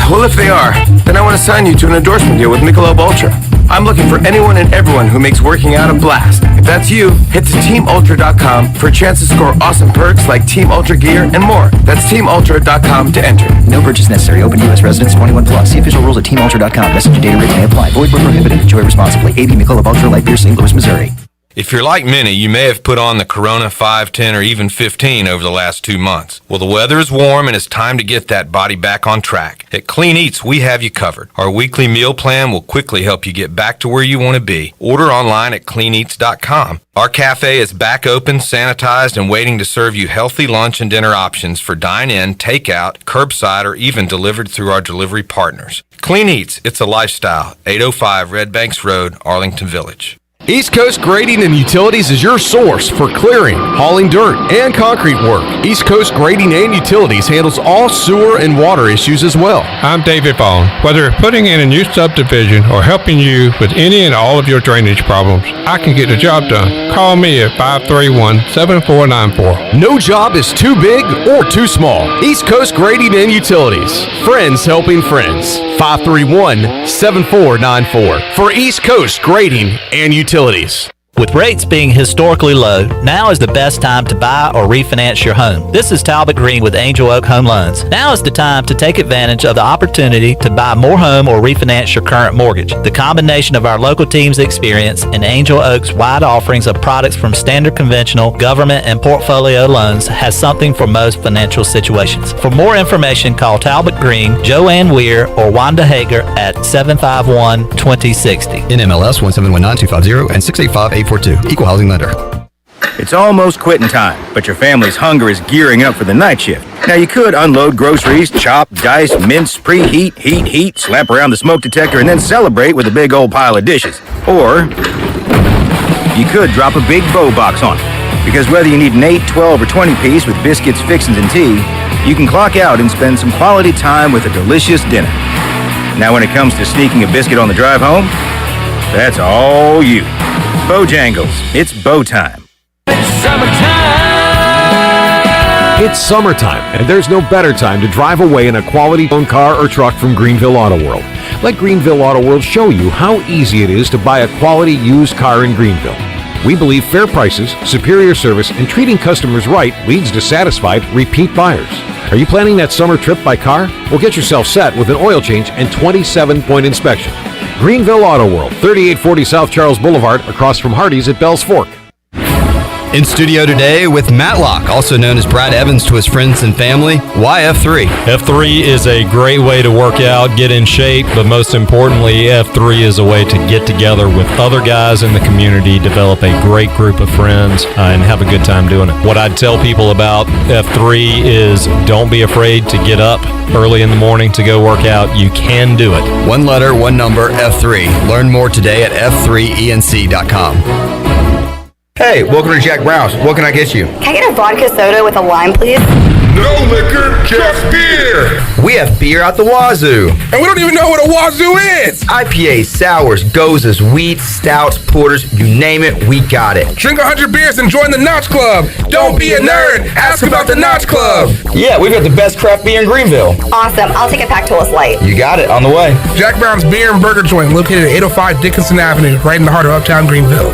Well, if they are, then I want to sign you to an endorsement deal with Michelob Ultra. I'm looking for anyone and everyone who makes working out a blast. If that's you, head to TeamUltra.com for a chance to score awesome perks like Team Ultra gear and more. That's TeamUltra.com to enter. No purchase necessary. Open U.S. residents 21 plus. See official rules at TeamUltra.com. Message and data rates may apply. Void where prohibited. Enjoy responsibly. AB Michelob Ultra Light Beer, St. Louis, Missouri. If you're like many, you may have put on the Corona 5, 10, or even 15 over the last 2 months. Well, the weather is warm and it's time to get that body back on track. At Clean Eats, we have you covered. Our weekly meal plan will quickly help you get back to where you want to be. Order online at cleaneats.com. Our cafe is back open, sanitized, and waiting to serve you healthy lunch and dinner options for dine-in, takeout, curbside, or even delivered through our delivery partners. Clean Eats, it's a lifestyle. 805 Red Banks Road, Arlington Village. East Coast Grading and Utilities is your source for clearing, hauling dirt, and concrete work. East Coast Grading and Utilities handles all sewer and water issues as well. I'm David Vaughn. Whether putting in a new subdivision or helping you with any and all of your drainage problems, I can get the job done. Call me at 531-7494. No job is too big or too small. East Coast Grading and Utilities. Friends helping friends. 531-7494 for East Coast Grading and Utilities. With rates being historically low, now is the best time to buy or refinance your home. This is Talbot Green with Angel Oak Home Loans. Now is the time to take advantage of the opportunity to buy more home or refinance your current mortgage. The combination of our local team's experience and Angel Oak's wide offerings of products from standard conventional, government, and portfolio loans has something for most financial situations. For more information, call Talbot Green, Joanne Weir, or Wanda Hager at 751-2060. NMLS 1719250 and 685-842. Equal housing lender. It's almost quitting time, but your family's hunger is gearing up for the night shift. Now you could unload groceries, chop, dice, mince, preheat, heat, slap around the smoke detector, and then celebrate with a big old pile of dishes. Or you could drop a big bow box on it. Because whether you need an 8, 12, or 20 piece with biscuits, fixins, and tea, you can clock out and spend some quality time with a delicious dinner. Now when it comes to sneaking a biscuit on the drive home, that's all you. Bojangles, it's bow time. It's summertime, and there's no better time to drive away in a quality owned car or truck from Greenville Auto World. Let Greenville Auto World show you how easy it is to buy a quality used car in Greenville. We believe fair prices, superior service, and treating customers right leads to satisfied, repeat buyers. Are you planning that summer trip by car? Well, get yourself set with an oil change and 27-point inspection. Greenville Auto World, 3840 South Charles Boulevard, across from Hardee's at Bells Fork. In studio today with Matlock, also known as Brad Evans to his friends and family. Why F3? F3 is a great way to work out, get in shape, but most importantly, F3 is a way to get together with other guys in the community, develop a great group of friends, and have a good time doing it. What I'd tell people about F3 is don't be afraid to get up early in the morning to go work out. You can do it. One letter, one number, F3. Learn more today at f3enc.com. Hey, welcome to Jack Brown's. What can I get you? Can I get a vodka soda with a lime, please? No liquor, just beer. We have beer out the wazoo. And we don't even know what a wazoo is. IPAs, sours, gozas, wheats, stouts, porters, you name it, we got it. Drink 100 beers and join the Notch Club. Don't be a nerd. Ask about the Notch Club. Yeah, we've got the best craft beer in Greenville. Awesome. I'll take a pack to us light. You got it, on the way. Jack Brown's Beer and Burger Joint, located at 805 Dickinson Avenue, right in the heart of Uptown Greenville.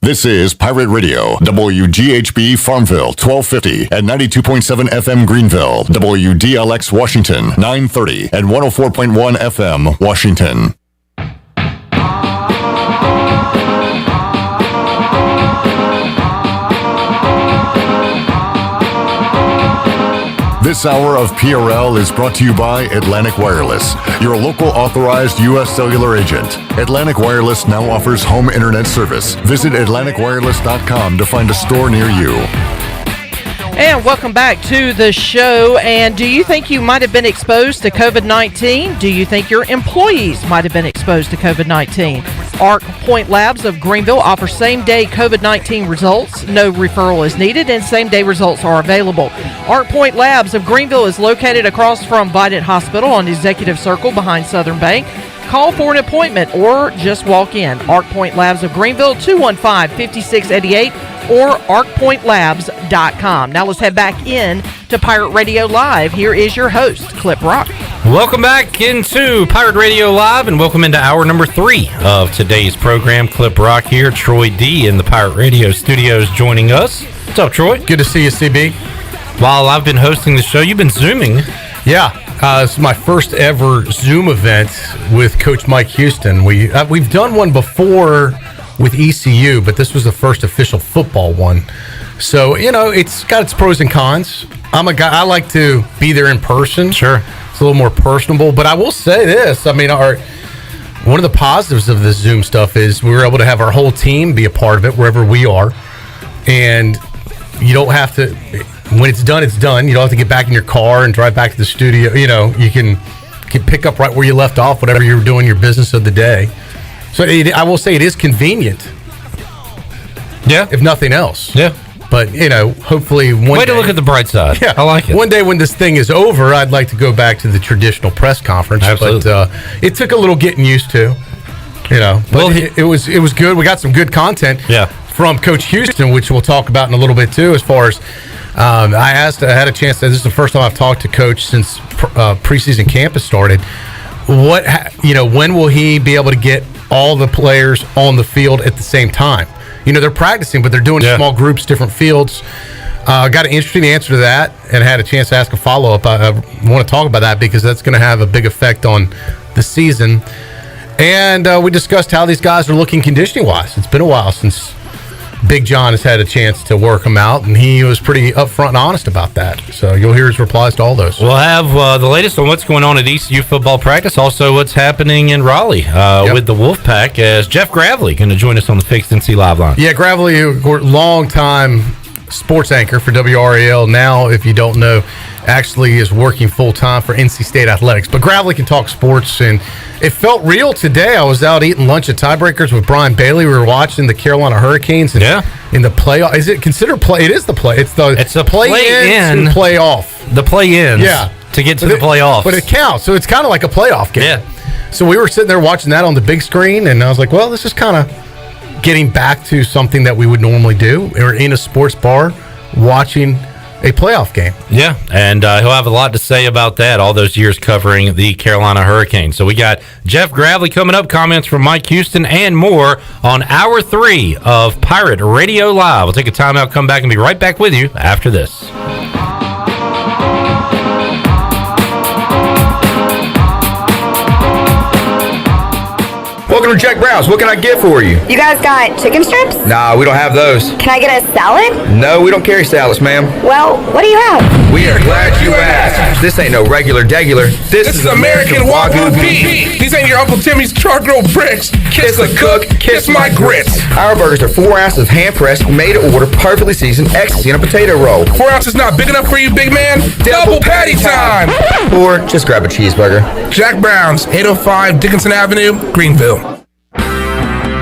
This is Pirate Radio, WGHB Farmville, 1250 and 92.7 FM Greenville, WDLX Washington, 930 and 104.1 FM Washington. This hour of PRL is brought to you by Atlantic Wireless, your local authorized U.S. cellular agent. Atlantic Wireless now offers home internet service. Visit AtlanticWireless.com to find a store near you. And welcome back to the show. And do you think you might have been exposed to COVID-19? Do you think your employees might have been exposed to COVID-19? Arc Point Labs of Greenville offers same-day COVID-19 results. No referral is needed, and same-day results are available. Arc Point Labs of Greenville is located across from Vidant Hospital on Executive Circle behind Southern Bank. Call for an appointment or just walk in. Arc Point Labs of Greenville, 215-5688 or arcpointlabs.com. Now let's head back in to Pirate Radio Live. Here is your host, Clip Rock. Welcome back into Pirate Radio Live, and welcome into hour number 3 of today's program. Clip Rock here, Troy D in the Pirate Radio studios joining us. What's up, Troy? Good to see you, CB. While I've been hosting the show, you've been Zooming. Yeah, it's my first ever Zoom event with Coach Mike Houston. We've done one before with ECU, but this was the first official football one. So, it's got its pros and cons. I'm a guy, I like to be there in person. Sure. It's a little more personable, but I will say this. I mean, one of the positives of this Zoom stuff is we were able to have our whole team be a part of it wherever we are. And you don't have to, when it's done, it's done. You don't have to get back in your car and drive back to the studio. You can pick up right where you left off, whatever you're doing, your business of the day. So I will say it is convenient. Yeah. If nothing else. Yeah. But, hopefully one Way day, to look at the bright side. Yeah. I like it. One day when this thing is over, I'd like to go back to the traditional press conference. Absolutely. But it took a little getting used to, But well, it was good. We got some good content from Coach Houston, which we'll talk about in a little bit, too, as far as I had a chance to, this is the first time I've talked to Coach since preseason camp has started. When will he be able to get all the players on the field at the same time? They're practicing, but they're doing small groups, different fields. Got an interesting answer to that and had a chance to ask a follow-up. I want to talk about that because that's going to have a big effect on the season. And we discussed how these guys are looking conditioning-wise. It's been a while since Big John has had a chance to work them out, and he was pretty upfront and honest about that. So you'll hear his replies to all those. We'll have the latest on what's going on at ECU football practice, also what's happening in Raleigh with the Wolfpack, as Jeff Gravley going to join us on the Fixed NC Live line. Yeah, Gravley, long-time sports anchor for WRAL. Now, if you don't know, actually is working full-time for NC State Athletics. But Gravley can talk sports, and it felt real today. I was out eating lunch at Tiebreakers with Brian Bailey. We were watching the Carolina Hurricanes in the playoff. Is it considered play? It is the play. It's the play-in to play-off. The play-in. Yeah. To get to the playoffs. But it counts, so it's kind of like a playoff game. Yeah. So we were sitting there watching that on the big screen, and I was like, well, this is kind of getting back to something that we would normally do. We're in a sports bar watching a playoff game. Yeah, and he'll have a lot to say about that, all those years covering the Carolina Hurricanes. So we got Jeff Gravley coming up, comments from Mike Houston, and more on Hour 3 of Pirate Radio Live. We'll take a timeout, come back, and be right back with you after this. Welcome to Jack Brown's. What can I get for you? You guys got chicken strips? Nah, we don't have those. Can I get a salad? No, we don't carry salads, ma'am. Well, what do you have? We are glad you asked. This ain't no regular degular. This is American Wagyu beef. These ain't your Uncle Timmy's char-grilled bricks. Kiss the cook, kiss my grits. Our burgers are 4 ounces of hand-pressed, made-to-order, perfectly seasoned ecstasy in a potato roll. 4 ounces not big enough for you, big man? Double patty time! Or just grab a cheeseburger. Jack Brown's, 805 Dickinson Avenue, Greenville.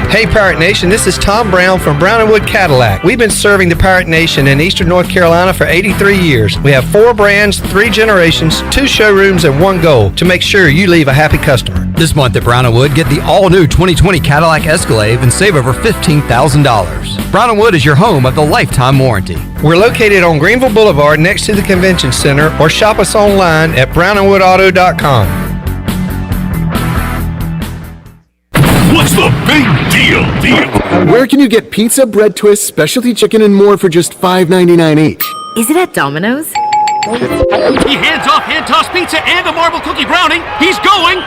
Hey Pirate Nation, this is Tom Brown from Brown & Wood Cadillac. We've been serving the Pirate Nation in eastern North Carolina for 83 years. We have 4 brands, 3 generations, 2 showrooms, and 1 goal to make sure you leave a happy customer. This month at Brown & Wood, get the all-new 2020 Cadillac Escalade and save over $15,000. Brown & Wood is your home of the lifetime warranty. We're located on Greenville Boulevard next to the Convention Center, or shop us online at brownandwoodauto.com. What's the big deal? Where can you get pizza, bread twists, specialty chicken, and more for just $5.99 each? Is it at Domino's? He hands off hand tossed pizza and a marble cookie brownie. He's going.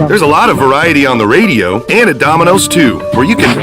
There's a lot of variety on the radio and at Domino's too, where you can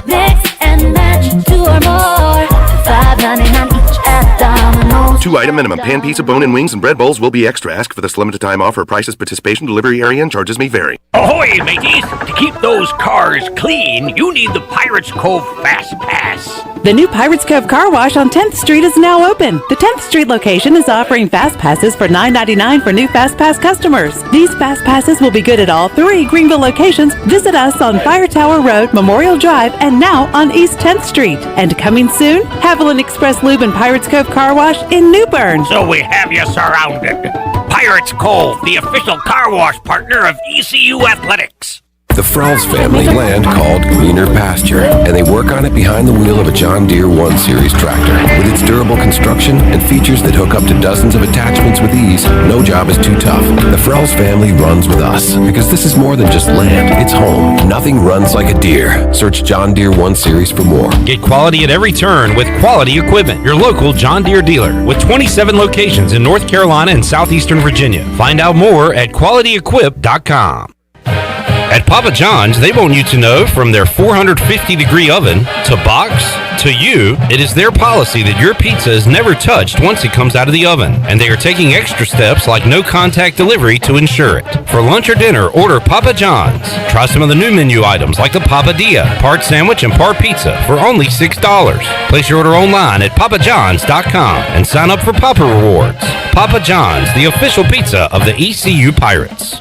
Mix and match 2 or more. $5.99 each at Domino's. 2-item minimum. Pan pizza, bone-in wings, and bread bowls will be extra. Ask for this limited time offer. Prices, participation, delivery area, and charges may vary. Ahoy, mateys! To keep those cars clean, you need the Pirates Cove Fast Pass. The new Pirates Cove Car Wash on 10th Street is now open. The 10th Street location is offering Fast Passes for $9.99 for new Fast Pass customers. These Fast Passes will be good at all 3 Greenville locations. Visit us on Fire Tower Road, Memorial Drive, and now on East 10th Street. And coming soon, Haviland Express Lube and Pirates Cove Car Wash in New Bern. So we have you surrounded. Pirates Cove, the official car wash partner of ECU Athletics. The Frells family land called greener pasture, and they work on it behind the wheel of a John Deere 1 Series tractor. With its durable construction and features that hook up to dozens of attachments with ease, no job is too tough. The Frells family runs with us, because this is more than just land, it's home. Nothing runs like a Deere. Search John Deere 1 Series for more. Get quality at every turn with Quality Equipment, your local John Deere dealer, with 27 locations in North Carolina and southeastern Virginia. Find out more at qualityequip.com. At Papa John's, they want you to know from their 450-degree oven to box to you, it is their policy that your pizza is never touched once it comes out of the oven. And they are taking extra steps like no-contact delivery to ensure it. For lunch or dinner, order Papa John's. Try some of the new menu items like the Papadilla, part sandwich and part pizza for only $6. Place your order online at papajohns.com and sign up for Papa Rewards. Papa John's, the official pizza of the ECU Pirates.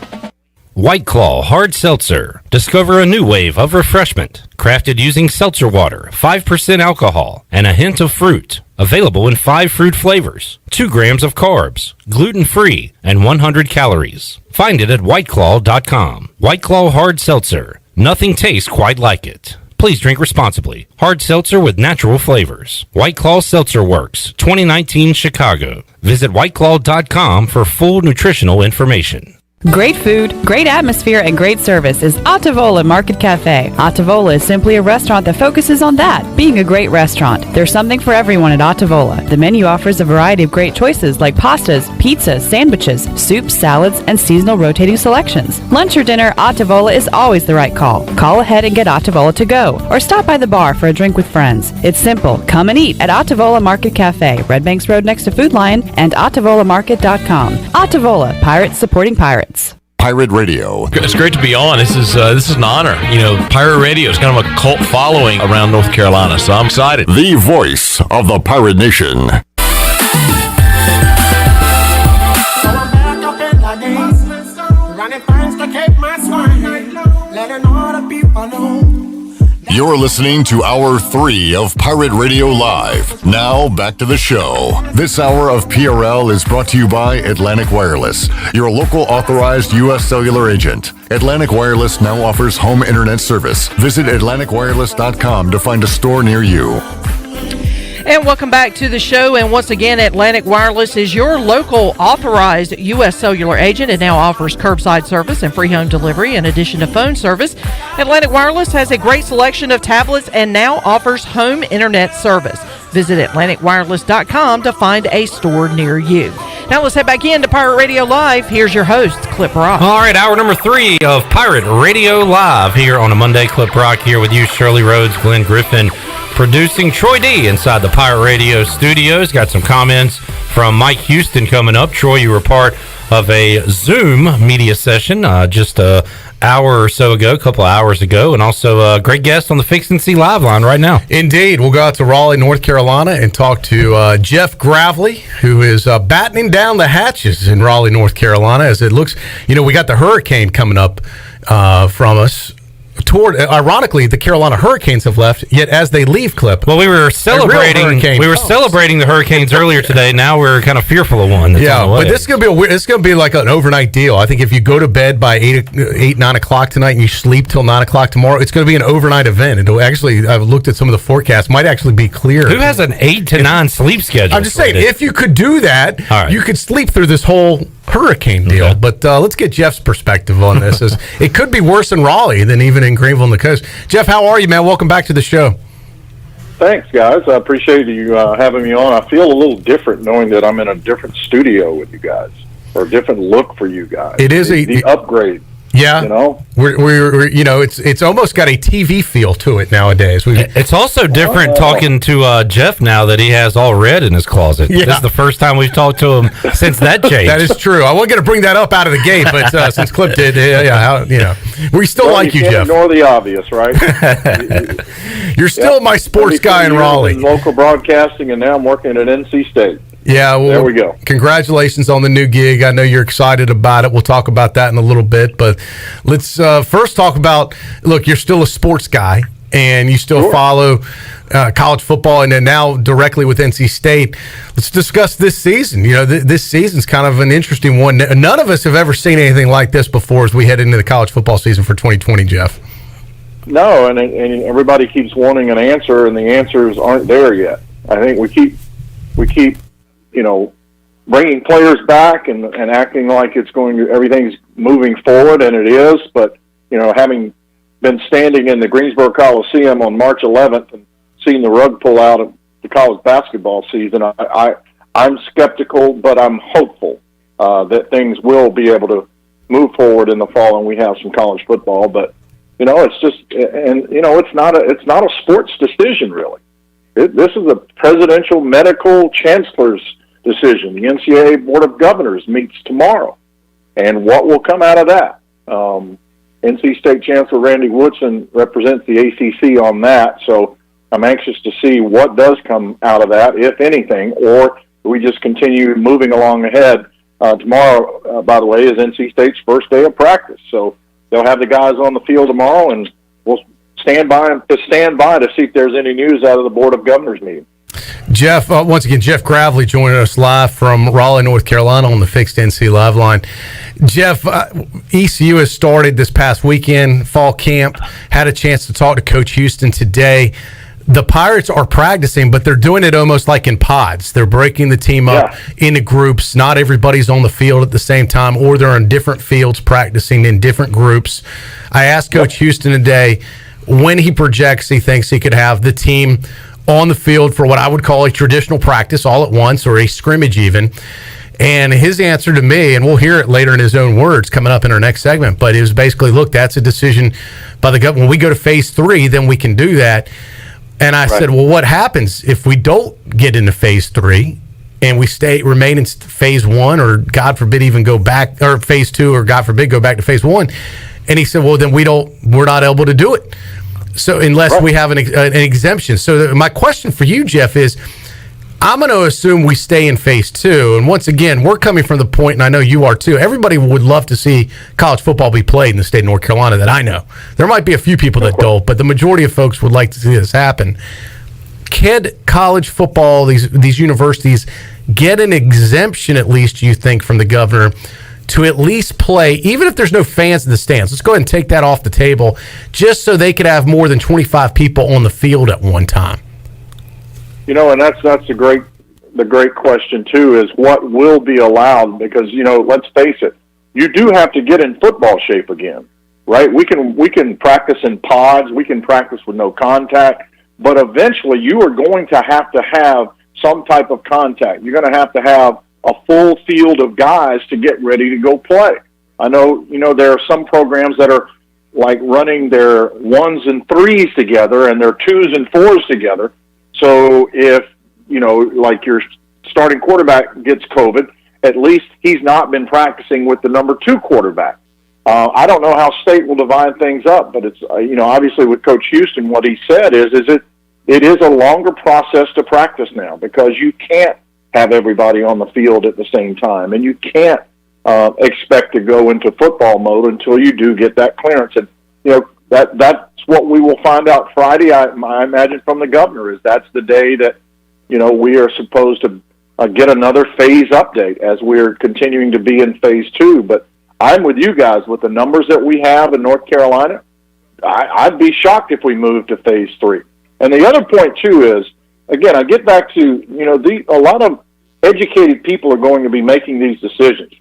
White Claw Hard Seltzer. Discover a new wave of refreshment. Crafted using seltzer water, 5% alcohol, and a hint of fruit. Available in 5 fruit flavors, 2 grams of carbs, gluten-free, and 100 calories. Find it at whiteclaw.com. White Claw Hard Seltzer. Nothing tastes quite like it. Please drink responsibly. Hard seltzer with natural flavors. White Claw Seltzer Works, 2019 Chicago. Visit whiteclaw.com for full nutritional information. Great food, great atmosphere, and great service is Ottavola Market Cafe. Ottavola is simply a restaurant that focuses on that, being a great restaurant. There's something for everyone at Ottavola. The menu offers a variety of great choices like pastas, pizzas, sandwiches, soups, salads, and seasonal rotating selections. Lunch or dinner, Ottavola is always the right call. Call ahead and get Ottavola to go, or stop by the bar for a drink with friends. It's simple. Come and eat at Ottavola Market Cafe, Red Banks Road next to Food Lion, and OttavolaMarket.com. Ottavola, Pirates supporting pirates. Pirate Radio. It's great to be on. This is an honor. You know, Pirate Radio is kind of a cult following around North Carolina, so I'm excited. The voice of the Pirate Nation. You're listening to Hour 3 of Pirate Radio Live. Now, back to the show. This hour of PRL is brought to you by Atlantic Wireless, your local authorized U.S. cellular agent. Atlantic Wireless now offers home internet service. Visit AtlanticWireless.com to find a store near you. And welcome back to the show. And once again, Atlantic Wireless is your local authorized U.S. cellular agent. It now offers curbside service and free home delivery in addition to phone service. Atlantic Wireless has a great selection of tablets and now offers home internet service. Visit AtlanticWireless.com to find a store near you. Now let's head back into Pirate Radio Live. Here's your host, Clip Rock. All right, hour number 3 of Pirate Radio Live here on a Monday. Clip Rock here with you, Shirley Rhodes, Glenn Griffin, producing Troy D inside the Pirate Radio studios. Got some comments from Mike Houston coming up. Troy, you were part of a Zoom media session just a hour or so ago, a couple of hours ago, and also a great guest on the Fix and See Live line right now. Indeed. We'll go out to Raleigh, North Carolina, and talk to Jeff Gravley, who is battening down the hatches in Raleigh, North Carolina, as it looks, we got the hurricane coming up from us. toward, ironically, the Carolina Hurricanes have left, yet as they leave, Clip. Well, we were celebrating the Hurricanes earlier today. Now we're kind of fearful of one. Yeah, but this is going to be it's going to be like an overnight deal. I think if you go to bed by 9 o'clock tonight and you sleep till 9 o'clock tomorrow, it's going to be an overnight event. It'll actually, I've looked at some of the forecasts, might actually be clear. Who has an 8 to 9 sleep schedule? I'm just saying, if you could do that, you could sleep through this whole hurricane deal. Okay. But let's get Jeff's perspective on this. It could be worse in Raleigh than even in Greenville and the coast. Jeff, how are you, man? Welcome back to the show. Thanks, guys. I appreciate you having me on. I feel a little different knowing that I'm in a different studio with you guys, or a different look for you guys. It is the upgrade. Yeah, you know, we're it's almost got a TV feel to it nowadays. It's also different talking to Jeff now that he has all red in his closet. Yeah. This is the first time we've talked to him since that changed. That is true. I wasn't going to bring that up out of the gate, but since Clip did, we still like you, Jeff. Ignore the obvious, right? You're still my sports guy in Raleigh. In local broadcasting, and now I'm working at NC State. Yeah, well, there we go. Congratulations on the new gig. I know you're excited about it. We'll talk about that in a little bit, but let's first talk about, look, you're still a sports guy, and you still follow college football, and then now directly with NC State. Let's discuss this season. You know, this season's kind of an interesting one. None of us have ever seen anything like this before as we head into the college football season for 2020, Jeff. No, and everybody keeps wanting an answer, and the answers aren't there yet. I think we keep bringing players back and acting like it's everything's moving forward, and it is. But, having been standing in the Greensboro Coliseum on March 11th and seeing the rug pull out of the college basketball season, I'm skeptical, but I'm hopeful that things will be able to move forward in the fall, and we have some college football. But, it's just, and, it's not a sports decision, really. This is a presidential medical chancellor's decision. The NCAA Board of Governors meets tomorrow, and what will come out of that? NC State Chancellor Randy Woodson represents the ACC on that, so I'm anxious to see what does come out of that, if anything, or we just continue moving along ahead. Tomorrow, by the way, is NC State's first day of practice, so they'll have the guys on the field tomorrow, and we'll stand by to see if there's any news out of the Board of Governors meeting. Jeff, once again, Jeff Gravley joining us live from Raleigh, North Carolina on the Fixed NC Live line. Jeff, ECU has started this past weekend, fall camp, had a chance to talk to Coach Houston today. The Pirates are practicing, but they're doing it almost like in pods. They're breaking the team up into groups. Not everybody's on the field at the same time, or they're on different fields practicing in different groups. I asked Coach Houston today when he projects he thinks he could have the team on the field for what I would call a traditional practice all at once, or a scrimmage even. And his answer to me, and we'll hear it later in his own words coming up in our next segment, but it was basically, look, that's a decision by the government. When we go to phase 3, then we can do that. And I said, well, what happens if we don't get into phase 3 and we remain in phase 1, or God forbid even go back, or phase 2, or God forbid go back to phase 1? And he said, well, then we're not able to do it. So unless we have an exemption. So my question for you, Jeff, is I'm going to assume we stay in phase 2. And once again, we're coming from the point, and I know you are too, everybody would love to see college football be played in the state of North Carolina that I know. There might be a few people that don't, but the majority of folks would like to see this happen. Can college football, these universities, get an exemption at least, you think, from the governor to at least play, even if there's no fans in the stands? Let's go ahead and take that off the table, just so they could have more than 25 people on the field at one time. And that's the great question too, is what will be allowed, because let's face it, you do have to get in football shape again, right? We can practice in pods, we can practice with no contact, but eventually you are going to have some type of contact. You're going to have a full field of guys to get ready to go play. I know, there are some programs that are like running their 1s and 3s together and their 2s and 4s together. So if, like your starting quarterback gets COVID, at least he's not been practicing with the number 2 quarterback. I don't know how State will divide things up, but it's, obviously with Coach Houston, what he said is it is a longer process to practice now, because you can't have everybody on the field at the same time, and you can't expect to go into football mode until you do get that clearance. And that's what we will find out Friday. I imagine from the governor is that's the day that we are supposed to get another phase update as we're continuing to be in phase 2. But I'm with you guys with the numbers that we have in North Carolina. I'd be shocked if we moved to phase 3. And the other point too is, again, I get back to a lot of educated people are going to be making these decisions,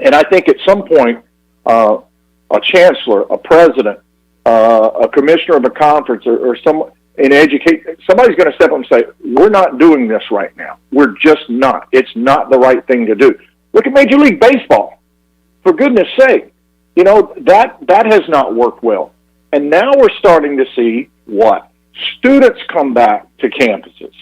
and I think at some point a chancellor, a president, a commissioner of a conference, or someone in education, somebody's going to step up and say, "We're not doing this right now. We're just not. It's not the right thing to do." Look at Major League Baseball. For goodness sake, that has not worked well. And now we're starting to see what? Students come back to campuses.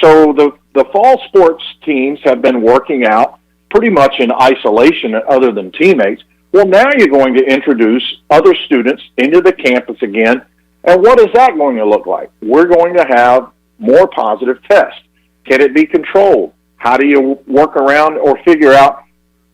So the fall sports teams have been working out pretty much in isolation other than teammates. Well, now you're going to introduce other students into the campus again. And what is that going to look like? We're going to have more positive tests. Can it be controlled? How do you work around or figure out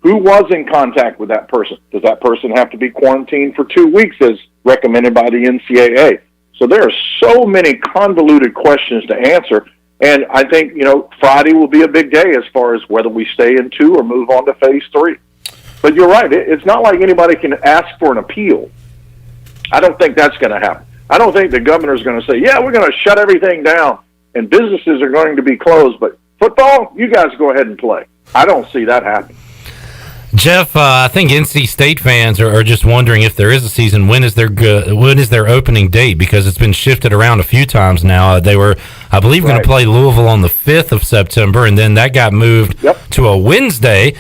who was in contact with that person? Does that person have to be quarantined for 2 weeks as recommended by the NCAA? So there are so many convoluted questions to answer. And I think, Friday will be a big day as far as whether we stay in 2 or move on to phase 3. But you're right. It's not like anybody can ask for an appeal. I don't think that's going to happen. I don't think the governor's going to say, yeah, we're going to shut everything down and businesses are going to be closed, but football, you guys go ahead and play. I don't see that happening. Jeff, I think NC State fans are just wondering if there is a season. When is their opening date? Because it's been shifted around a few times now. They were, I believe, going to play Louisville on the 5th of September, and then that got moved to a Wednesday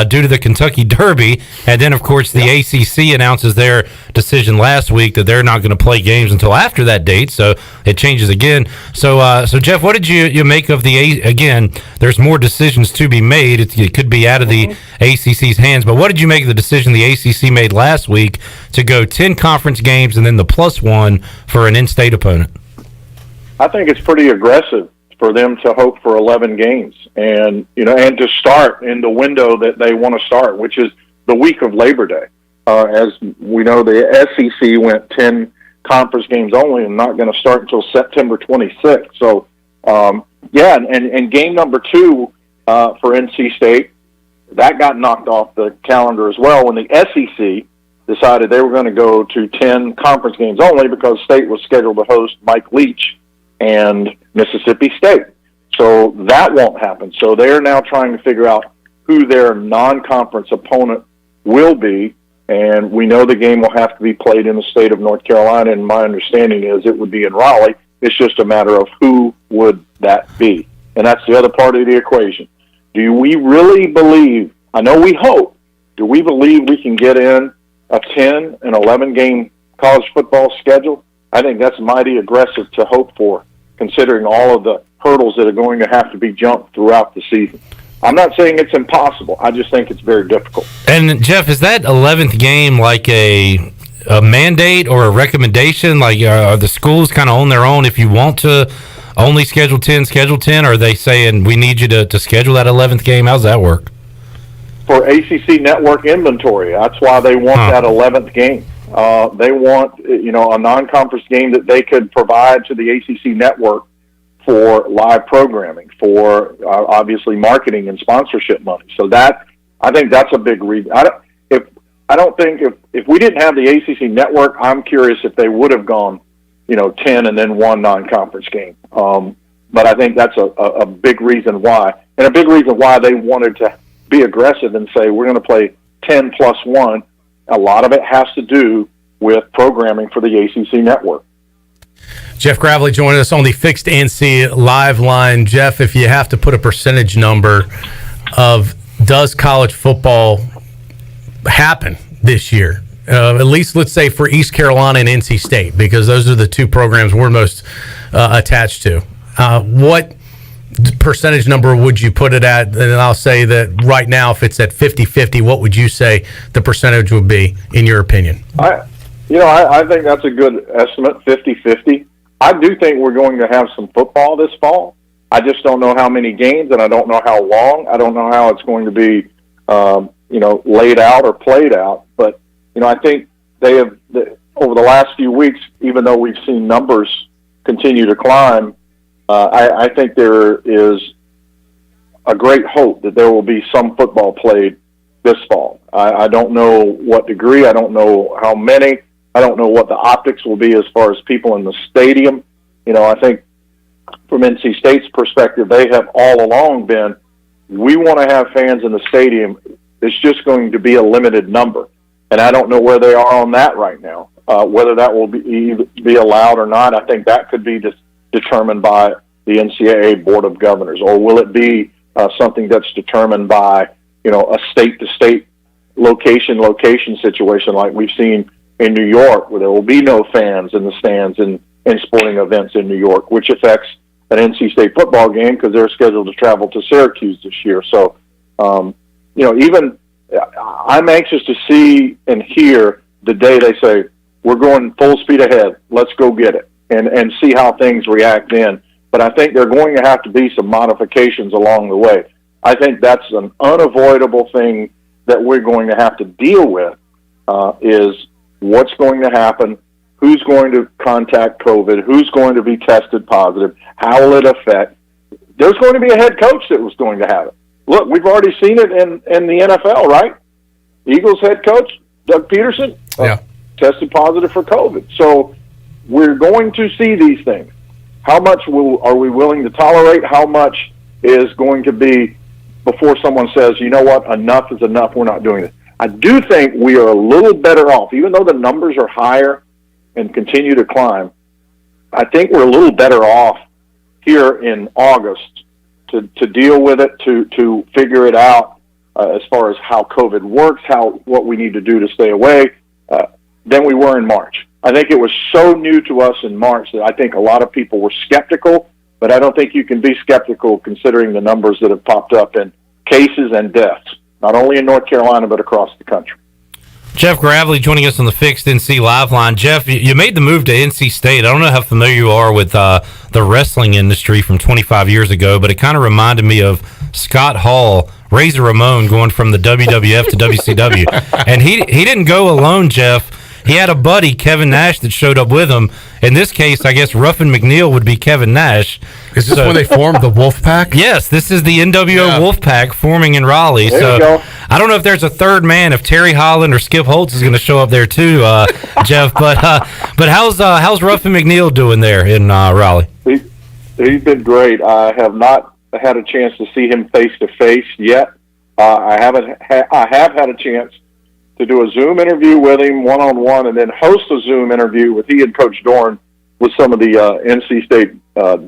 due to the Kentucky Derby. And then, of course, the ACC announces their decision last week that they're not going to play games until after that date, so it changes again. So, Jeff, what did you make of again, there's more decisions to be made. It could be out of the ACC's hands, but what did you make of the decision the ACC made last week to go 10 conference games and then the +1 for an in-state opponent? I think it's pretty aggressive for them to hope for 11 games and to start in the window that they want to start, which is the week of Labor Day. As we know, the SEC went 10 conference games only and not going to start until September 26th. So, and game number 2 for NC State, that got knocked off the calendar as well when the SEC decided they were going to go to 10 conference games only because State was scheduled to host Mike Leach and Mississippi State. So that won't happen. So they're now trying to figure out who their non-conference opponent will be, and we know the game will have to be played in the state of North Carolina, and my understanding is it would be in Raleigh. It's just a matter of who would that be. And that's the other part of the equation. Do we really believe, I know we hope, do we believe we can get in a 10 and 11-game college football schedule? I think that's mighty aggressive to hope for, considering all of the hurdles that are going to have to be jumped throughout the season. I'm not saying it's impossible. I just think it's very difficult. And, Jeff, is that 11th game like a mandate or a recommendation? Like, are the schools kind of on their own? If you want to only schedule 10, or are they saying we need you to schedule that 11th game? How's that work? For ACC network inventory, that's why they want that 11th game. They want, a non-conference game that they could provide to the ACC network for live programming, for obviously marketing and sponsorship money. So I think that's a big reason. If we didn't have the ACC network, I'm curious if they would have gone, 10 and then 1 non-conference game. But I think that's a big reason why, and a big reason why they wanted to be aggressive and say we're going to play 10 plus 1. A lot of it has to do with programming for the ACC network. Jeff Gravley joining us on the Fixed NC Live line. Jeff, if you have to put a percentage number of does college football happen this year, at least let's say for East Carolina and NC State, because those are the 2 programs we're most attached to. What percentage number would you put it at? And I'll say that right now, if it's at 50-50, what would you say the percentage would be, in your opinion? I think that's a good estimate, 50-50. I do think we're going to have some football this fall. I just don't know how many games, and I don't know how long. I don't know how it's going to be, laid out or played out. But, I think they have over the last few weeks, even though we've seen numbers continue to climb, I think there is a great hope that there will be some football played this fall. I don't know what degree. I don't know how many. I don't know what the optics will be as far as people in the stadium. I think from NC State's perspective, they have all along been, we want to have fans in the stadium. It's just going to be a limited number. And I don't know where they are on that right now. Whether that will be allowed or not, I think that could be determined by the NCAA Board of Governors. Or will it be something that's determined by, a state-to-state location situation like we've seen in New York, where there will be no fans in the stands in sporting events in New York, which affects an NC State football game because they're scheduled to travel to Syracuse this year. So, even I'm anxious to see and hear the day they say, we're going full speed ahead, let's go get it, and see how things react then. But I think there are going to have to be some modifications along the way. I think that's an unavoidable thing that we're going to have to deal with, is what's going to happen, who's going to contact COVID, who's going to be tested positive, how will it affect. There's going to be a head coach that was going to have it. Look, we've already seen it in the NFL, right? Eagles head coach, Doug Peterson, tested positive for COVID. So we're going to see these things. How much are we willing to tolerate? How much is going to be before someone says, you know what, enough is enough, we're not doing this. I do think we are a little better off, even though the numbers are higher and continue to climb. I think we're a little better off here in August to deal with it, to figure it out as far as how COVID works, what we need to do to stay away, than we were in March. I think it was so new to us in March that I think a lot of people were skeptical, but I don't think you can be skeptical considering the numbers that have popped up in cases and deaths, not only in North Carolina, but across the country. Jeff Gravley joining us on the Fixed NC Live line. Jeff, you made the move to NC State. I don't know how familiar you are with the wrestling industry from 25 years ago, but it kind of reminded me of Scott Hall, Razor Ramon going from the WWF to WCW. And he didn't go alone, Jeff. He had a buddy, Kevin Nash, that showed up with him. In this case, I guess Ruffin McNeil would be Kevin Nash. Is this when they formed the Wolfpack? Yes, this is the NWO Wolfpack forming in Raleigh. There so you go. I don't know if there's a third man, if Terry Holland or Skip Holtz is going to show up there too, Jeff. But how's Ruffin McNeil doing there in Raleigh? He's been great. I have not had a chance to see him face to face yet. I have had a chance to do a Zoom interview with him one-on-one and then host a Zoom interview with he and Coach Dorn with some of the NC State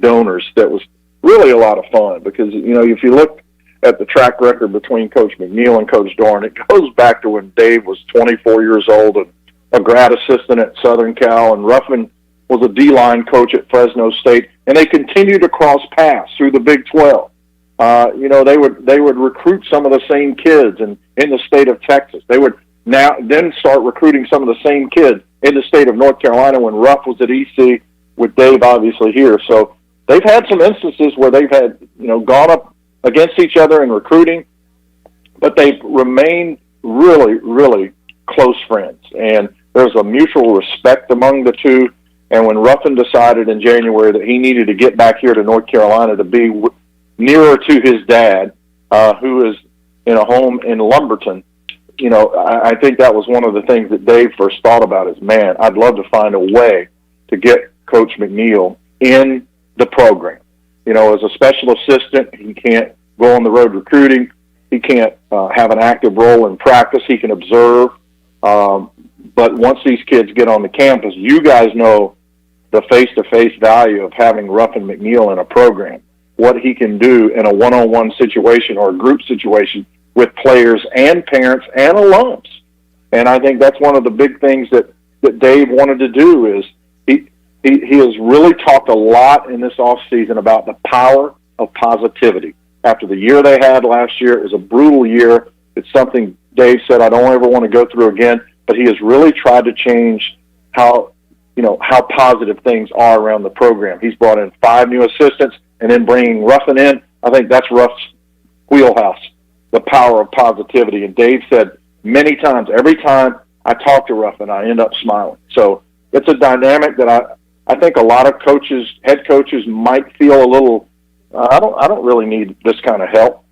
donors. That was really a lot of fun because, if you look at the track record between Coach McNeil and Coach Dorn, it goes back to when Dave was 24 years old and a grad assistant at Southern Cal, and Ruffin was a D-line coach at Fresno State, and they continued to cross paths through the Big 12. They would recruit some of the same kids in the state of Texas. They would then start recruiting some of the same kids in the state of North Carolina when Ruff was at EC with Dave obviously here. So they've had some instances where they've had, gone up against each other in recruiting, but they've remained really, really close friends. And there's a mutual respect among the two. And when Ruffin decided in January that he needed to get back here to North Carolina to be nearer to his dad, who is in a home in Lumberton, I think that was one of the things that Dave first thought about is, man, I'd love to find a way to get Coach McNeil in the program. As a special assistant, he can't go on the road recruiting. He can't have an active role in practice. He can observe. But once these kids get on the campus, you guys know the face-to-face value of having Ruffin McNeil in a program, what he can do in a one-on-one situation or a group situation with players and parents and alums. And I think that's one of the big things that Dave wanted to do is he has really talked a lot in this offseason about the power of positivity. After the year they had last year, it was a brutal year. It's something Dave said I don't ever want to go through again, but he has really tried to change how positive things are around the program. He's brought in 5 new assistants and then bringing Ruffin in. I think that's Ruff's wheelhouse, the power of positivity. And Dave said many times, every time I talk to Ruff and I end up smiling. So it's a dynamic that I think a lot of coaches, head coaches, might feel a little. I don't really need this kind of help.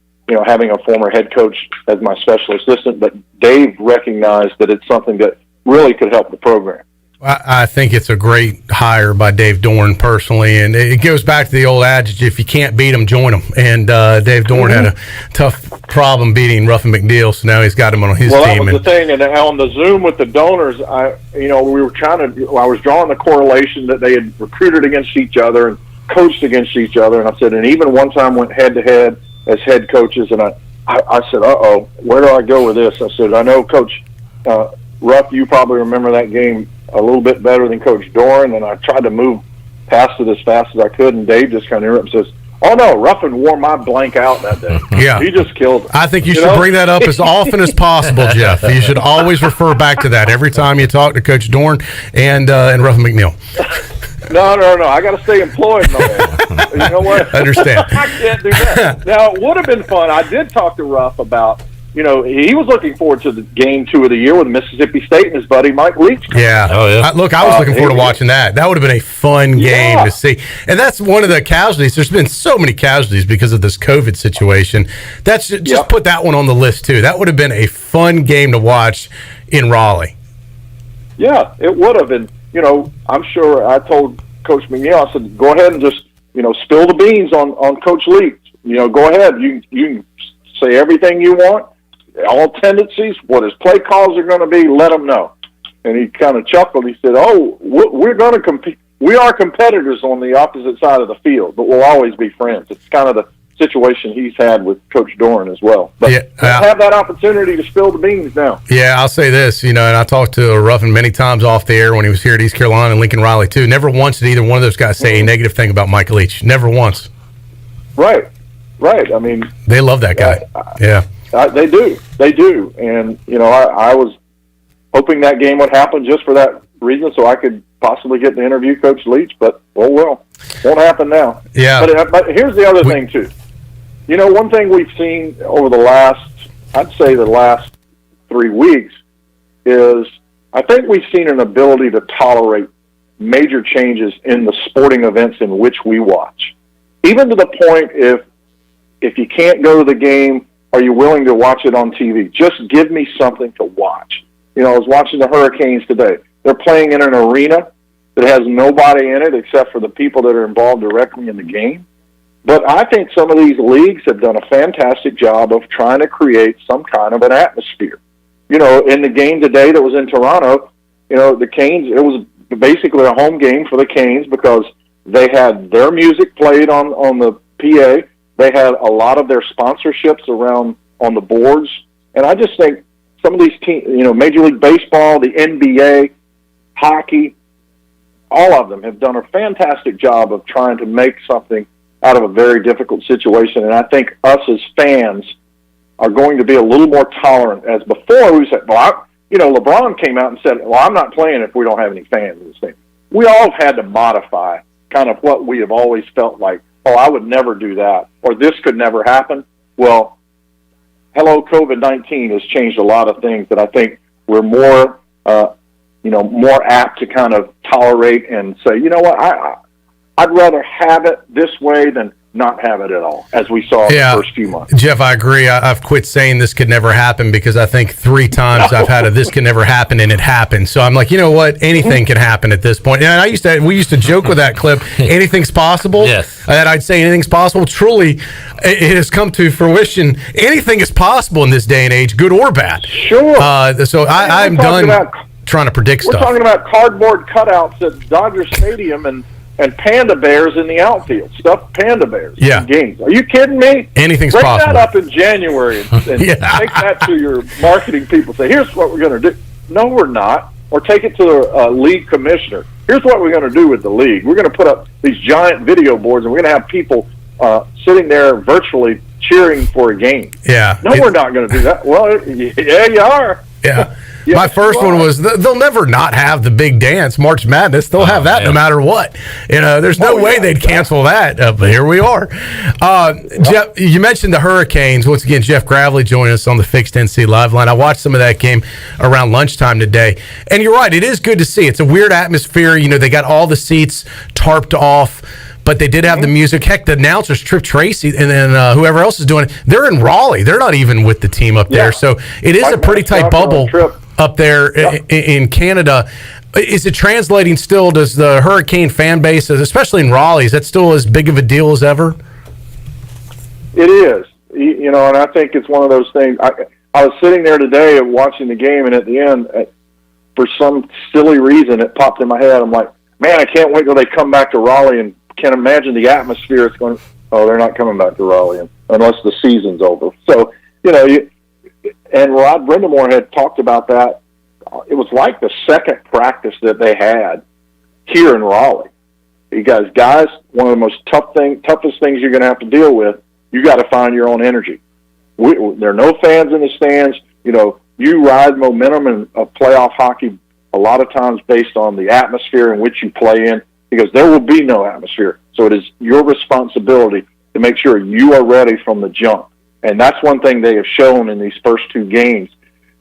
Having a former head coach as my special assistant, but Dave recognized that it's something that really could help the program. I think it's a great hire by Dave Dorn personally, and it goes back to the old adage: if you can't beat them, join them. And Dave Dorn had a tough problem beating Ruff and McNeil, so now he's got him on his team. That was the thing, and on the Zoom with the donors, I was drawing the correlation that they had recruited against each other and coached against each other, and I said, and even one time went head to head as head coaches, and I said, where do I go with this? I said, I know Coach Ruff, you probably remember that game a little bit better than Coach Dorn, and I tried to move past it as fast as I could, and Dave just kind of interrupted and says, oh no, Ruffin wore my blank out that day. Yeah. He just killed it. I think you should bring that up as often as possible, Jeff. You should always refer back to that every time you talk to Coach Dorn and Ruff and McNeil. No. I got to stay employed, my man. You know what? Understand. I can't do that. Now, it would have been fun. I did talk to Ruff about, he was looking forward to the game 2 of the year with Mississippi State and his buddy Mike Leach. Yeah. Oh, yeah. I was looking forward to watching that. That would have been a fun game to see. And that's one of the casualties. There's been so many casualties because of this COVID situation. That's just put that one on the list, too. That would have been a fun game to watch in Raleigh. Yeah, it would have. And, I'm sure I told Coach McNeil, I said, go ahead and just, spill the beans on Coach Leach. Go ahead. You can say everything you want. All tendencies, what his play calls are going to be, let him know. And he kind of chuckled. He said, we're going to compete. We are competitors on the opposite side of the field, but we'll always be friends. It's kind of the situation he's had with Coach Dorn as well. But have that opportunity to spill the beans now. Yeah, I'll say this, and I talked to Ruffin many times off the air when he was here at East Carolina and Lincoln Riley too. Never once did either one of those guys say a negative thing about Mike Leach. Never once. Right. I mean, they love that guy. They do. And, I was hoping that game would happen just for that reason so I could possibly get to interview Coach Leach, but, won't happen now. Yeah. But here's the other thing, too. One thing we've seen over the last 3 weeks is I think we've seen an ability to tolerate major changes in the sporting events in which we watch. Even to the point if you can't go to the game, are you willing to watch it on TV? Just give me something to watch. I was watching the Hurricanes today. They're playing in an arena that has nobody in it except for the people that are involved directly in the game. But I think some of these leagues have done a fantastic job of trying to create some kind of an atmosphere. In the game today that was in Toronto, the Canes, it was basically a home game for the Canes because they had their music played on the PA. They had a lot of their sponsorships around on the boards. And I just think some of these teams, Major League Baseball, the NBA, hockey, all of them have done a fantastic job of trying to make something out of a very difficult situation. And I think us as fans are going to be a little more tolerant. As before, we said, LeBron came out and said, I'm not playing if we don't have any fans in this thing. We all had to modify kind of what we have always felt like, I would never do that, or this could never happen. Well, hello, COVID-19 has changed a lot of things that I think we're more, more apt to kind of tolerate and say, I'd rather have it this way than not have it at all, as we saw in the first few months. Jeff, I agree. I've quit saying this could never happen because I think 3 times I've had this could never happen, and it happened. So I'm like, you know what? Anything can happen at this point. And we used to joke with that clip, anything's possible. Yes. That I'd say anything's possible. Truly, it has come to fruition. Anything is possible in this day and age, good or bad. Sure. So I'm done trying to predict stuff. We're talking about cardboard cutouts at Dodger Stadium and panda bears in the outfield, stuffed panda bears in games. Are you kidding me? Anything's Break possible. Break that up in January and take that to your marketing people. Say, here's what we're going to do. No, we're not. Or take it to the league commissioner. Here's what we're going to do with the league. We're going to put up these giant video boards, and we're going to have people sitting there virtually cheering for a game. Yeah. No, we're not going to do that. Well, yeah, you are. Yeah. My first one was they'll never not have the big dance, March Madness. They'll have that no matter what. There's no way they'd cancel that. But here we are. Jeff, you mentioned the Hurricanes. Once again, Jeff Gravley joining us on the Fixed NC Live line. I watched some of that game around lunchtime today. And you're right, it is good to see. It's a weird atmosphere. They got all the seats tarped off. But they did have the music. Heck, the announcers, Trip Tracy, and then whoever else is doing it, they're in Raleigh. They're not even with the team up there. So it is a pretty tight bubble up there in Canada. Is it translating still? Does the Hurricane fan base, especially in Raleigh, is that still as big of a deal as ever? It is. And I think it's one of those things. I was sitting there today and watching the game, and at the end, for some silly reason, it popped in my head. I'm like, man, I can't wait till they come back to Raleigh and can't imagine the atmosphere. It's going, they're not coming back to Raleigh unless the season's over. So, and Rod Brindamore had talked about that. It was like the second practice that they had here in Raleigh. You guys, one of the most toughest things you're going to have to deal with, you got to find your own energy. There are no fans in the stands. You ride momentum in playoff hockey a lot of times based on the atmosphere in which you play in, because there will be no atmosphere. So it is your responsibility to make sure you are ready from the jump. And that's one thing they have shown in these first two games.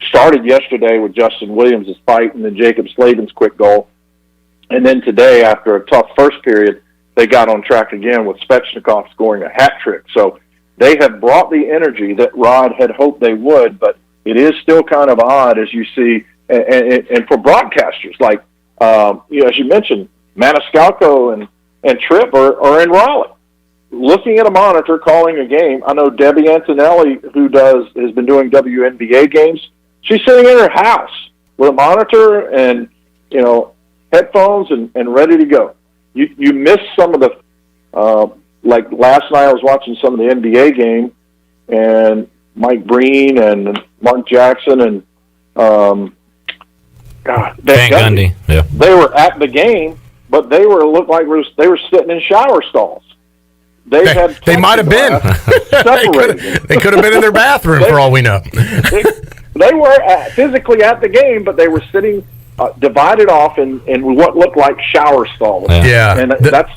Started yesterday with Justin Williams' fight and then Jacob Slavin's quick goal. And then today, after a tough first period, they got on track again with Svechnikov scoring a hat trick. So they have brought the energy that Rod had hoped they would, but it is still kind of odd as you see, and for broadcasters, like, as you mentioned, Maniscalco and Tripp are in Raleigh, looking at a monitor, calling a game. I know Debbie Antonelli, who has been doing WNBA games. She's sitting in her house with a monitor and headphones and ready to go. You miss some of the like last night I was watching some of the NBA game, and Mike Breen and Mark Jackson and Van Gundy. Yeah, they were at the game. But they looked like they were sitting in shower stalls. They might have been. They could have been in their bathroom for all we know. They were physically at the game, but they were sitting divided off in what looked like shower stalls. Yeah. And that's,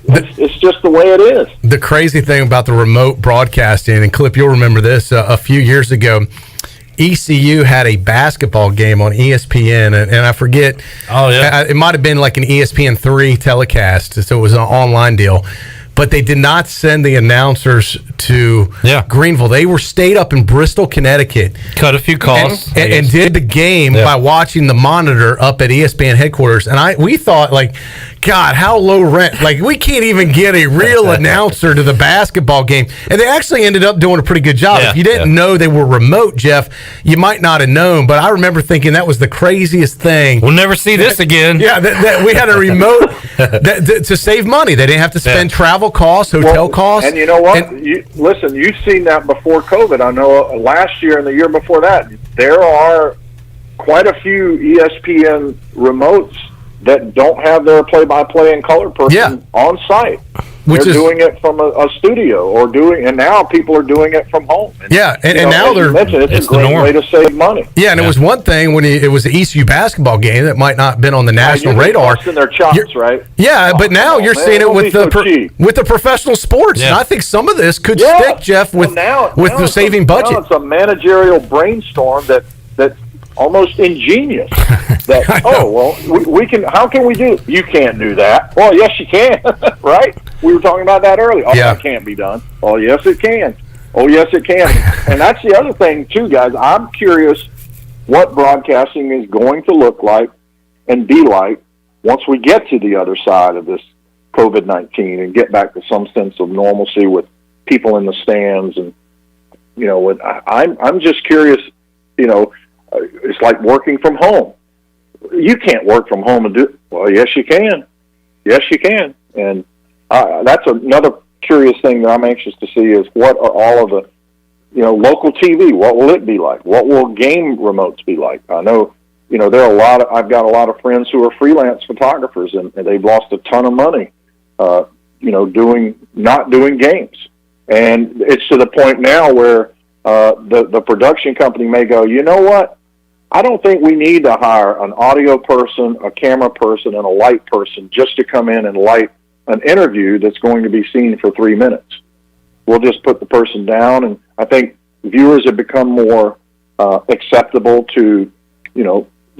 it's just the way it is. The crazy thing about the remote broadcasting, and Clip, you'll remember this, a few years ago, ECU had a basketball game on ESPN, and I forget. Oh, yeah. It might have been like an ESPN3 telecast, so it was an online deal. But they did not send the announcers to Greenville. They stayed up in Bristol, Connecticut. Cut a few costs. And did the game by watching the monitor up at ESPN headquarters. And we thought, like, God, how low rent. Like, we can't even get a real announcer to the basketball game. And they actually ended up doing a pretty good job. If you didn't know they were remote, Jeff, you might not have known. But I remember thinking that was the craziest thing. We'll never see this again. Yeah, that we had a remote to save money. They didn't have to spend travel costs, hotel costs. And you know what? Listen, you've seen that before COVID. I know last year and the year before that, there are quite a few ESPN remotes that don't have their play-by-play and color person on site. They're doing it from a studio and now people are doing it from home. And, and now it's a great way to save money. Yeah, and it was one thing when it was the ECU basketball game that might not have been on the national radar. Their chops, right? Yeah, but now you're seeing it with the professional sports. And I think some of this could stick, Jeff, with the saving budget. Now it's a managerial brainstorm that's almost ingenious. We can. How can we do? You can't do that. Well, yes, you can. Right? We were talking about that earlier. That can't be done. Oh, yes, it can. Oh, yes, it can. And that's the other thing too, guys. I'm curious what broadcasting is going to look like and be like once we get to the other side of this COVID-19 and get back to some sense of normalcy with people in the stands. And I'm just curious. It's like working from home. You can't work from home and do it. Well, yes, you can. Yes, you can. And that's another curious thing that I'm anxious to see is what are all of the, local TV, what will it be like? What will game remotes be like? I know, there are I've got a lot of friends who are freelance photographers and they've lost a ton of money, not doing games. And it's to the point now where the production company may go, you know what? I don't think we need to hire an audio person, a camera person, and a light person just to come in and light an interview that's going to be seen for 3 minutes. We'll just put the person down, and I think viewers have become more acceptable to,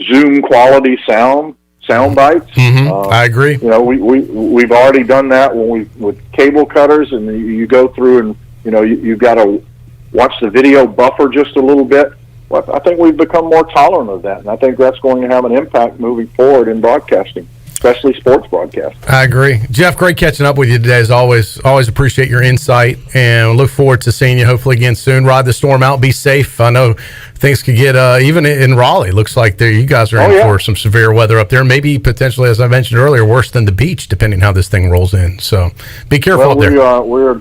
Zoom quality sound bites. I agree. We've already done that with cable cutters, and you go through and you've got to watch the video buffer just a little bit. Well, I think we've become more tolerant of that, and I think that's going to have an impact moving forward in broadcasting, especially sports broadcasting. I agree. Jeff, great catching up with you today as always. Always appreciate your insight, and look forward to seeing you hopefully again soon. Ride the storm out. Be safe. I know things could get, even in Raleigh, looks like you guys are in for some severe weather up there. Maybe potentially, as I mentioned earlier, worse than the beach, depending how this thing rolls in. So be careful up there. We're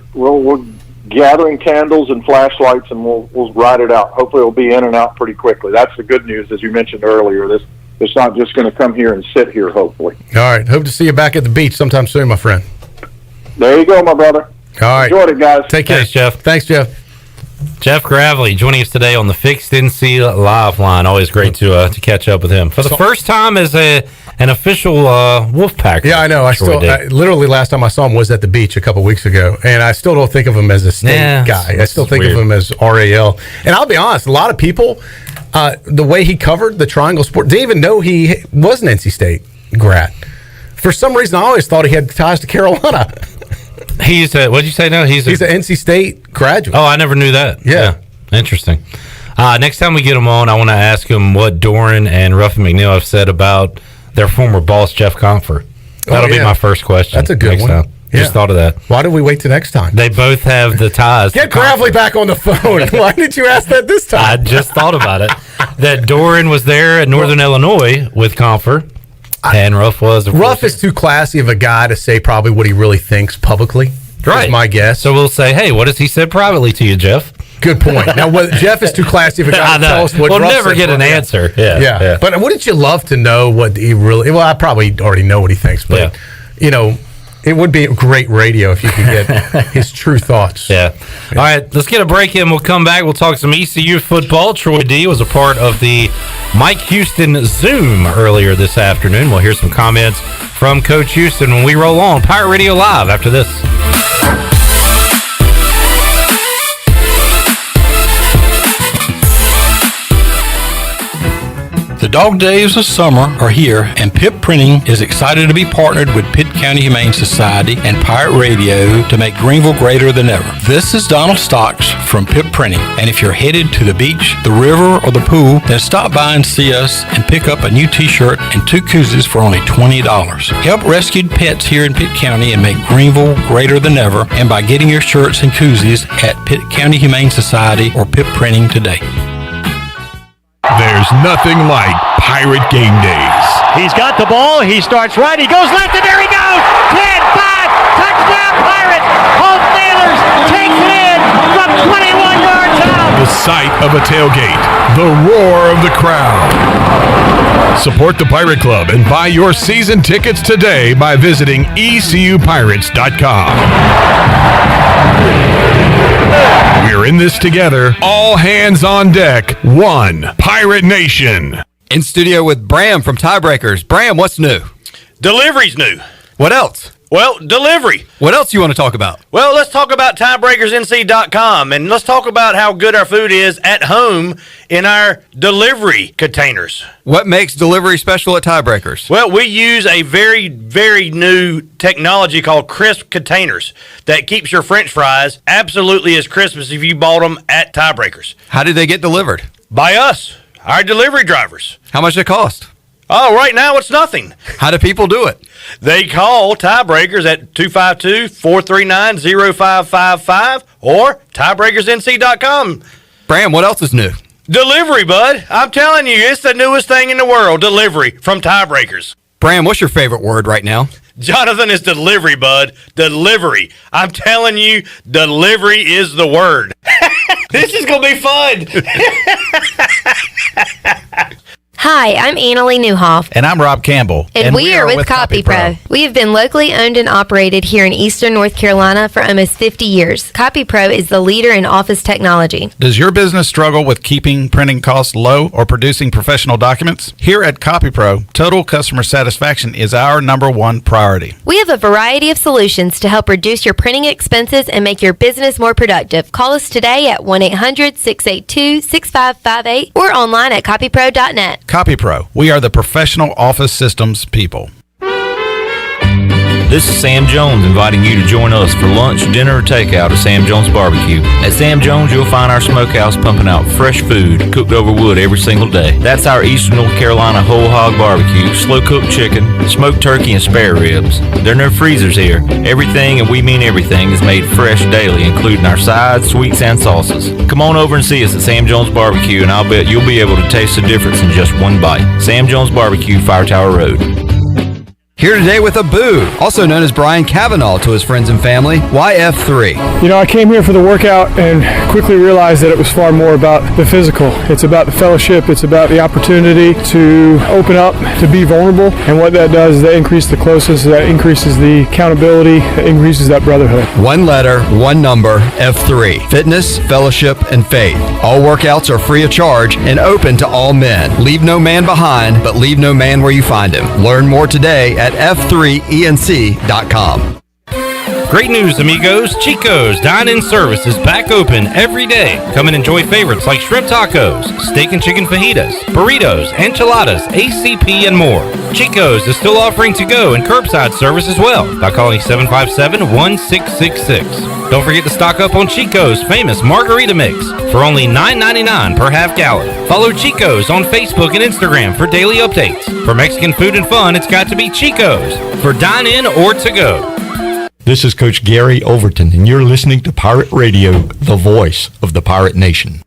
gathering candles and flashlights, and we'll ride it out. Hopefully it'll be in and out pretty quickly. That's the good news, as you mentioned earlier. It's not just going to come here and sit here, hopefully. All right. Hope to see you back at the beach sometime soon, my friend. There you go, my brother. All right. Enjoyed it, guys. Take care. Thanks, Jeff. Thanks, Jeff. Jeff Gravley joining us today on the Fixed NC Live line. Always great to catch up with him for the first time as an official Wolfpack. Yeah, I know. I literally last time I saw him was at the beach a couple weeks ago, and I still don't think of him as a state guy. I still think of him as RAL. And I'll be honest, a lot of people, the way he covered the Triangle Sport, didn't even know he was an NC State grad. For some reason, I always thought he had ties to Carolina. He's what'd you say now? He's an NC State graduate. Oh, I never knew that. Yeah. Interesting. Next time we get him on, I want to ask him what Doran and Ruffin McNeil have said about their former boss, Jeff Comfort. That'll be my first question. That's a good one. Time. Just thought of that. Why did we wait till next time? They both have the ties. Get Gravley back on the phone. Why did you ask that this time? I just thought about it. That Doran was there at Northern Illinois with Comfort. And Ruff was. Ruff is too classy of a guy to say probably what he really thinks publicly. Right. Is my guess. So we'll say, hey, what has he said privately to you, Jeff? Good point. Now, Jeff is too classy of a guy to tell us what we'll Ruff never said get an answer. Yeah. But wouldn't you love to know what he really... Well, I probably already know what he thinks, but, it would be great radio if you could get his true thoughts. Yeah. All right, let's get a break in. We'll come back. We'll talk some ECU football. Troy D was a part of the Mike Houston Zoom earlier this afternoon. We'll hear some comments from Coach Houston when we roll on Pirate Radio Live after this. The dog days of summer are here, and Pip Printing is excited to be partnered with Pitt County Humane Society and Pirate Radio to make Greenville greater than ever. This is Donald Stocks from Pip Printing, and if you're headed to the beach, the river, or the pool, then stop by and see us and pick up a new t-shirt and 2 koozies for only $20. Help rescued pets here in Pitt County and make Greenville greater than ever, and by getting your shirts and koozies at Pitt County Humane Society or Pip Printing today. There's nothing like Pirate Game Days. He's got the ball. He starts right. He goes left, and there he goes. 10, 5, touchdown Pirates. Hope Nailers takes it in from 21 yards out. The sight of a tailgate. The roar of the crowd. Support the Pirate Club and buy your season tickets today by visiting ECUPirates.com. We're in this together. All hands on deck. One Pirate Nation. In studio with Bram from Tiebreakers. Bram, what's new? Delivery's new. What else? Well, delivery. What else do you want to talk about? Well, let's talk about tiebreakersnc.com, and let's talk about how good our food is at home in our delivery containers. What makes delivery special at Tiebreakers? Well, we use a very, very new technology called crisp containers that keeps your French fries absolutely as crisp as if you bought them at Tiebreakers. How do they get delivered? By us, our delivery drivers. How much does it cost? Oh, right now it's nothing. How do people do it? They call Tiebreakers at 252-439-0555 or tiebreakersnc.com. Bram, what else is new? Delivery, bud. I'm telling you, it's the newest thing in the world. Delivery from Tiebreakers. Bram, what's your favorite word right now? Jonathan, is delivery, bud. Delivery. I'm telling you, delivery is the word. This is going to be fun. Hi, I'm Annalie Newhoff. And I'm Rob Campbell. And we are with CopyPro. We have been locally owned and operated here in Eastern North Carolina for almost 50 years. CopyPro is the leader in office technology. Does your business struggle with keeping printing costs low or producing professional documents? Here at CopyPro, total customer satisfaction is our #1 priority. We have a variety of solutions to help reduce your printing expenses and make your business more productive. Call us today at 1-800-682-6558 or online at copypro.net. CopyPro, we are the professional office systems people. This is Sam Jones inviting you to join us for lunch, dinner, or takeout at Sam Jones Barbecue. At Sam Jones, you'll find our smokehouse pumping out fresh food cooked over wood every single day. That's our Eastern North Carolina whole hog barbecue, slow-cooked chicken, smoked turkey, and spare ribs. There are no freezers here. Everything, and we mean everything, is made fresh daily, including our sides, sweets, and sauces. Come on over and see us at Sam Jones Barbecue, and I'll bet you'll be able to taste the difference in just one bite. Sam Jones Barbecue, Fire Tower Road. Here today with Abu, also known as Brian Cavanaugh to his friends and family, YF3. You know, I came here for the workout and quickly realized that it was far more about the physical. It's about the fellowship. It's about the opportunity to open up, to be vulnerable. And what that does is that increases the closeness, that increases the accountability, that increases that brotherhood. One letter, one number, F3. Fitness, fellowship, and faith. All workouts are free of charge and open to all men. Leave no man behind, but leave no man where you find him. Learn more today at f3enc.com. Great news, amigos. Chico's Dine-In Service is back open every day. Come and enjoy favorites like shrimp tacos, steak and chicken fajitas, burritos, enchiladas, ACP, and more. Chico's is still offering to-go and curbside service as well by calling 757-1666. Don't forget to stock up on Chico's famous margarita mix for only $9.99 per half gallon. Follow Chico's on Facebook and Instagram for daily updates. For Mexican food and fun, it's got to be Chico's for dine-in or to-go. This is Coach Gary Overton, and you're listening to Pirate Radio, the voice of the Pirate Nation.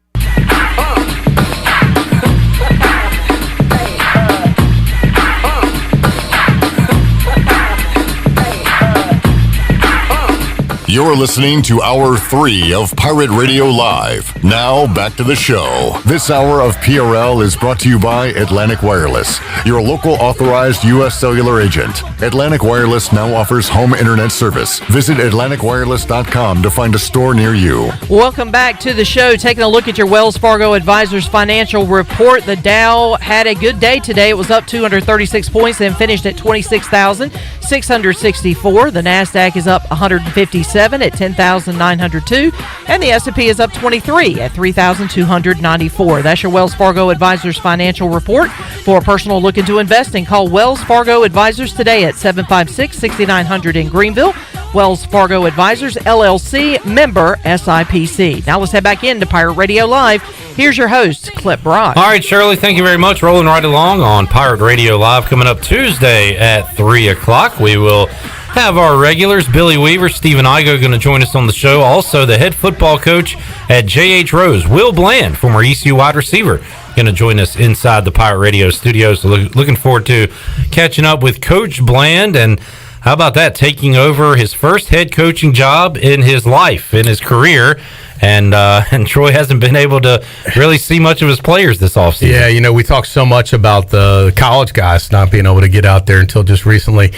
You're listening to Hour 3 of Pirate Radio Live. Now, back to the show. This hour of PRL is brought to you by Atlantic Wireless, your local authorized U.S. cellular agent. Atlantic Wireless now offers home internet service. Visit AtlanticWireless.com to find a store near you. Welcome back to the show. Taking a look at your Wells Fargo Advisors financial report. The Dow had a good day today. It was up 236 points and finished at 26,664. The NASDAQ is up 157 at 10,902, and the S&P is up 23 at 3,294. That's your Wells Fargo Advisors financial report. For a personal look into investing, call Wells Fargo Advisors today at 756-6900 in Greenville. Wells Fargo Advisors, LLC, member SIPC. Now let's head back into Pirate Radio Live. Here's your host, Clip Brock. All right, Shirley, thank you very much. Rolling right along on Pirate Radio Live. Coming up Tuesday at 3 o'clock, we will have our regulars, Billy Weaver, Stephen Igo, going to join us on the show. Also, the head football coach at J.H. Rose, Will Bland, former ECU wide receiver, going to join us inside the Pirate Radio studio. So looking forward to catching up with Coach Bland. And how about that, taking over his first head coaching job in his life, in his career. And Troy hasn't been able to really see much of his players this offseason. Yeah, you know, we talk so much about the college guys not being able to get out there until just recently.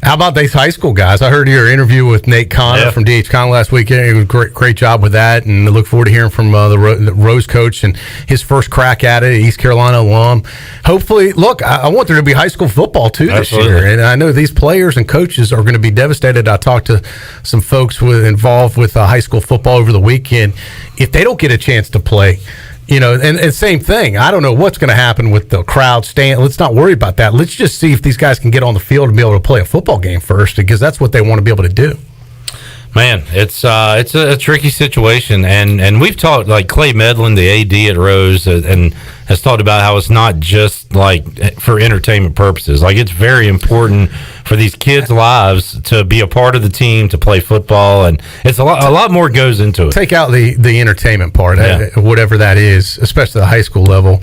How about these high school guys? I heard your interview with Nate Connor from DH Connor last weekend. It was great job with that, and I look forward to hearing from the Rose coach and his first crack at it, East Carolina alum. Hopefully, look, I want there to be high school football too this year, and I know these players and coaches are going to be devastated. I talked to some folks involved with high school football over the weekend. If they don't get a chance to play, you know, and same thing. I don't know what's going to happen with the crowd stand. Let's not worry about that. Let's just see if these guys can get on the field and be able to play a football game first, because that's what they want to be able to do. Man, it's a tricky situation, and we've talked, like Clay Medlin, the AD at Rose, and has talked about how it's not just like for entertainment purposes. Like, it's very important for these kids' lives to be a part of the team, to play football, and it's a lot more goes into it. Take out the entertainment part, whatever that is, especially the high school level.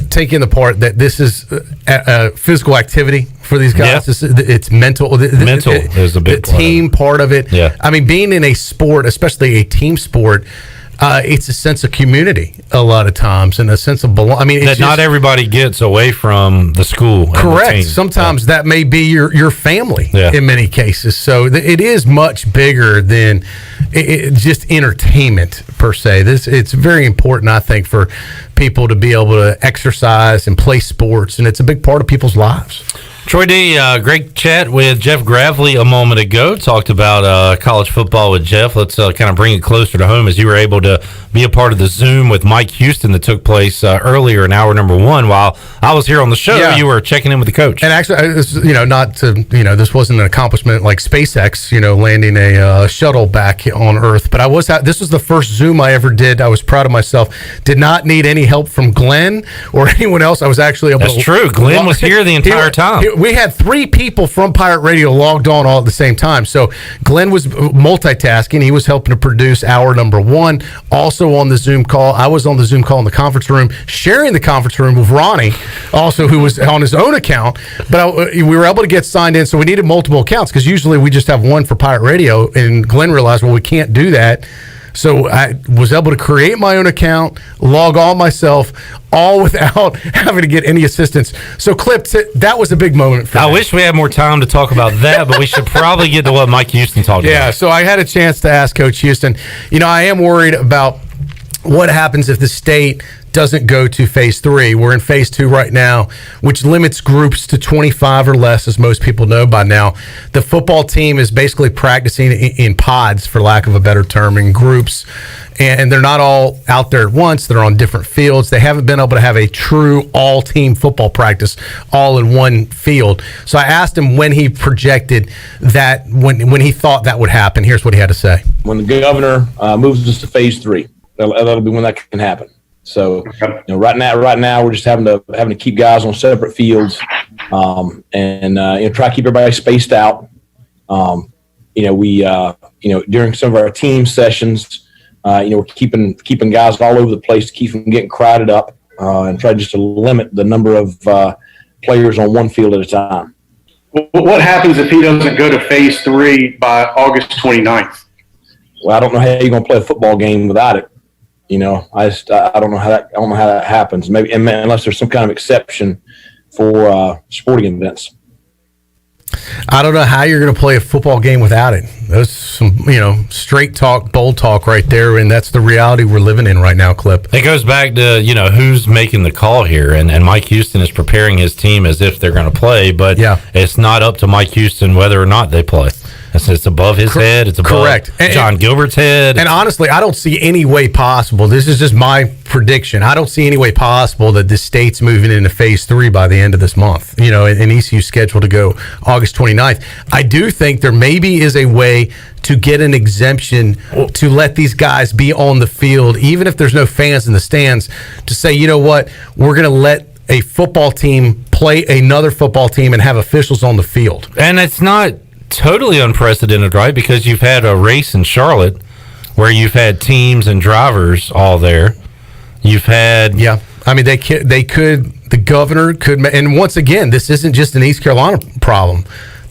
Take in the part that this is a physical activity for these guys. Yeah. It's mental. Mental is a big team part of it. Yeah. I mean, being in a sport, especially a team sport, it's a sense of community a lot of times and a sense of belonging. I mean, that not everybody gets away from the school. Correct. Sometimes that may be your family in many cases. So it is much bigger than just entertainment per se. It's very important, I think, for people to be able to exercise and play sports, and it's a big part of people's lives. Troy D, great chat with Jeff Gravley a moment ago. Talked about college football with Jeff. Let's kind of bring it closer to home as you were able to be a part of the Zoom with Mike Houston that took place earlier in hour number 1. While I was here on the show, you were checking in with the coach. And actually, this wasn't an accomplishment like SpaceX, landing a shuttle back on Earth. But this was the first Zoom I ever did. I was proud of myself. Did not need any help from Glenn or anyone else. I was actually able to. That's true. Glenn was here the entire time. We had 3 people from Pirate Radio logged on all at the same time. So Glenn was multitasking. He was helping to produce hour number 1. Also on the Zoom call. I was on the Zoom call in the conference room, sharing the conference room with Ronnie, also who was on his own account. But we were able to get signed in, so we needed multiple accounts because usually we just have one for Pirate Radio. And Glenn realized, we can't do that. So I was able to create my own account, log on myself, all without having to get any assistance. So, Clip, that was a big moment for me. I wish we had more time to talk about that, but we should probably get to what Mike Houston talked about. Yeah, so I had a chance to ask Coach Houston. I am worried about what happens if the state doesn't go to phase 3. We're in phase 2 right now, which limits groups to 25 or less, as most people know by now. The football team is basically practicing in pods, for lack of a better term, in groups, and they're not all out there at once. They're on different fields. They haven't been able to have a true all-team football practice all in one field. So I asked him when he projected that, when he thought that would happen. Here's what he had to say. When the governor moves us to phase 3, that'll be when that can happen. So, right now we're just having to keep guys on separate fields, and try to keep everybody spaced out. We during some of our team sessions, we're keeping guys all over the place to keep them getting crowded up, and try just to limit the number of players on one field at a time. What happens if he doesn't go to phase 3 by August 29th? Well, I don't know how you're going to play a football game without it. I don't know how that happens. Maybe unless there's some kind of exception for sporting events. I don't know how you're going to play a football game without it. That's some, straight talk, bold talk right there, and that's the reality we're living in right now, Clip. It goes back to, who's making the call here, and Mike Houston is preparing his team as if they're going to play, but it's not up to Mike Houston whether or not they play. It's above his head. It's above John Gilbert's head. And honestly, I don't see any way possible. This is just my prediction. I don't see any way possible that the state's moving into phase 3 by the end of this month. And ECU's scheduled to go August 29th. I do think there maybe is a way to get an exemption to let these guys be on the field, even if there's no fans in the stands, to say, we're going to let a football team play another football team and have officials on the field. And it's not totally unprecedented, right? Because you've had a race in Charlotte where you've had teams and drivers all there. You've had... Yeah. I mean, the governor could... And once again, this isn't just an East Carolina problem.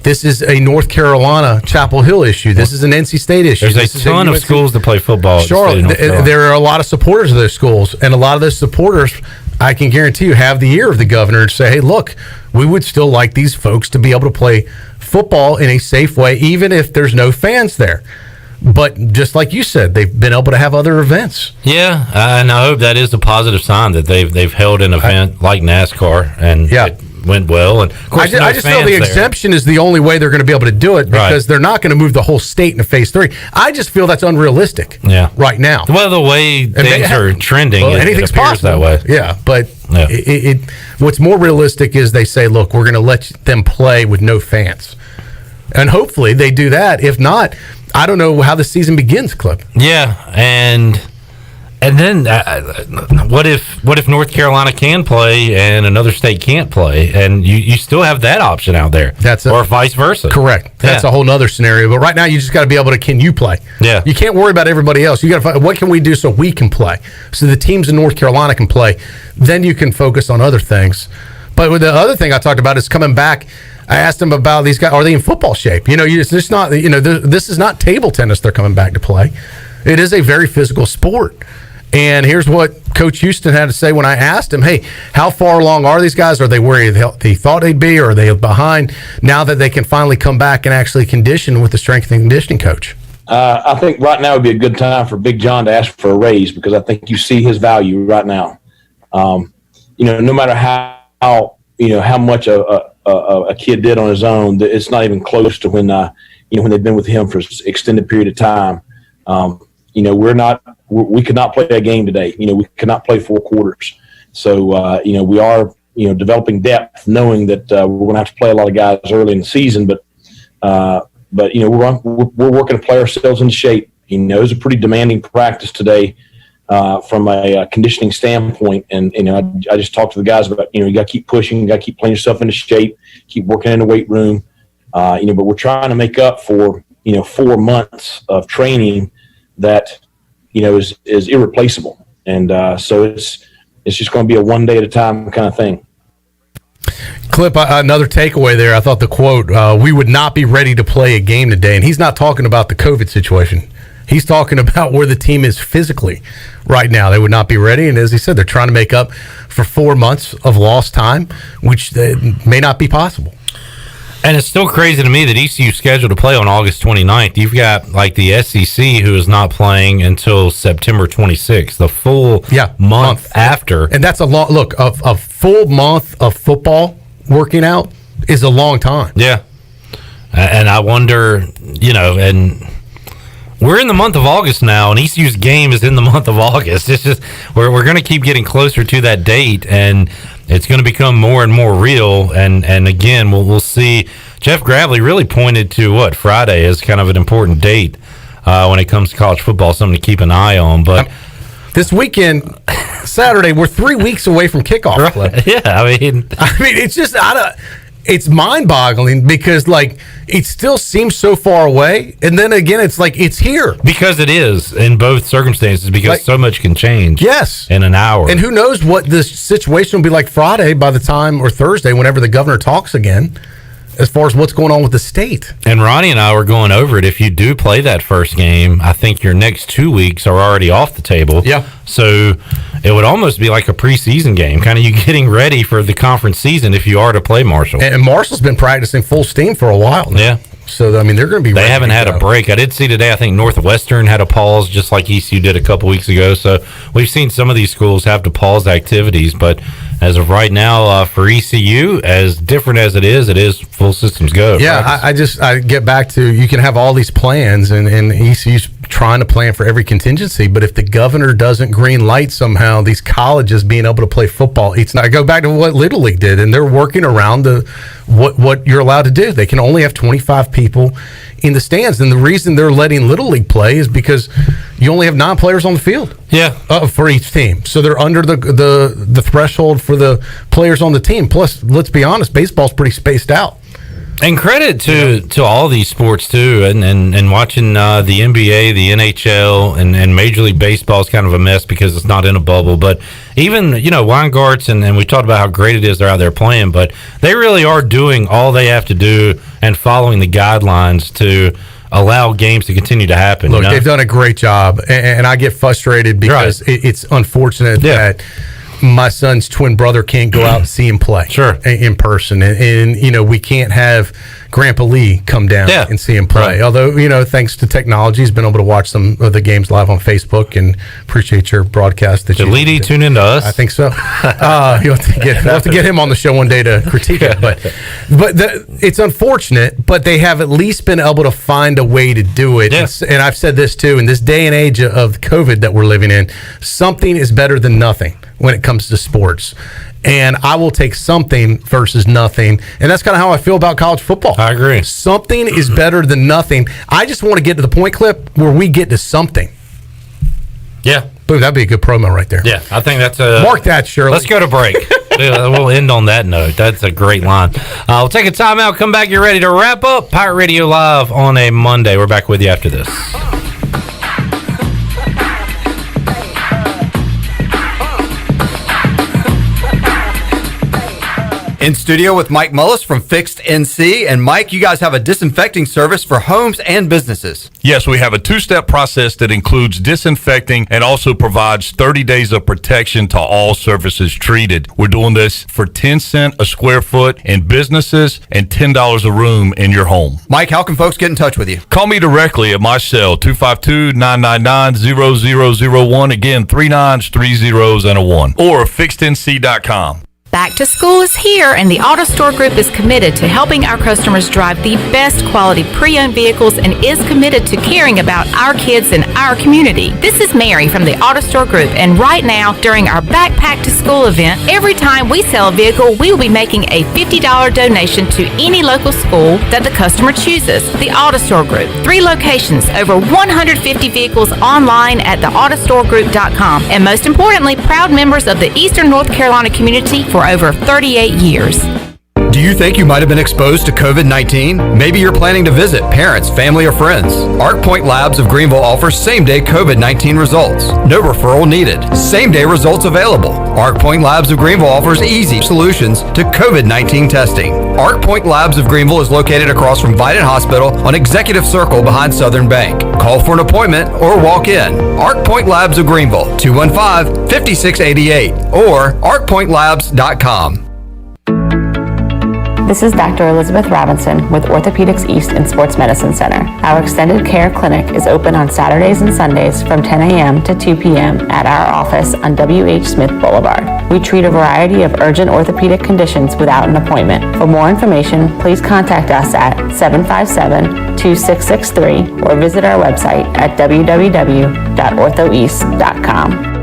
This is a North Carolina Chapel Hill issue. This is an NC State issue. There's a ton of schools that play football. Charlotte, there are a lot of supporters of those schools, and a lot of those supporters, I can guarantee you, have the ear of the governor to say, hey, look, we would still like these folks to be able to play football in a safe way, even if there's no fans there. But just like you said, they've been able to have other events. Yeah, and I hope that is a positive sign that they've held an event like NASCAR, and it went well. And of course, I just feel the exemption is the only way they're going to be able to do it, because they're not going to move the whole state into phase 3. I just feel that's unrealistic. Right now. Well, the way things are trending, anything's it appears possible that way. Yeah, but what's more realistic is they say, look, we're going to let them play with no fans. And hopefully they do that. If not, I don't know how the season begins, Clip. Yeah, and then what if North Carolina can play and another state can't play, and you still have that option out there, or vice versa? Correct. That's a whole nother scenario. But right now, you just got to be able to, can you play? Yeah. You can't worry about everybody else. You got to find, what can we do so we can play, so the teams in North Carolina can play. Then you can focus on other things. But with the other thing I talked about is coming back. I asked him about these guys. Are they in football shape? It's just not. This is not table tennis they're coming back to play. It is a very physical sport. And here's what Coach Houston had to say when I asked him, hey, how far along are these guys? Are they where they thought they'd be, or are they behind now that they can finally come back and actually condition with the strength and conditioning coach? I think right now would be a good time for Big John to ask for a raise, because I think you see his value right now. No matter how much a kid did on his own, it's not even close to when they've been with him for an extended period of time. We could not play a game today. We could not play 4 quarters. So, we are, developing depth, knowing that we're going to have to play a lot of guys early in the season. But we're working to play ourselves into shape. It was a pretty demanding practice today from a conditioning standpoint. And, I just talked to the guys about, you got to keep pushing, you got to keep playing yourself into shape, keep working in the weight room. But we're trying to make up for, 4 months of training that, is irreplaceable. And so it's just going to be a one day at a time kind of thing. Clip, another takeaway there. I thought the quote, we would not be ready to play a game today. And he's not talking about the COVID situation. He's talking about where the team is physically right now. They would not be ready. And as he said, they're trying to make up for 4 months of lost time, which may not be possible. And it's still crazy to me that ECU's scheduled to play on August 29th. You've got like the SEC who is not playing until September 26th, the full month after. And that's a long look. A full month of football working out is a long time. Yeah. And I wonder, and we're in the month of August now, and ECU's game is in the month of August. It's just we're going to keep getting closer to that date, and it's going to become more and more real. And again, we'll see. Jeff Gravley really pointed to Friday as kind of an important date when it comes to college football, something to keep an eye on. But this weekend, Saturday, we're 3 weeks away from kickoff. Right. Yeah, I mean, it's just it's mind-boggling because it still seems so far away, and then again it's it's here because it is in both circumstances, because so much can change in an hour, and who knows what this situation will be like Friday by the time, or Thursday, whenever the governor talks again, as far as what's going on with the state. And Ronnie and I were going over it. If you do play that first game, I think your next 2 weeks are already off the table. Yeah. So it would almost be like a preseason game, kind of you getting ready for the conference season if you are to play Marshall. And Marshall's been practicing full steam for a while now. Yeah. So, they're going to be ready. They haven't had a break. I did see today, I think Northwestern had a pause just like ECU did a couple weeks ago. So we've seen some of these schools have to pause activities. But as of right now, for ECU, as different as it is full systems go. Yeah, I get back to, you can have all these plans, and ECU's trying to plan for every contingency, but if the governor doesn't green light somehow these colleges being able to play football, it's not. I go back to what Little League did, and they're working around what you're allowed to do. They can only have 25 people in the stands, and the reason they're letting Little League play is because you only have 9 players on the field. Yeah, for each team, so they're under the threshold for the players on the team. Plus, let's be honest, baseball's pretty spaced out. And credit to all these sports too, and watching the NBA, the NHL, and Major League Baseball is kind of a mess because it's not in a bubble. But even Weingarts, and we talked about how great it is they're out there playing, but they really are doing all they have to do and following the guidelines to allow games to continue to happen. Look, they've done a great job, and I get frustrated because it's unfortunate that my son's twin brother can't go out and see him play in person. And we can't have Grandpa Lee come down and see him play. Right. Although, thanks to technology, he's been able to watch some of the games live on Facebook, and appreciate your broadcast. Did Lee tune into us? I think so. You'll have to get him on the show one day to critique it. But it's unfortunate, but they have at least been able to find a way to do it. Yes. And I've said this too, in this day and age of COVID that we're living in, something is better than nothing when it comes to sports. And I will take something versus nothing. And that's kind of how I feel about college football. I agree. Something is better than nothing. I just want to get to the point, Clip, where we get to something. Yeah. Boom, that'd be a good promo right there. Yeah, I think that's a... Mark that, Shirley. Let's go to break. We'll end on that note. That's a great line. We'll take a timeout, come back, you're ready to wrap up Pirate Radio Live on a Monday. We're back with you after this. In studio with Mike Mullis from Fixed NC. And Mike, you guys have a disinfecting service for homes and businesses. Yes, we have a two-step process that includes disinfecting and also provides 30 days of protection to all surfaces treated. We're doing this for 10 cents a square foot in businesses and $10 a room in your home. Mike, how can folks get in touch with you? Call me directly at my cell, 252-999-0001. Again, 3 9s, 3 zeros, and a 1. Or fixednc.com. Back to school is here, and the Auto Store Group is committed to helping our customers drive the best quality pre-owned vehicles and is committed to caring about our kids and our community. This is Mary from the Auto Store Group, and right now, during our Backpack to School event, every time we sell a vehicle, we will be making a $50 donation to any local school that the customer chooses. The Auto Store Group, 3 locations, over 150 vehicles online at theautostoregroup.com, and most importantly, proud members of the Eastern North Carolina community for over 38 years. Do you think you might have been exposed to COVID-19? Maybe you're planning to visit parents, family, or friends. Arc Point Labs of Greenville offers same-day COVID-19 results. No referral needed. Same-day results available. Arc Point Labs of Greenville offers easy solutions to COVID-19 testing. Arc Point Labs of Greenville is located across from Vidant Hospital on Executive Circle behind Southern Bank. Call for an appointment or walk in. Arc Point Labs of Greenville, 215-5688 or arcpointlabs.com. This is Dr. Elizabeth Robinson with Orthopedics East and Sports Medicine Center. Our extended care clinic is open on Saturdays and Sundays from 10 a.m. to 2 p.m. at our office on W.H. Smith Boulevard. We treat a variety of urgent orthopedic conditions without an appointment. For more information, please contact us at 757-2663 or visit our website at www.orthoeast.com.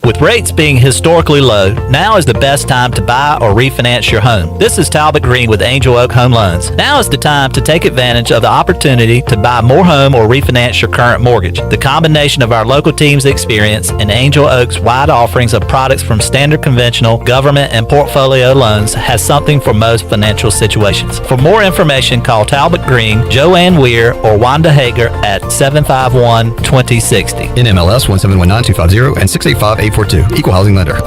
With rates being historically low, now is the best time to buy or refinance your home. This is Talbot Green with Angel Oak Home Loans. Now is the time to take advantage of the opportunity to buy more home or refinance your current mortgage. The combination of our local team's experience and Angel Oak's wide offerings of products from standard conventional, government, and portfolio loans has something for most financial situations. For more information, call Talbot Green, Joanne Weir, or Wanda Hager at 751-2060. NMLS 1719250 and 685-842. Equal housing lender.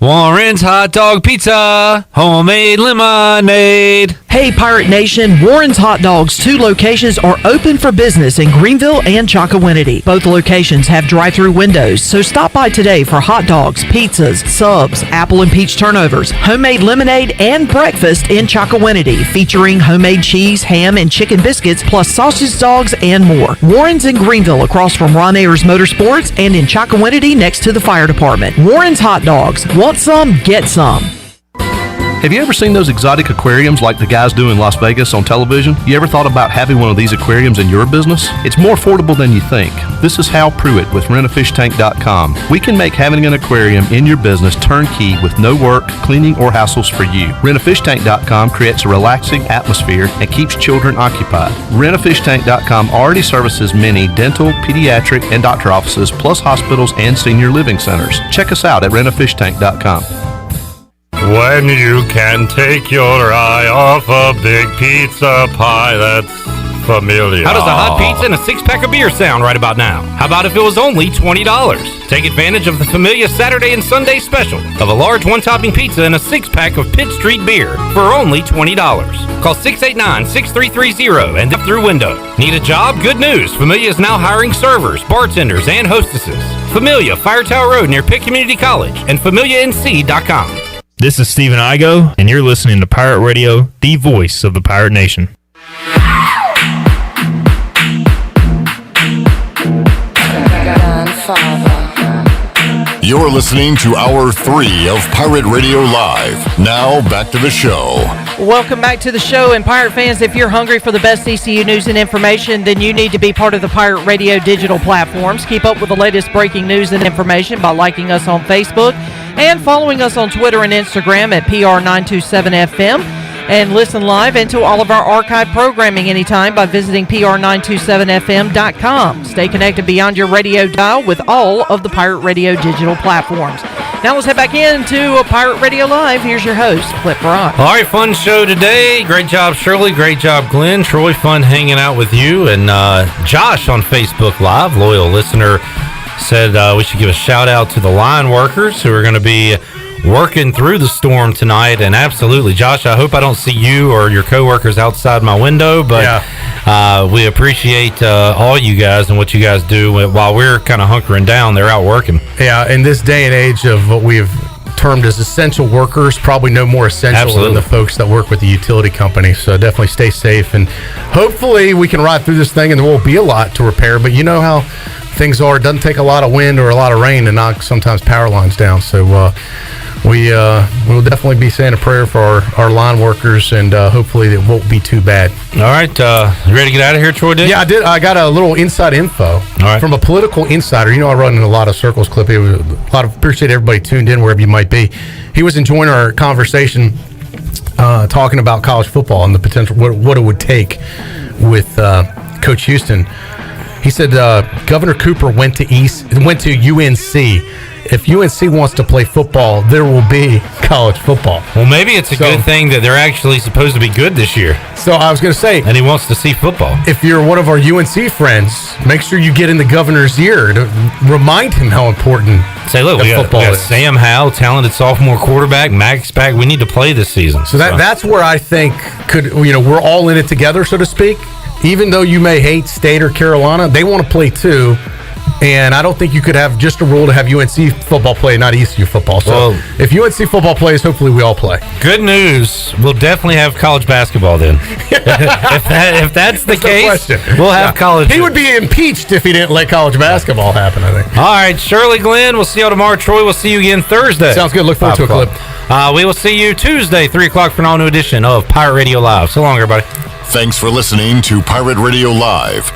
Warren's Hot Dog Pizza, homemade lemonade. Hey, Pirate Nation, Warren's Hot Dogs, 2 locations are open for business in Greenville and Chocowinity. Both locations have drive-through windows, so stop by today for hot dogs, pizzas, subs, apple and peach turnovers, homemade lemonade, and breakfast in Chocowinity, featuring homemade cheese, ham, and chicken biscuits, plus sausage dogs and more. Warren's in Greenville, across from Ron Ayers Motorsports, and in Chocowinity, next to the fire department. Warren's Hot Dogs. Want some? Get some. Have you ever seen those exotic aquariums like the guys do in Las Vegas on television? You ever thought about having one of these aquariums in your business? It's more affordable than you think. This is Hal Pruitt with rentafishtank.com. We can make having an aquarium in your business turnkey with no work, cleaning, or hassles for you. Rentafishtank.com creates a relaxing atmosphere and keeps children occupied. Rentafishtank.com already services many dental, pediatric, and doctor offices, plus hospitals and senior living centers. Check us out at rentafishtank.com. When you can take your eye off a big pizza pie, that's familiar. How does a hot pizza and a 6-pack of beer sound right about now? How about if it was only $20? Take advantage of the Familia Saturday and Sunday special of a large one-topping pizza and a 6-pack of Pitt Street beer for only $20. Call 689-6330 and through window. Need a job? Good news. Familia is now hiring servers, bartenders, and hostesses. Familia, Fire Tower Road near Pitt Community College and FamiliaNC.com. This is Stephen Igo, and you're listening to Pirate Radio, the voice of the Pirate Nation. You're listening to Hour 3 of Pirate Radio Live. Now, back to the show. Welcome back to the show. And Pirate fans, if you're hungry for the best ECU news and information, then you need to be part of the Pirate Radio digital platforms. Keep up with the latest breaking news and information by liking us on Facebook and following us on Twitter and Instagram at PR927FM. And listen live and to all of our archive programming anytime by visiting PR927FM.com. Stay connected beyond your radio dial with all of the Pirate Radio digital platforms. Now let's head back into Pirate Radio Live. Here's your host, Clip Rock. All right, fun show today. Great job, Shirley. Great job, Glenn. Troy, fun hanging out with you. And Josh on Facebook Live, loyal listener, said we should give a shout out to the line workers who are going to be working through the storm tonight. And absolutely, Josh, I hope I don't see you or your coworkers outside my window, but we appreciate all you guys and what you guys do while we're kind of hunkering down. They're out working. Yeah, in this day and age of what we've termed as essential workers, probably no more essential than the folks that work with the utility company. So definitely stay safe, and hopefully we can ride through this thing and there won't be a lot to repair. But you know how things are. It doesn't take a lot of wind or a lot of rain to knock sometimes power lines down. So we'll definitely be saying a prayer for our line workers, and hopefully it won't be too bad. All right, you ready to get out of here, Troy? Yeah, I did. I got a little inside info from a political insider. You know, I run in a lot of circles, Clippy. Appreciate everybody tuned in wherever you might be. He was enjoying our conversation, talking about college football and the potential, what it would take with Coach Houston. He said Governor Cooper went to UNC. If UNC wants to play football, there will be college football. Well, maybe it's a good thing that they're actually supposed to be good this year. So I was going to say, and he wants to see football. If you're one of our UNC friends, make sure you get in the governor's ear to remind him how important look, we got Sam Howell, talented sophomore quarterback, Max back. We need to play this season. So that's where I think we're all in it together, so to speak. Even though you may hate State or Carolina, they want to play too. And I don't think you could have just a rule to have UNC football play, not ECU football. So if UNC football plays, hopefully we all play. Good news. We'll definitely have college basketball then. if that's the case, we'll have college. He would be impeached if he didn't let college basketball happen, I think. All right, Shirley Glenn, we'll see you tomorrow. Troy, we'll see you again Thursday. Sounds good. Look forward to a clip. We will see you Tuesday, 3 o'clock for an all-new edition of Pirate Radio Live. So long, everybody. Thanks for listening to Pirate Radio Live.